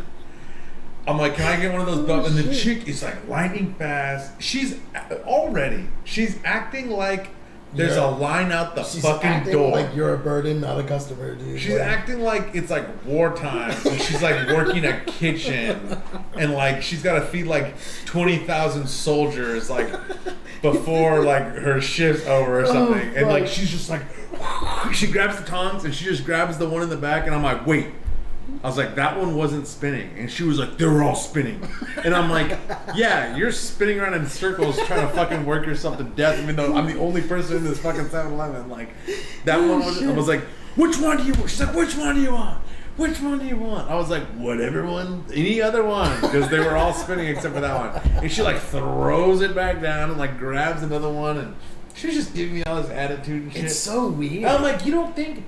I'm like, can I get one of those buttons? And the chick is like lightning fast. She's acting like there's a line out the she's fucking acting door. like you're a burden, not a customer, dude. She's Like, acting like it's like wartime. And she's like working a kitchen, and like she's got to feed like 20,000 soldiers like before like her shift's over or something. And like fuck. she's just like, she grabs the tongs and she just grabs the one in the back, and I'm like, wait. I was like, that one wasn't spinning, and she was like, they were all spinning, and I'm like, yeah, you're spinning around in circles trying to fucking work yourself to death, even though I'm the only person in this fucking 7-Eleven. Like, that one was. I was like, which one do you want? She's like, which one do you want? Which one do you want? I was like, whatever one, any other one, because they were all spinning except for that one. And she like throws it back down and like grabs another one, and she was just giving me all this attitude and shit. It's so weird. I'm like, you don't think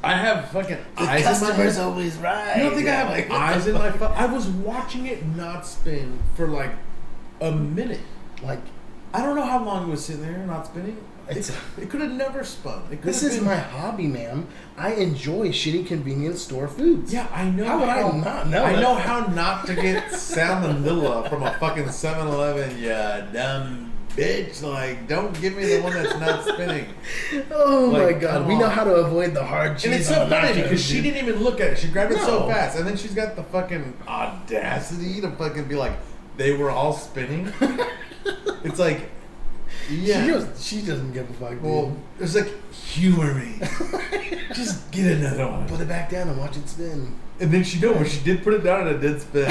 I have fucking eyes in my head? always right. You don't think I have like eyes in my phone? I was watching it not spin for like a minute. like I don't know how long it was sitting there not spinning. It's- It could have never spun. It could this have is been, my hobby, ma'am. I enjoy shitty convenience store foods. Yeah, I know. How would I not know I that? know how not to get salmonella from a fucking 7-Eleven. You dumb bitch! Like, don't give me the one that's not spinning. Oh Like, my god, come we know on. how to avoid the hard cheese. And it's so on funny nachos, because she dude. didn't even look at it. She grabbed it so No. fast, and then she's got the fucking audacity to fucking be like, they were all spinning. It's like, yeah. She doesn't give a fuck, dude. Well, it's like, humor me. Just get another one. Put it back down and watch it spin. And then she did put it down and it did spin.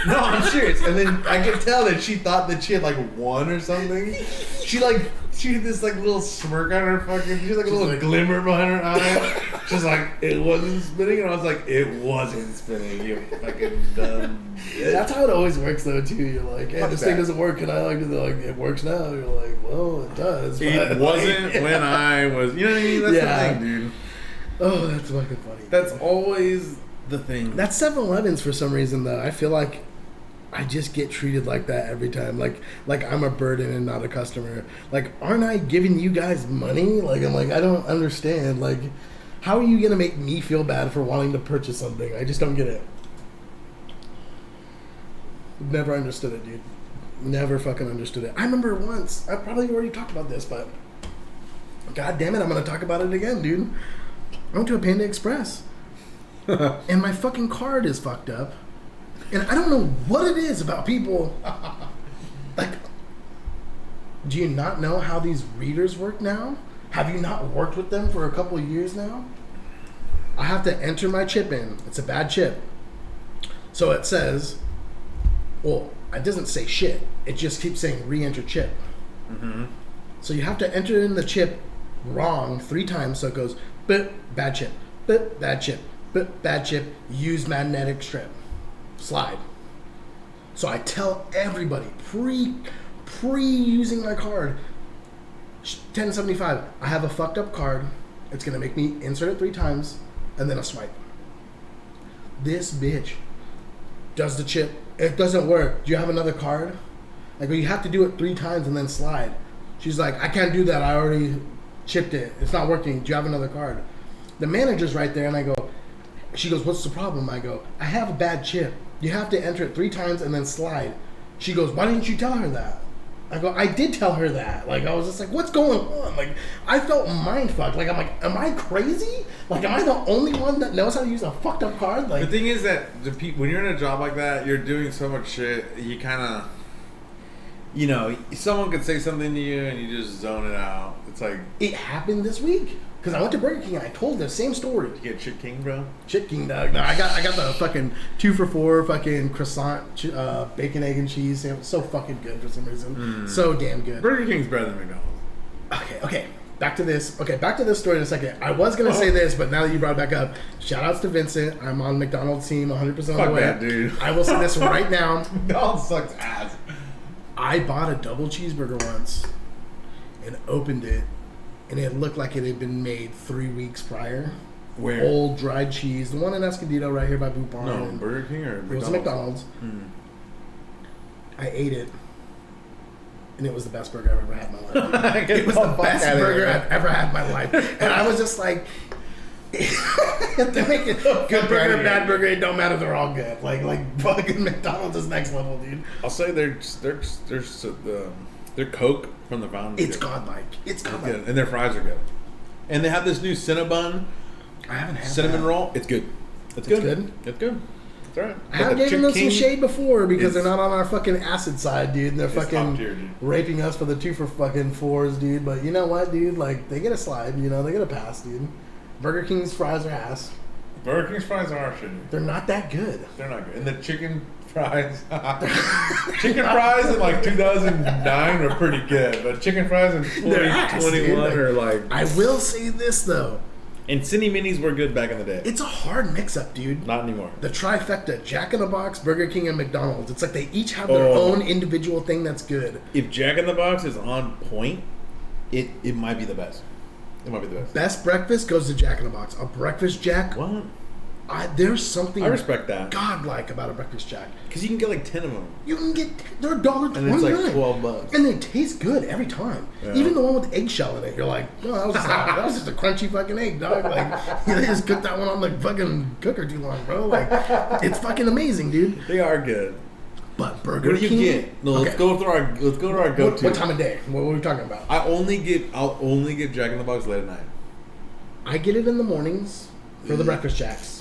No, I'm serious. And then I could tell that she thought that she had like won or something. She had this like little smirk on her fucking. She had like a little glimmer behind her eye. She's like, it wasn't spinning, and I was like, it wasn't spinning. You fucking dumb. Bitch. That's how it always works, though. Too. You're like, hey, this thing doesn't work, and I like it. They're like, it works now. You're like, well, it does. It wasn't when I was. You know what I mean? That's the thing, dude. Oh, that's fucking funny. That's always the thing. That's 7-Elevens for some reason, though. I feel like I just get treated like that every time. Like I'm a burden and not a customer. Like, aren't I giving you guys money? Like, I'm like, I don't understand. Like, how are you going to make me feel bad for wanting to purchase something? I just don't get it. Never understood it, dude. Never fucking understood it. I remember once, I probably already talked about this, but God damn it, I'm going to talk about it again, dude. I went to a Panda Express. And my fucking card is fucked up. And I don't know what it is about people. Like, do you not know how these readers work now? Have you not worked with them for a couple of years now? I have to enter my chip in. It's a bad chip. So it says, well, it doesn't say shit. It just keeps saying re-enter chip. Mm-hmm. So you have to enter in the chip wrong 3 times. So it goes, bad chip, bad chip, bad chip, use magnetic strip, slide. So I tell everybody pre using my card, 1075, I have a fucked up card. It's gonna make me insert it 3 times and then a swipe. This bitch does the chip. It doesn't work. Do you have another card? I go, you have to do it 3 times and then slide. She's like, I can't do that. I already chipped it. It's not working. Do you have another card? The manager's right there, and I go, she goes, what's the problem? I go, I have a bad chip. You have to enter it 3 times and then slide. She goes, why didn't you tell her that? I go, I did tell her that. Like, I was just like, what's going on? Like, I felt mind fucked. Like, I'm like, am I crazy? Like, am I the only one that knows how to use a fucked up card? Like, the thing is that when you're in a job like that, you're doing so much shit. You kind of, you know, someone could say something to you and you just zone it out. It's like, it happened this week. Because I went to Burger King and I told the same story. You get Shit King, bro? Shit King, dog. No, I got the fucking 2 for $4 fucking croissant, bacon, egg, and cheese sandwich. So fucking good for some reason. So damn good. Burger King's better than McDonald's. Okay. Back to this. Okay, back to this story in a second. I was going to say this, but now that you brought it back up, shout outs to Vincent. I'm on McDonald's team 100% of the way. Fuck that, dude. I will say this right now. McDonald's sucks ass. I bought a double cheeseburger once and opened it. And it looked like it had been made 3 weeks prior. Where? Old dried cheese. The one in Escondido right here by Boot Barn. No, Burger King or McDonald's? It was McDonald's. I ate it. And it was the best burger I've ever had in my life. It was the best burger I've ever had in my life. And I was just like, they make it good burger, bad burger, it don't matter, they're all good. Like fucking McDonald's is next level, dude. I'll say their Coke from the fountain. It's godlike. It's godlike. Good. And their fries are good. And they have this new Cinnabon. I haven't had cinnamon that. roll. It's good. It's good. It's good. It's alright. I have given them some shade before because they're not on our fucking acid side, dude. And they're fucking raping us for the 2 for fucking $4s, dude. But you know what, dude? Like, they get a slide, you know, they get a pass, dude. Burger King's fries are ass. Burger King's fries are shitty. They're not that good. They're not good. And the chicken fries. Chicken fries in like 2009 were pretty good, but chicken fries in 2021 are like. I will say this though. And Cindy Minis were good back in the day. It's a hard mix-up, dude. Not anymore. The trifecta: Jack in the Box, Burger King, and McDonald's. It's like they each have their own individual thing that's good. If Jack in the Box is on point, it might be the best. It might be the best. Best breakfast goes to Jack in the Box. A breakfast Jack. What? There's something I respect that godlike about a breakfast Jack because you can get like 10 of them. You can get they're $1.29 and it's like $12, and they taste good every time. Yeah. Even the one with the eggshell in it, you're like, no, that was just a crunchy fucking egg, dog. Like they just cooked that one on the fucking cooker too long, bro. Like it's fucking amazing, dude. They are good. But Burger King. What do you get? No, okay. let's go to our go-to. What time of day? What are we talking about? I'll only get Jack in the Box late at night. I get it in the mornings for the breakfast Jacks.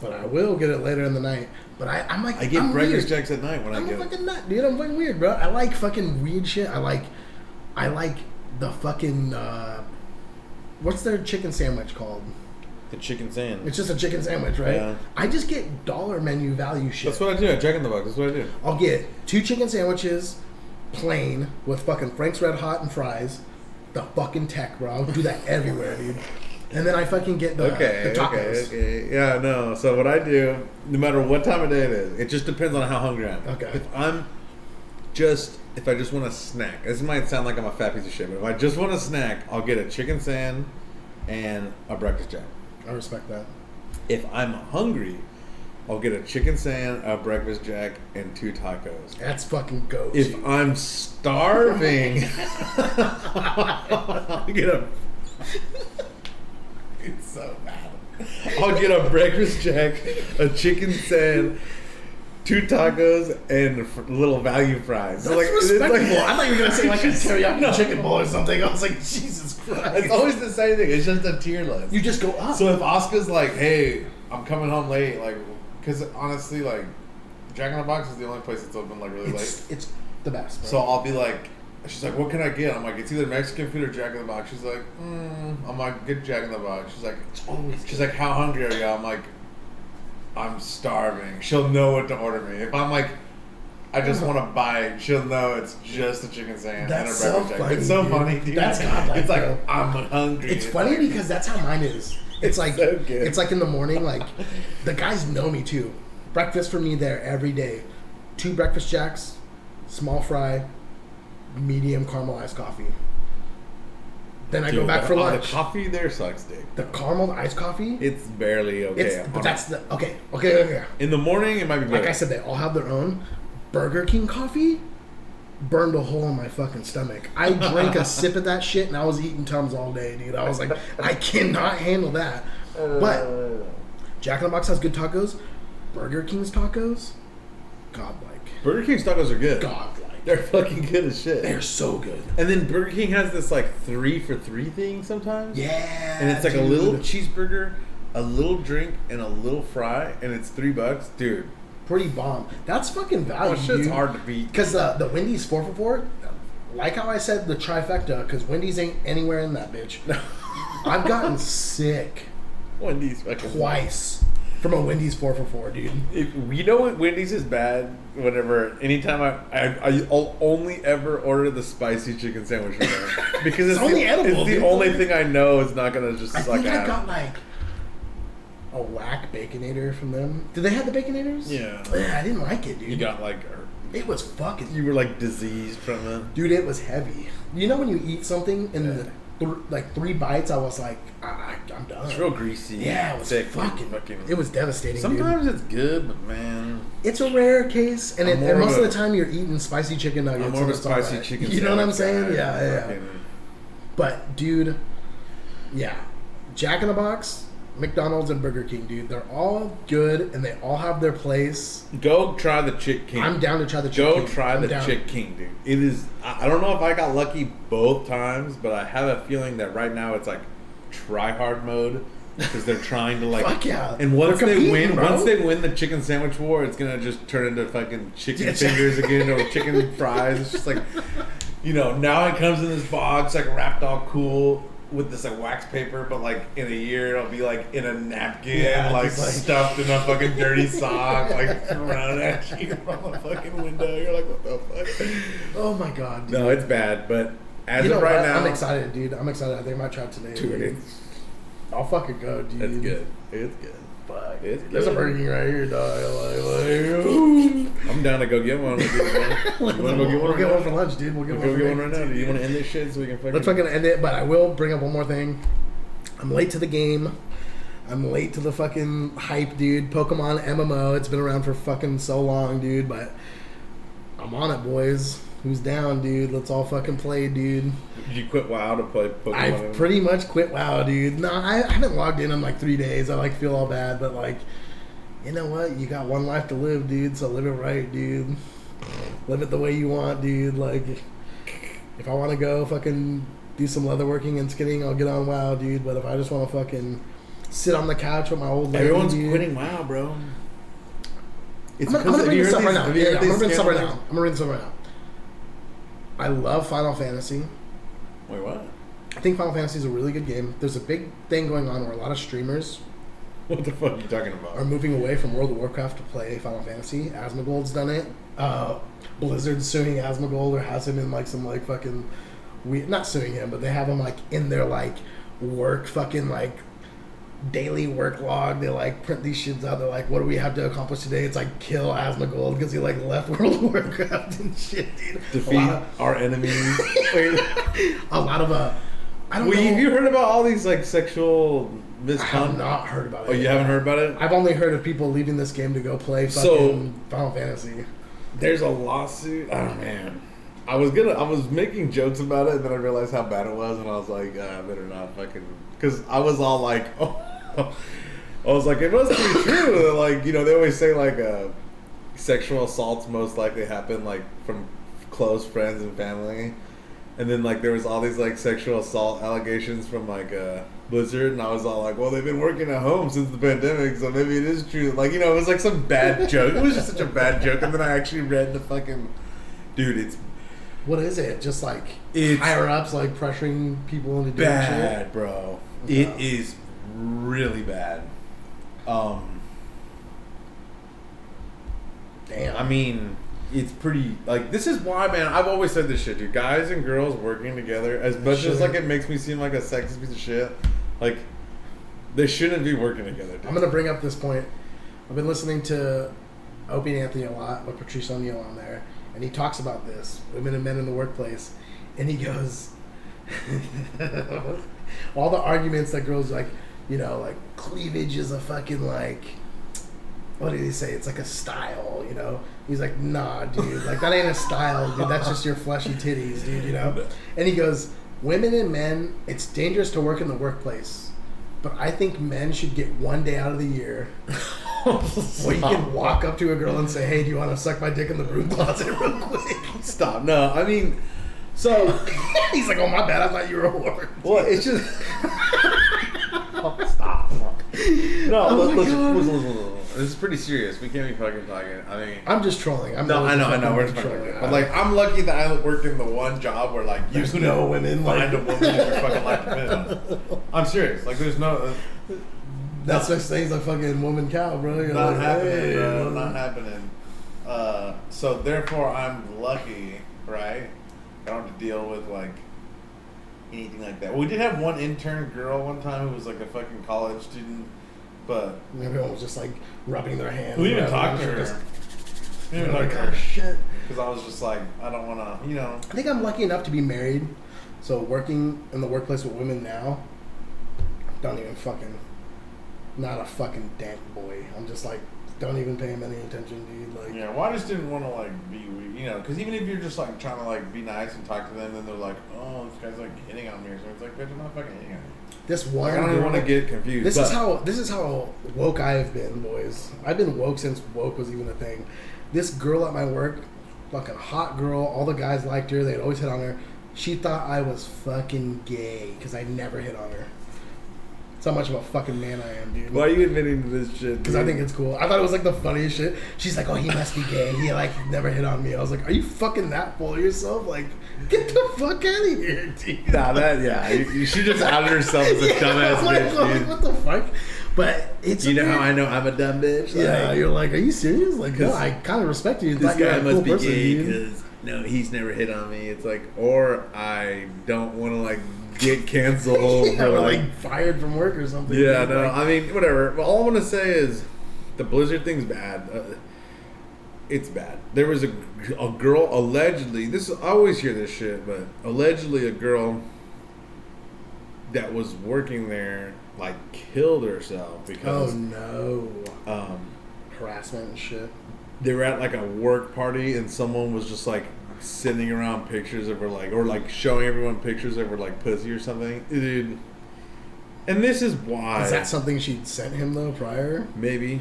but I will get it later in the night. But I'm like, I get I'm breakfast weird. jacks at night when I I'm get a fucking nut, dude. I'm fucking weird, bro. I like fucking weird shit. I like the fucking what's their chicken sandwich called? the chicken sand. It's just a chicken sandwich, right? Yeah. I just get dollar menu value shit. That's what I do at Jack in the Box. That's what I do. I'll get 2 chicken sandwiches, plain, with fucking Frank's Red Hot and fries. The fucking tech, bro. I'll do that everywhere, dude. And then I fucking get the tacos. Okay. Yeah, no. So what I do, no matter what time of day it is, it just depends on how hungry I am. Okay. If I just want a snack, this might sound like I'm a fat piece of shit, but if I just want a snack, I'll get a chicken sand and a breakfast jack. I respect that. If I'm hungry, I'll get a chicken sand, a breakfast jack, and 2 tacos. That's fucking goat. If I'm starving, I'll get a. It's so bad. I'll get a breakfast jack, a chicken sand, 2 tacos, and little value fries. That's like, respectable. It's like, I thought you were gonna say like a teriyaki chicken bowl or something. I was like, Jesus Christ. it's always the same thing. It's just a tier list. You just go up. So if Oscar's like, hey, I'm coming home late, like, because honestly, like, Jack in the Box is the only place that's open like really late. It's the best, bro. So I'll be like, she's like, what can I get? I'm like, it's either Mexican food or Jack in the Box. She's like, I'm like, get Jack in the Box. She's like, she's like, how hungry are you? I'm like, I'm starving. She'll know what to order me. If I'm like, I just want to buy, she'll know it's just a chicken sand and a That's so breakfast jack. funny, It's so dude. funny, dude. That's godlike, It's like, bro. I'm hungry. It's funny like, because that's how mine is. It's like so good. it's like in the morning, like the guys know me too. Breakfast for me there every day. 2 breakfast jacks, small fry, medium caramelized coffee. Then I go dude, back for lunch. The coffee there sucks, dude. The caramel iced coffee. It's barely okay. But that's the okay. In the morning, it might be better. Like I said, they all have their own. Burger King coffee burned a hole in my fucking stomach. I drank a sip of that shit and I was eating Tums all day, dude. I was like, I cannot handle that. But Jack in the Box has good tacos. Burger King's tacos, godlike. Burger King's tacos are good. Godlike. They're fucking good as shit. They're so good. And then Burger King has this like 3 for $3 thing sometimes. Yeah. And it's like a dude. little cheeseburger, a little drink, and a little fry, and it's $3, dude. Pretty bomb. That's fucking value. Oh, shit's dude. hard to beat. Because the Wendy's 4 for 4, like how I said the trifecta, because Wendy's ain't anywhere in that bitch. I've gotten sick Wendy's fucking twice from a Wendy's 4 for 4, dude. If you know what Wendy's is bad, whenever anytime I'll only ever order the spicy chicken sandwich from there because it's only edible, It's the dude. only thing I know is not gonna just I suck think I ass. got like a whack Baconator from them. Did they have the Baconators? Yeah. I didn't like it, dude. You got like It was fucking. you were like diseased from it. Dude, it was heavy. You know when you eat something and like 3 bites, I was like, I'm done. It's real greasy. Yeah, it was thick, fucking. It was devastating. Sometimes dude. it's good, but man, It's a rare case, and, I'm more and of most of a- the time you're eating spicy chicken nuggets. I'm more of and a it's all spicy right. chicken. You know what I'm sandwich saying? guy. Yeah. Fucking- But dude, yeah, Jack in the Box, McDonald's, and Burger King, dude, they're all good and they all have their place. Go try the Chick King. I'm down to try the Chick Go King. try I'm the down. Chick King, dude. It is. I don't know if I got lucky both times, but I have a feeling that right now it's like try hard mode because they're trying to like. Fuck yeah. And once They're they competing, win, bro. once they win the chicken sandwich war, it's gonna just turn into fucking chicken Yeah, fingers again or chicken fries. It's just like, now it comes in this box like wrapped all cool with this like wax paper, but like in a year it'll be like in a napkin, Yeah, like just, like- stuffed in a fucking dirty sock, like thrown at you from the fucking window. You're like, what the fuck? Oh my god, dude. No, it's bad, but as You know of right what? now, I'm excited, dude. I'm excited. I think I might try it today. dude, dude. I'll fucking go, dude. it's good. It's good. Fuck. It's There's a good. Burger King right here, dog. Ooh. I'm down to go get one. You want to go get one? We'll get one for lunch, dude. We'll get We'll one go for get one lunch. right now. Do you want to end this shit so we can fucking? Let's fucking end it, but I will bring up one more thing. I'm late to the game. I'm late to the fucking hype, dude. Pokemon MMO. It's been around for fucking so long, dude, but I'm on it, boys. Who's down, dude? Let's all fucking play, dude. Did you quit WoW to play Pokemon? I've pretty much quit WoW, dude. No, I haven't logged in like 3 days. I like feel all bad, but like, you know what? You got one life to live, dude. So live it right, dude. Live it the way you want, dude. Like, if I want to go fucking do some leatherworking and skinning, I'll get on WoW, dude. But if I just want to fucking sit on the couch with my old lady. Everyone's dude. quitting WoW, bro. It's I'm gonna bring this up right now. have you Yeah, heard I'm gonna bring these this up right now. scandals? I'm gonna bring this up right now. I love Final Fantasy. Wait, what? I think Final Fantasy is a really good game. There's a big thing going on where a lot of streamers What the fuck are you talking about? are moving away from World of Warcraft to play Final Fantasy. Asmongold's done it. Blizzard's suing Asmongold or has him in like some like fucking not suing him, but they have him like in their like work fucking like daily work log. They like print these shits out. They're like, what do we have to accomplish today? It's like kill Asmongold because he like left World of Warcraft and shit, dude. Defeat our enemies. Wait. A lot of I don't know. Have you heard about all these like sexual I have misconduct? not heard about it. Oh, you haven't heard about it? I've only heard of people leaving this game to go play fucking Final Fantasy. There's a lawsuit. Oh man, I was making jokes about it, and then I realized how bad it was, and I was like, I better not fucking, because I was all like, oh, I was like, it must be true. Like, you know, they always say like sexual assaults most likely happen like from close friends and family, and then like there was all these like sexual assault allegations from like Blizzard, and I was all like, well, they've been working at home since the pandemic, so maybe it is true. Like, you know, it was like some bad joke. It was just such a bad joke, and then I actually read the fucking, dude, it's What is it? Just like It's higher ups like pressuring people into doing bad, shit? bro. Okay. It is really bad. Damn. I mean, it's pretty, like, this is why, man, I've always said this shit, dude. Guys and girls working together, as much as, like, it makes me seem like a sexist piece of shit, like, they shouldn't be working together, dude. I'm gonna bring up this point. I've been listening to Opie and Anthony a lot with Patrice O'Neill on there, and he talks about this, women and men in the workplace, and he goes, all the arguments that girls like, you know, like cleavage is a fucking like, what did he say? It's like a style, you know? He's like, nah, dude, like that ain't a style, dude. That's just your fleshy titties, dude, you know? And he goes, women and men, it's dangerous to work in the workplace, but I think men should get one day out of the year where you can walk up to a girl and say, hey, do you want to suck my dick in the broom closet real quick? Stop. No, I mean, so. He's like, oh, my bad. I thought you were a whore. Well, it's just. Stop. No, Oh my listen. This is pretty serious. We can't be fucking talking. I mean, I'm just trolling. I know. We're just trolling. fucking. But like, I'm lucky that I work in the one job where like you There's couldn't no women, find like- a woman in your fucking life to fit on. I'm serious. Like, there's no. That's what things a fucking woman cow, bro. You're Not like, happening, hey, bro. Not happening. So therefore, I'm lucky, right? I don't have to deal with like anything like that. Well, we did have one intern girl one time who was like a fucking college student, but Everyone was just like rubbing their hands. we even whatever. talked to her. Just- We even You're talked like, to oh her shit. because I was just like, I don't want to, you know. I think I'm lucky enough to be married, so working in the workplace with women now, don't even fucking, not a fucking damn boy. I'm just like, don't even pay him any attention, dude. Like, Yeah, well, I just didn't want to like be, you know, because even if you're just like trying to like be nice and talk to them, then they're like, oh, this guy's like hitting on me or something. It's like, bitch, I'm not fucking hitting on you. this one. Like, I don't even girl- want to get confused. This but is how woke I have been, boys. I've been woke since woke was even a thing. This girl at my work, fucking hot girl. All the guys liked her. They'd always hit on her. She thought I was fucking gay because I never hit on her. That's how much of a fucking man I am, dude. Why are you admitting to this shit? Because I think it's cool. I thought it was like the funniest shit. She's like, oh, he must be gay. He like never hit on me. I was like, are you fucking that full of yourself? Like, get the fuck out of here, dude. Nah, that, yeah. She just outed herself as a dumbass Like, bitch, dude. what the fuck? But it's You know how weird- I know I'm a dumb bitch? Yeah, Like, you're like, are you serious? Like, no, 'Cause I kind of respect you. this Thought you're guy a must cool be person, gay dude. because, no, he's never hit on me. It's like, or I don't want to, like, get canceled. Yeah, or, or like fired from work or something. yeah, dude. no, Like, I mean, whatever. Well, all I'm going to say is the Blizzard thing's bad. It's bad. There was a girl, allegedly, I always hear this shit, but allegedly a girl that was working there, like, killed herself oh because no, um, harassment and shit. they were at, like, a work party and someone was just, like, sending around pictures of her, like, or, like, showing everyone pictures of her, like, pussy or something. Dude. And this is why. Is that something she'd sent him though prior? Maybe.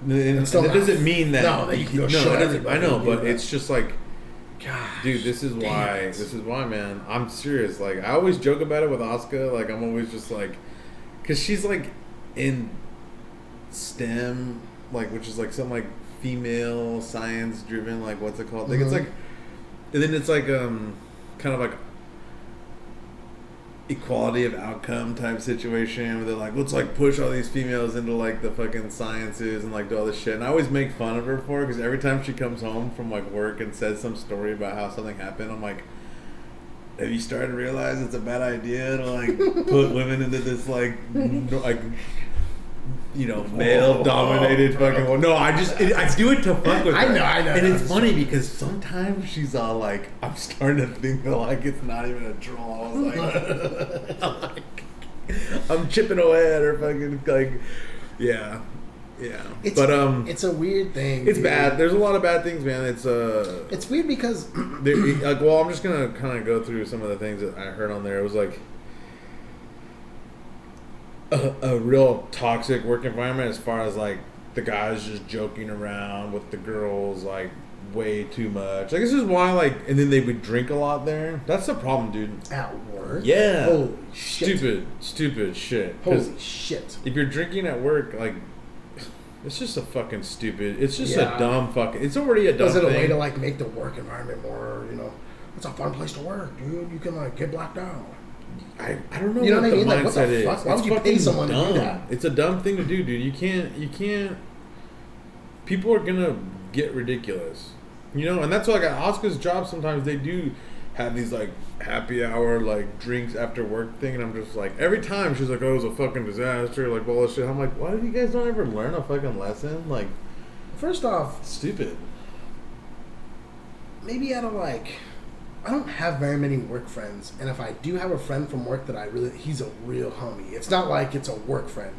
And still that not- doesn't mean that. No, that you can go no, show it doesn't. everybody I know, you do but that. it's just like, God, dude, this is damn why. it. This is why, man. I'm serious. Like, I always joke about it with Asuka. Like, I'm always just like, because she's like, in STEM, like, which is like some like female science driven, like, what's it called? Like, it's like, and then it's like kind of like equality of outcome type situation where they're like, let's like push all these females into like the fucking sciences and like do all this shit. And I always make fun of her for it because every time she comes home from like work and says some story about how something happened, I'm like, have you started to realize it's a bad idea to like put women into this like you know, male dominated fucking world? No, I do it to fuck with her. I know. And it's funny because sometimes she's all like, I'm starting to think that like it's not even a troll. I was like, I'm chipping away at her fucking like, yeah. It's a weird thing. It's bad. There's a lot of bad things, man. It's weird because like, well, I'm just gonna kind of go through some of the things that I heard on there. It was like a real toxic work environment as far as like the guys just joking around with the girls like way too much. Like, this is why, like, and then they would drink a lot there. That's the problem, dude. At work? Yeah. Holy shit. Stupid shit. Holy shit. If you're drinking at work, like, it's just a fucking stupid. It's just a dumb fucking. It's already a dumb thing. Was it a way to like make the work environment more, you know, it's a fun place to work, dude. You can like get blacked out. I don't know, you know what I mean? the Like, what the mindset fuck? is. Why would you pay someone to do that? It's a dumb thing to do, dude. You can't. People are gonna get ridiculous, you know. And that's why, like, at Oscar's job, sometimes they do have these like happy hour like drinks after work thing, and I'm just like, every time she's like, oh, it was a fucking disaster, like all this shit. I'm like, why do you guys not ever learn a fucking lesson? Like, first off, stupid. Maybe out of like, I don't have very many work friends, and if I do have a friend from work that he's a real homie. It's not like it's a work friend.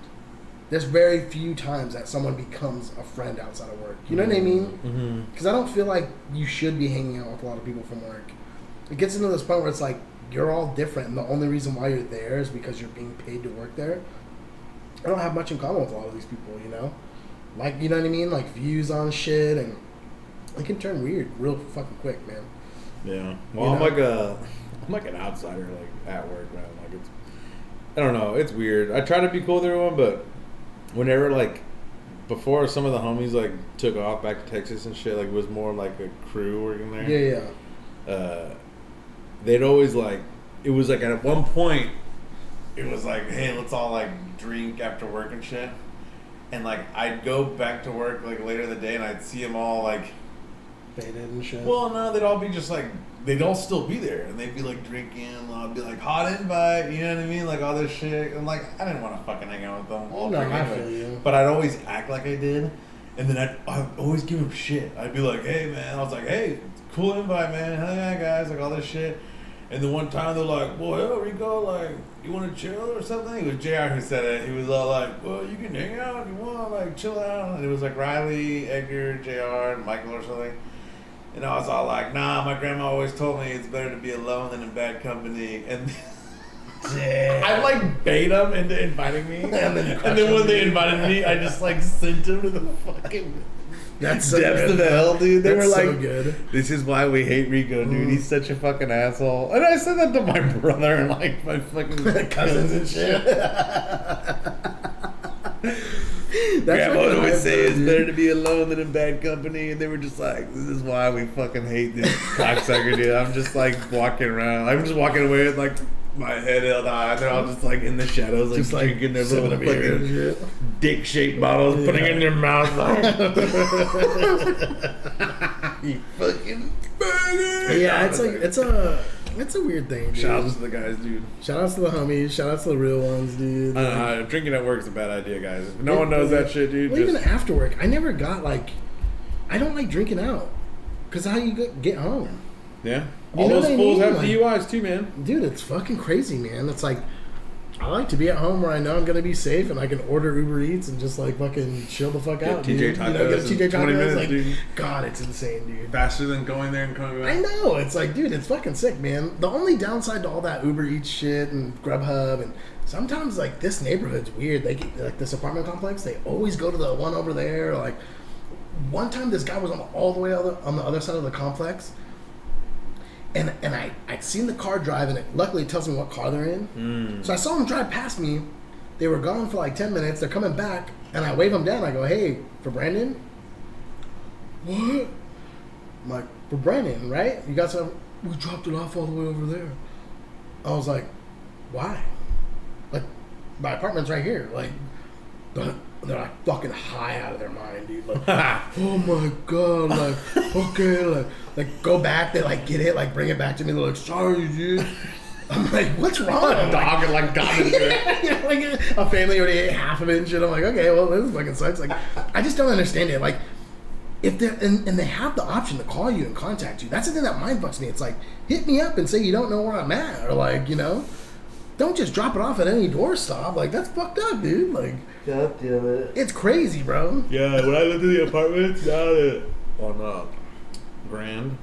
There's very few times that someone becomes a friend outside of work. You know what I mean? Because I don't feel like you should be hanging out with a lot of people from work. It gets into this point where it's like, you're all different, and the only reason why you're there is because you're being paid to work there. I don't have much in common with a lot of these people, you know? Like, you know what I mean? Like, views on shit, and it can turn weird real fucking quick, man. Yeah. Well, I'm like an outsider, like, at work, man. Like, it's, I don't know, it's weird. I try to be cool with everyone, but whenever, like, before some of the homies, like, took off back to Texas and shit, like, it was more like a crew working there. Yeah. They'd always, like, it was like at one point, it was like, hey, let's all like drink after work and shit. And like, I'd go back to work like later in the day and I'd see them all like faded and shit. Well, no, they'd all be just like, they'd all still be there and they'd be like drinking. And I'd be like, hot invite, you know what I mean? Like all this shit. And like, I didn't want to fucking hang out with them. Oh, no, I feel you. But I'd always act like I did. And then I'd always give them shit. I'd be like, hey, man. I was like, hey, cool invite, man. Hell yeah, guys. Like all this shit. And then one time they're like, well, yo, Rico, like, you want to chill or something? It was JR who said it. He was all like, well, you can hang out if you want, like, chill out. And it was like Riley, Edgar, JR, and Michael or something. And I was all like, nah, my grandma always told me it's better to be alone than in bad company. And I like bait them into inviting me. and then when they invited me, I just like sent them to the fucking That's so depths good. of hell, dude. They That's were so like, good. this is why we hate Rico, dude. He's such a fucking asshole. And I said that to my brother and like my fucking cousins and shit. Grandma would always say it's better to be alone than in bad company, and they were just like, this is why we fucking hate this cocksucker, dude. I'm just like walking around. I'm just walking away with like my head held high. They're all just like in the shadows, like just drinking their little fucking dick-shaped bottles, putting it in their mouth. Like, you fucking burger. Yeah, it's like it's a weird thing, dude. Shout outs to the guys, dude. Shout outs to the homies. Shout outs to the real ones, dude. Drinking at work is a bad idea, guys. If no one knows that shit, dude. Well, even after work, I never got like, I don't like drinking out, cause how you get home? Yeah. You All know those what I fools mean? have DUIs too, man. Dude, it's fucking crazy, man. It's like, I like to be at home where I know I'm gonna be safe and I can order Uber Eats and just like fucking chill the fuck out. TJ dude. Tacos You know, get a TJ in 20 Tacos. minutes, Like, dude. God, it's insane, dude. Faster than going there and coming back. I know. It's like, dude, it's fucking sick, man. The only downside to all that Uber Eats shit and Grubhub and sometimes like this neighborhood's weird. They get like this apartment complex. They always go to the one over there. Like one time, this guy was all the way on the other side of the complex. And I'd seen the car drive, and luckily it tells me what car they're in. So I saw him drive past me. They were gone for like 10 minutes. They're coming back, and I wave them down. I go, hey, for Brandon? What? I'm like, for Brandon, right? You got some? We dropped it off all the way over there. I was like, why? Like, my apartment's right here. Like, they're like fucking high out of their mind, dude. Like, oh my god, like, okay, like go back. They like get it, like bring it back to me. They're like, sorry, dude. I'm like, what's wrong? The dog had like got into it. You know, like a family already ate half of it and shit. I'm like, okay, well, this fucking sucks. Like, I just don't understand it. Like, if they're and they have the option to call you and contact you, that's the thing that mind fucks me. It's like, hit me up and say you don't know where I'm at, or like, you know, don't just drop it off at any doorstop. Like, that's fucked up, dude. Like, God damn it. it's crazy, bro. Yeah, when I lived in the apartments on Grand,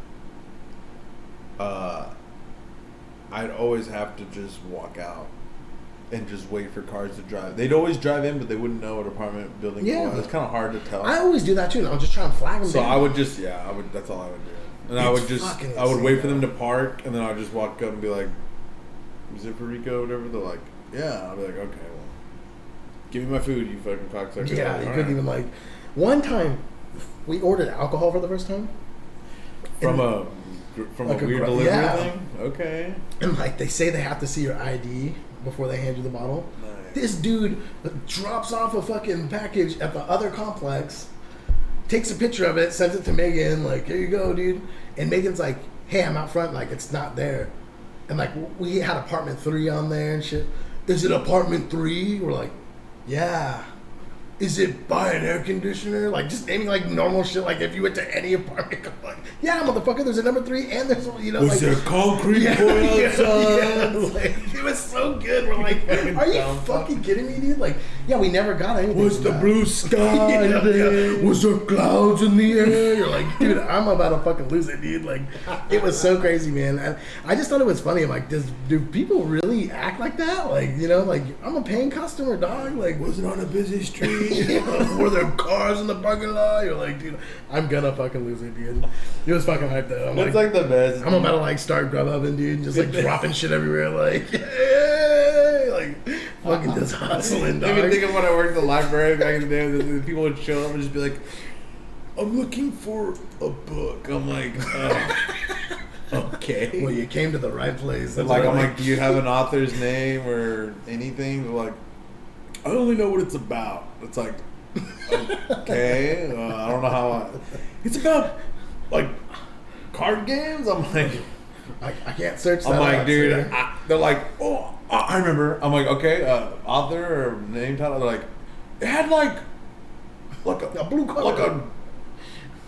I'd always have to just walk out and just wait for cars to drive. They'd always drive in, but they wouldn't know what apartment building it was. It's kind of hard to tell. I always do that too, and I'll just try and flag them So down. I would just, that's all I would do. And I would wait for them to park, and then I'd just walk up and be like, is it for Rico or whatever? They're like, yeah. I'll be like, okay, well, give me my food, you fucking cocksucker. Yeah, you All couldn't right. even like. One time, we ordered alcohol for the first time. From Like a a weird gr- delivery yeah. thing? Okay. And like they say they have to see your ID before they hand you the bottle. Nice. This dude drops off a fucking package at the other complex, takes a picture of it, sends it to Megan, like, here you go, dude. And Megan's like, hey, I'm out front, like, it's not there. And like, we had apartment 3 on there and shit. Is it apartment 3? We're like, yeah. Is it by an air conditioner? Like, just naming like normal shit. Like, if you went to any apartment, like, yeah, motherfucker, there's a number 3 and there's, you know, Was like. there concrete Yeah, poured yeah, outside? yeah. Like, it was so good. We're like, are you fucking kidding me, dude? Like, yeah, we never got anything. Was from the that. blue sky Yeah, there? yeah. Was there clouds in the air? You're like, dude, I'm about to fucking lose it, dude. Like, it was so crazy, man. I just thought it was funny. I'm like, do people really act like that? Like, you know, like, I'm a paying customer, dog. Like, Was it on a busy street? were there cars in the parking lot? You're like, dude, I'm gonna fucking lose it, dude. It was fucking hype though. That's like the best. I'm about to like start Grubhubbing, dude, just like dropping shit everywhere, like, hey, like fucking just hustling, dog. Even think of when I worked at the library back in the day, the people would show up and just be like, I'm looking for a book. I'm like, okay. Well, you came to the right place. And That's like, what I'm like, do you have an author's name or anything? They're like, I only know what it's about. It's like, okay, I don't know how. It's about like card games. I'm like, I can't search that. I'm like, up, dude. sir. They're like, oh, I remember. I'm like, okay, author or name title. They're like, it had like A blue cover.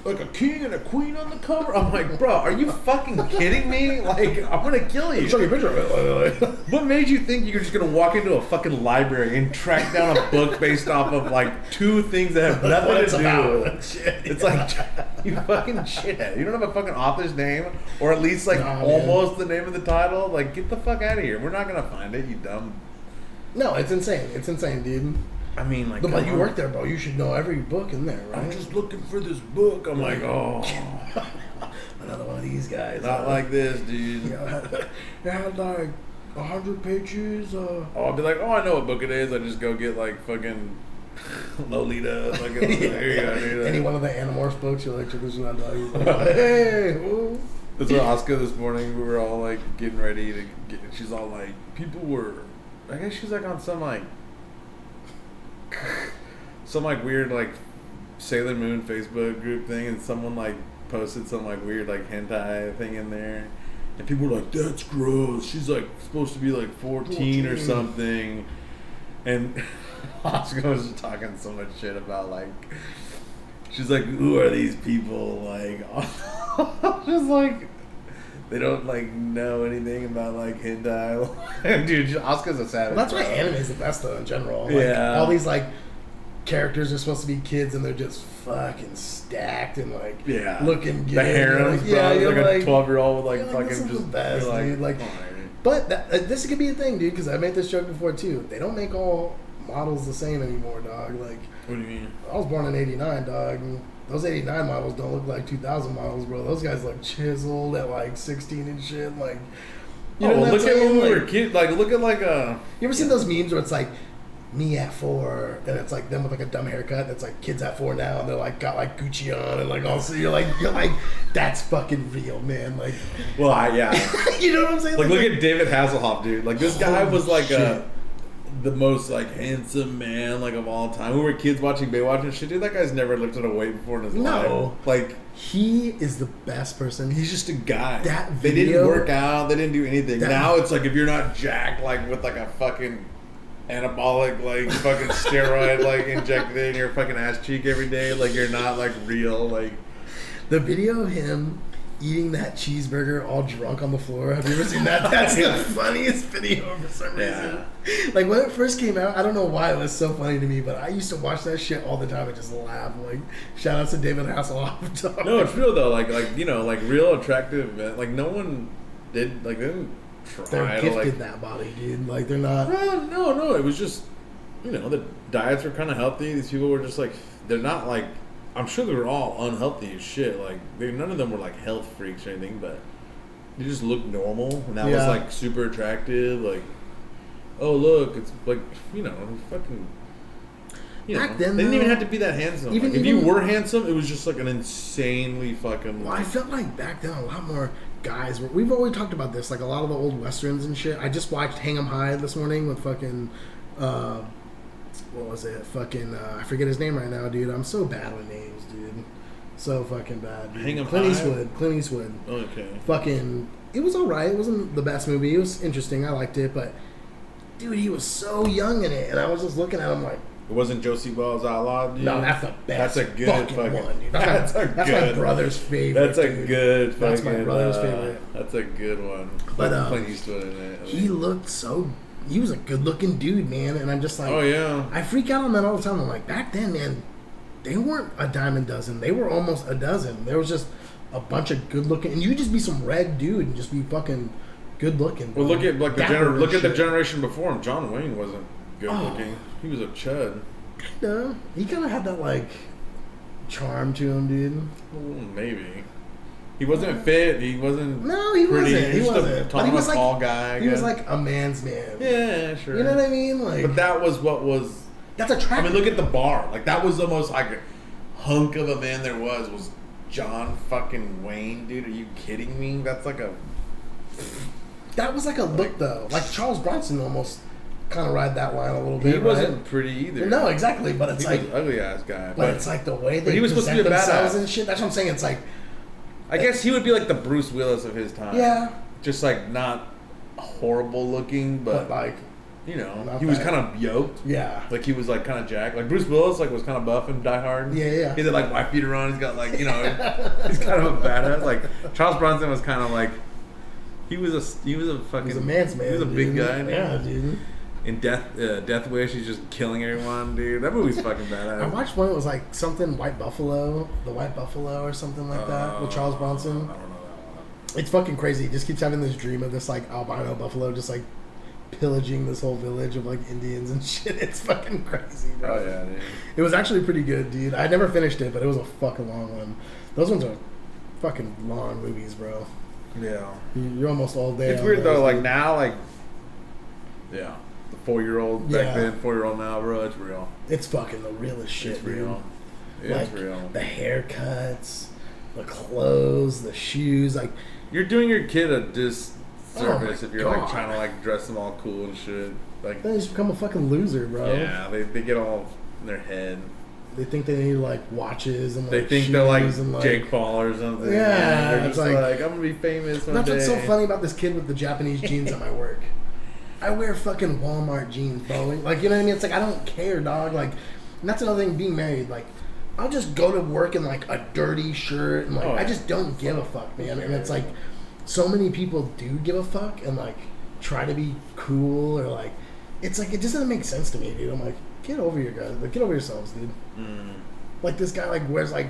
like a king and a queen on the cover. I'm like, bro, are you fucking kidding me? Like, I'm gonna kill you. Show you a picture of it. What made you think you're just gonna walk into a fucking library and track down a book based off of like 2 things that have nothing What it's to do? about. It's like, you fucking shithead. You don't have a fucking author's name, or at least like Nah, almost the name of the title. Like, get the fuck out of here. We're not gonna find it, you dumb. No, it's insane. It's insane, dude. I mean, like, But come you on. work there, bro. You should know every book in there, right? I'm just looking for this book. I'm like, oh, Another one of these guys. not like this, dude. It had like 100 pages. Oh, I'll be like, oh, I know what book it is. I just go get like fucking Lolita. Fucking, there you go, dude. Any one of the Animorphs books, you're like, check this one out, dog. You're like, hey, ooh. That's what Oscar this morning. We were all like getting ready to get. She's all like, people were. I guess she's like on some like weird like Sailor Moon Facebook group thing, and someone like posted some like weird like hentai thing in there, and people were like, "That's gross." She's like supposed to be like 14 or 14. something, and Oscar was just talking so much shit about like. She's like, who are these people? Like, just like, they don't like know anything about like hentai. Dude, Oscar's a savage. Well, that's why bro. anime is the best though in general. Like, Yeah. all these like characters are supposed to be kids and they're just fucking stacked and like Yeah. looking good. The harems, You're bro. you're Like a 12-year-old with like you're fucking this is just the best, you're dude. Like, come on, man. but this could be a thing, dude. Because I made this joke before too. They don't make all models the same anymore, dog. Like, What do you mean? I was born in '89, dog. And those '89 models don't look like 2000 models, bro. Those guys look chiseled at like 16 and shit. Like, you know what I'm look at saying? when we were Like, kids. Like, look at like a. you ever seen those memes where it's like me at 4, and it's like them with like a dumb haircut. It's like kids at 4 now, and they're like got like Gucci on, and like also you're like that's fucking real, man. Like, well, yeah, you know what I'm saying? Like look at David Hasselhoff, dude. Like this guy was like the most like handsome man like of all time. We were kids watching Baywatch and shit, dude. That guy's never lifted a weight before in his life. Like he is the best person. He's just a guy. That video, they didn't work out. They didn't do anything. That, now it's like if you're not jacked, like with like a fucking anabolic, like fucking steroid, like injected in your fucking ass cheek every day, like you're not like real. Like the video of him eating that cheeseburger all drunk on the floor. Have you ever seen that? That's the funniest video for some reason. Like when it first came out, I don't know why it was so funny to me, but I used to watch that shit all the time and just laugh. Like shout out to David Hasselhoff. No, it's real though. Like you know, like real attractive men. Like no one did. Like they didn't try. They're gifted like, that body, dude. Like they're not. No. It was just you know the diets were kind of healthy. These people were just like they're not like. I'm sure they were all unhealthy as shit. Like none of them were like health freaks or anything, but they just looked normal, and that was like super attractive. Like, oh look, it's like you know, fucking. Back then, they didn't even have to be that handsome. Even if you were handsome, it was just like an insanely fucking. Well, I felt like back then a lot more guys were. We've always talked about this, like a lot of the old westerns and shit. I just watched Hang 'Em High this morning with fucking. What was it? Fucking, I forget his name right now, dude. I'm so bad with names, dude. So fucking bad. Dude. Hang 'Em Clint High? Eastwood. Clint Eastwood. Okay. Fucking, it was alright. It wasn't the best movie. It was interesting. I liked it, but dude, he was so young in it, and I was just looking at him like. It wasn't Josie Bell's Outlaw, dude? No, that's the best. That's a good fucking one, dude. That's my brother's favorite. That's a dude. good fucking. That's my brother's favorite. That's a good one. But Clint Eastwood in it. He looked so. He was a good-looking dude, man, and I'm just like, oh yeah. I freak out on that all the time. I'm like, back then, man, they weren't a dime a dozen. They were almost a dozen. There was just a bunch of good-looking, and you just be some red dude and just be fucking good-looking. Well, look at like look at the generation before him. John Wayne wasn't good-looking. He was a chud. No, he kind of had that like charm to him, dude. Well, maybe. He wasn't fit. He wasn't. No, he pretty. wasn't. He wasn't. But he was like tall guy. He was like a man's man. Yeah, sure. You know what I mean? Like, but that was what was. That's attractive. I mean, look at the bar. Like that was the most like hunk of a man there was John fucking Wayne, dude. Are you kidding me? That's like a. That was like a look though. Like Charles Bronson almost kind of ride that line a little bit. He wasn't pretty either. No, exactly. But it's like was an ugly ass guy. But it's like the way they he was supposed to be a themselves badass and shit. That's what I'm saying. It's like. I guess he would be like the Bruce Willis of his time. Yeah. Just like not horrible looking, but like, you know, he was kind of yoked. Yeah. Like he was like kind of jacked. Like Bruce Willis like was kind of buff and Die Hard. Yeah. He had like white beater on. He's got like, you know, he's kind of a badass. Like Charles Bronson was kind of like, he was a fucking. He was a man's man. He was a big guy. Dude. Yeah, dude. In Death Wish, he's just killing everyone, dude. That movie's fucking badass. I watched one that was like something White Buffalo, the White Buffalo or something like that with Charles Bronson. I don't know that one. It's fucking crazy. He just keeps having this dream of this like albino buffalo just like pillaging this whole village of like Indians and shit. It's fucking crazy, bro. Oh yeah, dude. It was actually pretty good, dude. I never finished it, but it was a fucking long one. Those ones are fucking long movies, bro. Yeah. You're almost all day. It's weird though, like now, like, yeah. The 4-year-old back then, 4-year-old now, bro, it's real. It's fucking the realest shit, It's real. Dude. It's like, real. The haircuts, the clothes, the shoes, like You're doing your kid a disservice if you're God. like trying to like dress them all cool and shit. Like they just become a fucking loser, bro. yeah, they get all in their head. They think they need like watches and like They think shoes they're like and, like Jake Paul or something. Yeah, they're it's just like I'm gonna be famous one That's day. what's so funny about this kid with the Japanese jeans at my work. I wear fucking Walmart jeans, bro. Like, you know what I mean? It's like, I don't care, dog. Like, and that's another thing, being married. Like, I'll just go to work in, like, a dirty shirt. And, like, I just don't give a fuck, man. And it's like, so many people do give a fuck and, like, try to be cool or, like, it's like, it just doesn't make sense to me, dude. I'm like, get over your guys. Like, get over yourselves, dude. Like, this guy, like, wears, like,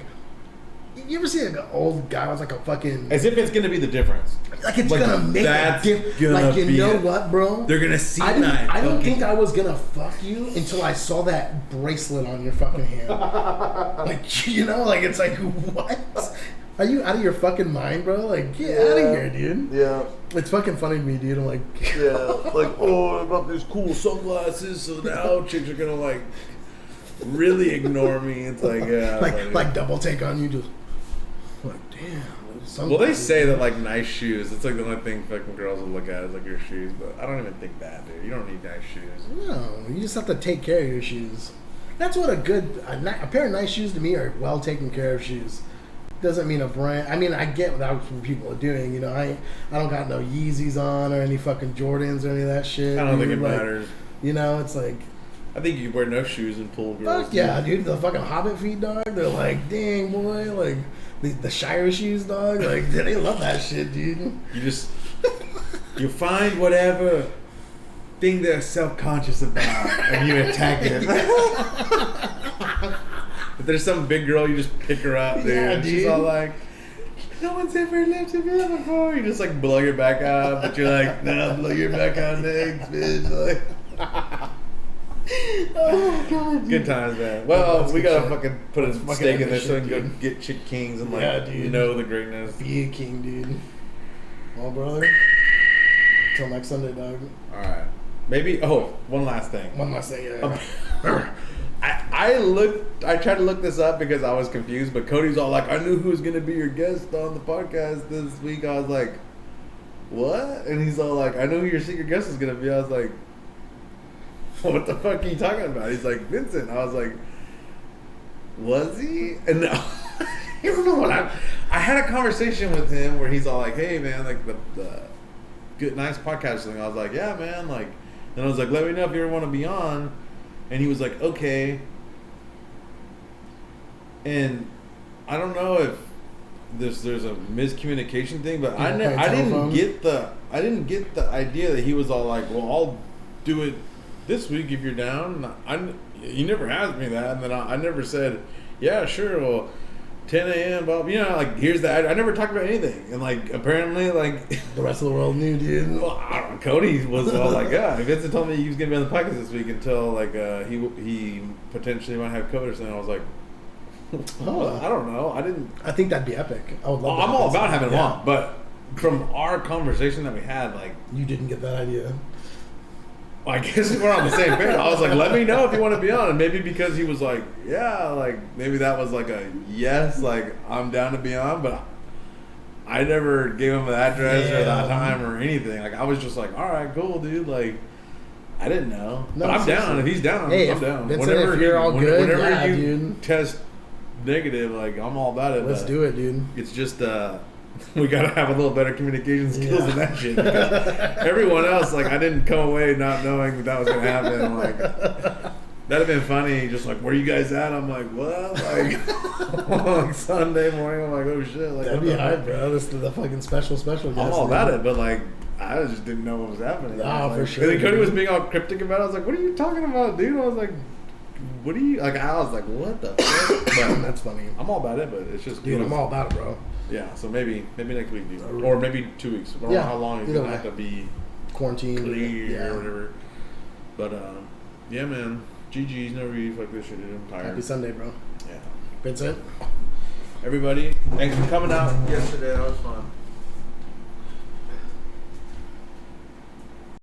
you ever see like an old guy with like a fucking as if it's gonna be the difference. Like it's like, gonna make a difference. Like you know what, bro? They're gonna see. I didn't think I was gonna fuck you until I saw that bracelet on your fucking hand. Like you know, like it's like what? Are you out of your fucking mind, bro? Like, get out of here, dude. Yeah. It's fucking funny to me, dude. I'm like, Yeah. Like, oh, I got these cool sunglasses, so now chicks are gonna like really ignore me. It's like, yeah. like double take on you, just like, damn. Well, they say that like nice shoes. It's like the only thing fucking girls will look at is like your shoes, but I don't even think that, dude. You don't need nice shoes. No, you just have to take care of your shoes. That's what a pair of nice shoes to me are well taken care of shoes. Doesn't mean a brand. I mean, I get what people are doing. You know, I don't got no Yeezys on or any fucking Jordans or any of that shit. I don't think it like, matters. You know, it's like, I think you can wear no shoes and pull girls. fuck yeah, dude. The fucking Hobbit feet, dog. They're like, dang, boy. Like, the Shire shoes, dog. Like, they love that shit, dude. You find whatever thing they're self-conscious about and you attack it. If there's some big girl, you just pick her up, dude. Yeah, And dude. she's all like, no one's ever lifted me up before. You just like blow your back out, but you're like, nah, blow your back out next, bitch. Like, Oh my god, dude. good times, man. Well, That's we good gotta shit. fucking put a Fucking stake in end this this so we shit, can go dude. get chick kings and like Yeah, dude. know the greatness. Be a king, dude. Well, brother. Till next Sunday, dog. All right, maybe. Oh, one last thing. One last thing, yeah. I tried to look this up because I was confused, but Cody's all like, I knew who was gonna be your guest on the podcast this week. I was like, what? And he's all like, I know who your secret guest is gonna be. I was like, what the fuck are you talking about? He's like, Vincent. I was like, was he? And no, you don't know what I had a conversation with him where he's all like, hey man, like the good nice podcast thing. I was like, yeah man, like, and I was like, let me know if you ever want to be on. And he was like, okay. And I don't know if there's a miscommunication thing, but I didn't get the idea that he was all like, well, I'll do it this week if you're down. You never asked me that, and then I never said, yeah, sure. Well, 10 a.m. Bob. You know, like here's that. I never talked about anything, and like apparently, like The rest of the world knew, dude. well, I don't know. Cody was all like, yeah. Vincent told me he was gonna be on the podcast this week until like he potentially might have COVID or something. I was like, well, I don't know. I didn't. I think that'd be epic. I would love. I'm all about having him Yeah. on, but from our conversation that we had, like, You didn't get that idea. I guess we're on the same page. I was like, let me know if you want to be on, and maybe because he was like, yeah, like maybe that was like a yes, like I'm down to be on, but I never gave him the address or that time or anything. Like I was just like, all right, cool, dude. Like I didn't know, No, but I'm seriously. down. If he's down, Hey, I'm if down. Vincent, if you're all good, whenever yeah, you dude. test negative, like I'm all about it. Let's do it, dude. It's just we gotta have a little better communication skills than that shit. Because everyone else, like, I didn't come away not knowing that was gonna happen. Like, that'd have been funny. Just like, where you guys at? I'm like, what? Like Sunday morning. I'm like, oh shit. Like, That'd be hype, bro. This is the fucking special guest. I'm all about it, but like, I just didn't know what was happening. Nah, I was for like- sure, And then Cody dude. was being all cryptic about it. I was like, what are you talking about, dude? I was like, what are you like? I was like, what the fuck? But That's funny. I'm all about it, but it's just Dude, I'm all about it, bro. yeah, so maybe next week, dude. Or maybe 2 weeks. I don't Yeah, know how long it's either gonna way. have to be Quarantine. clear Yeah. or whatever. But yeah, man. GG's, no really fuck this shit, dude. I'm tired. Happy Sunday, bro. Yeah. Vincent. Everybody, thanks for coming out yesterday. That was fun.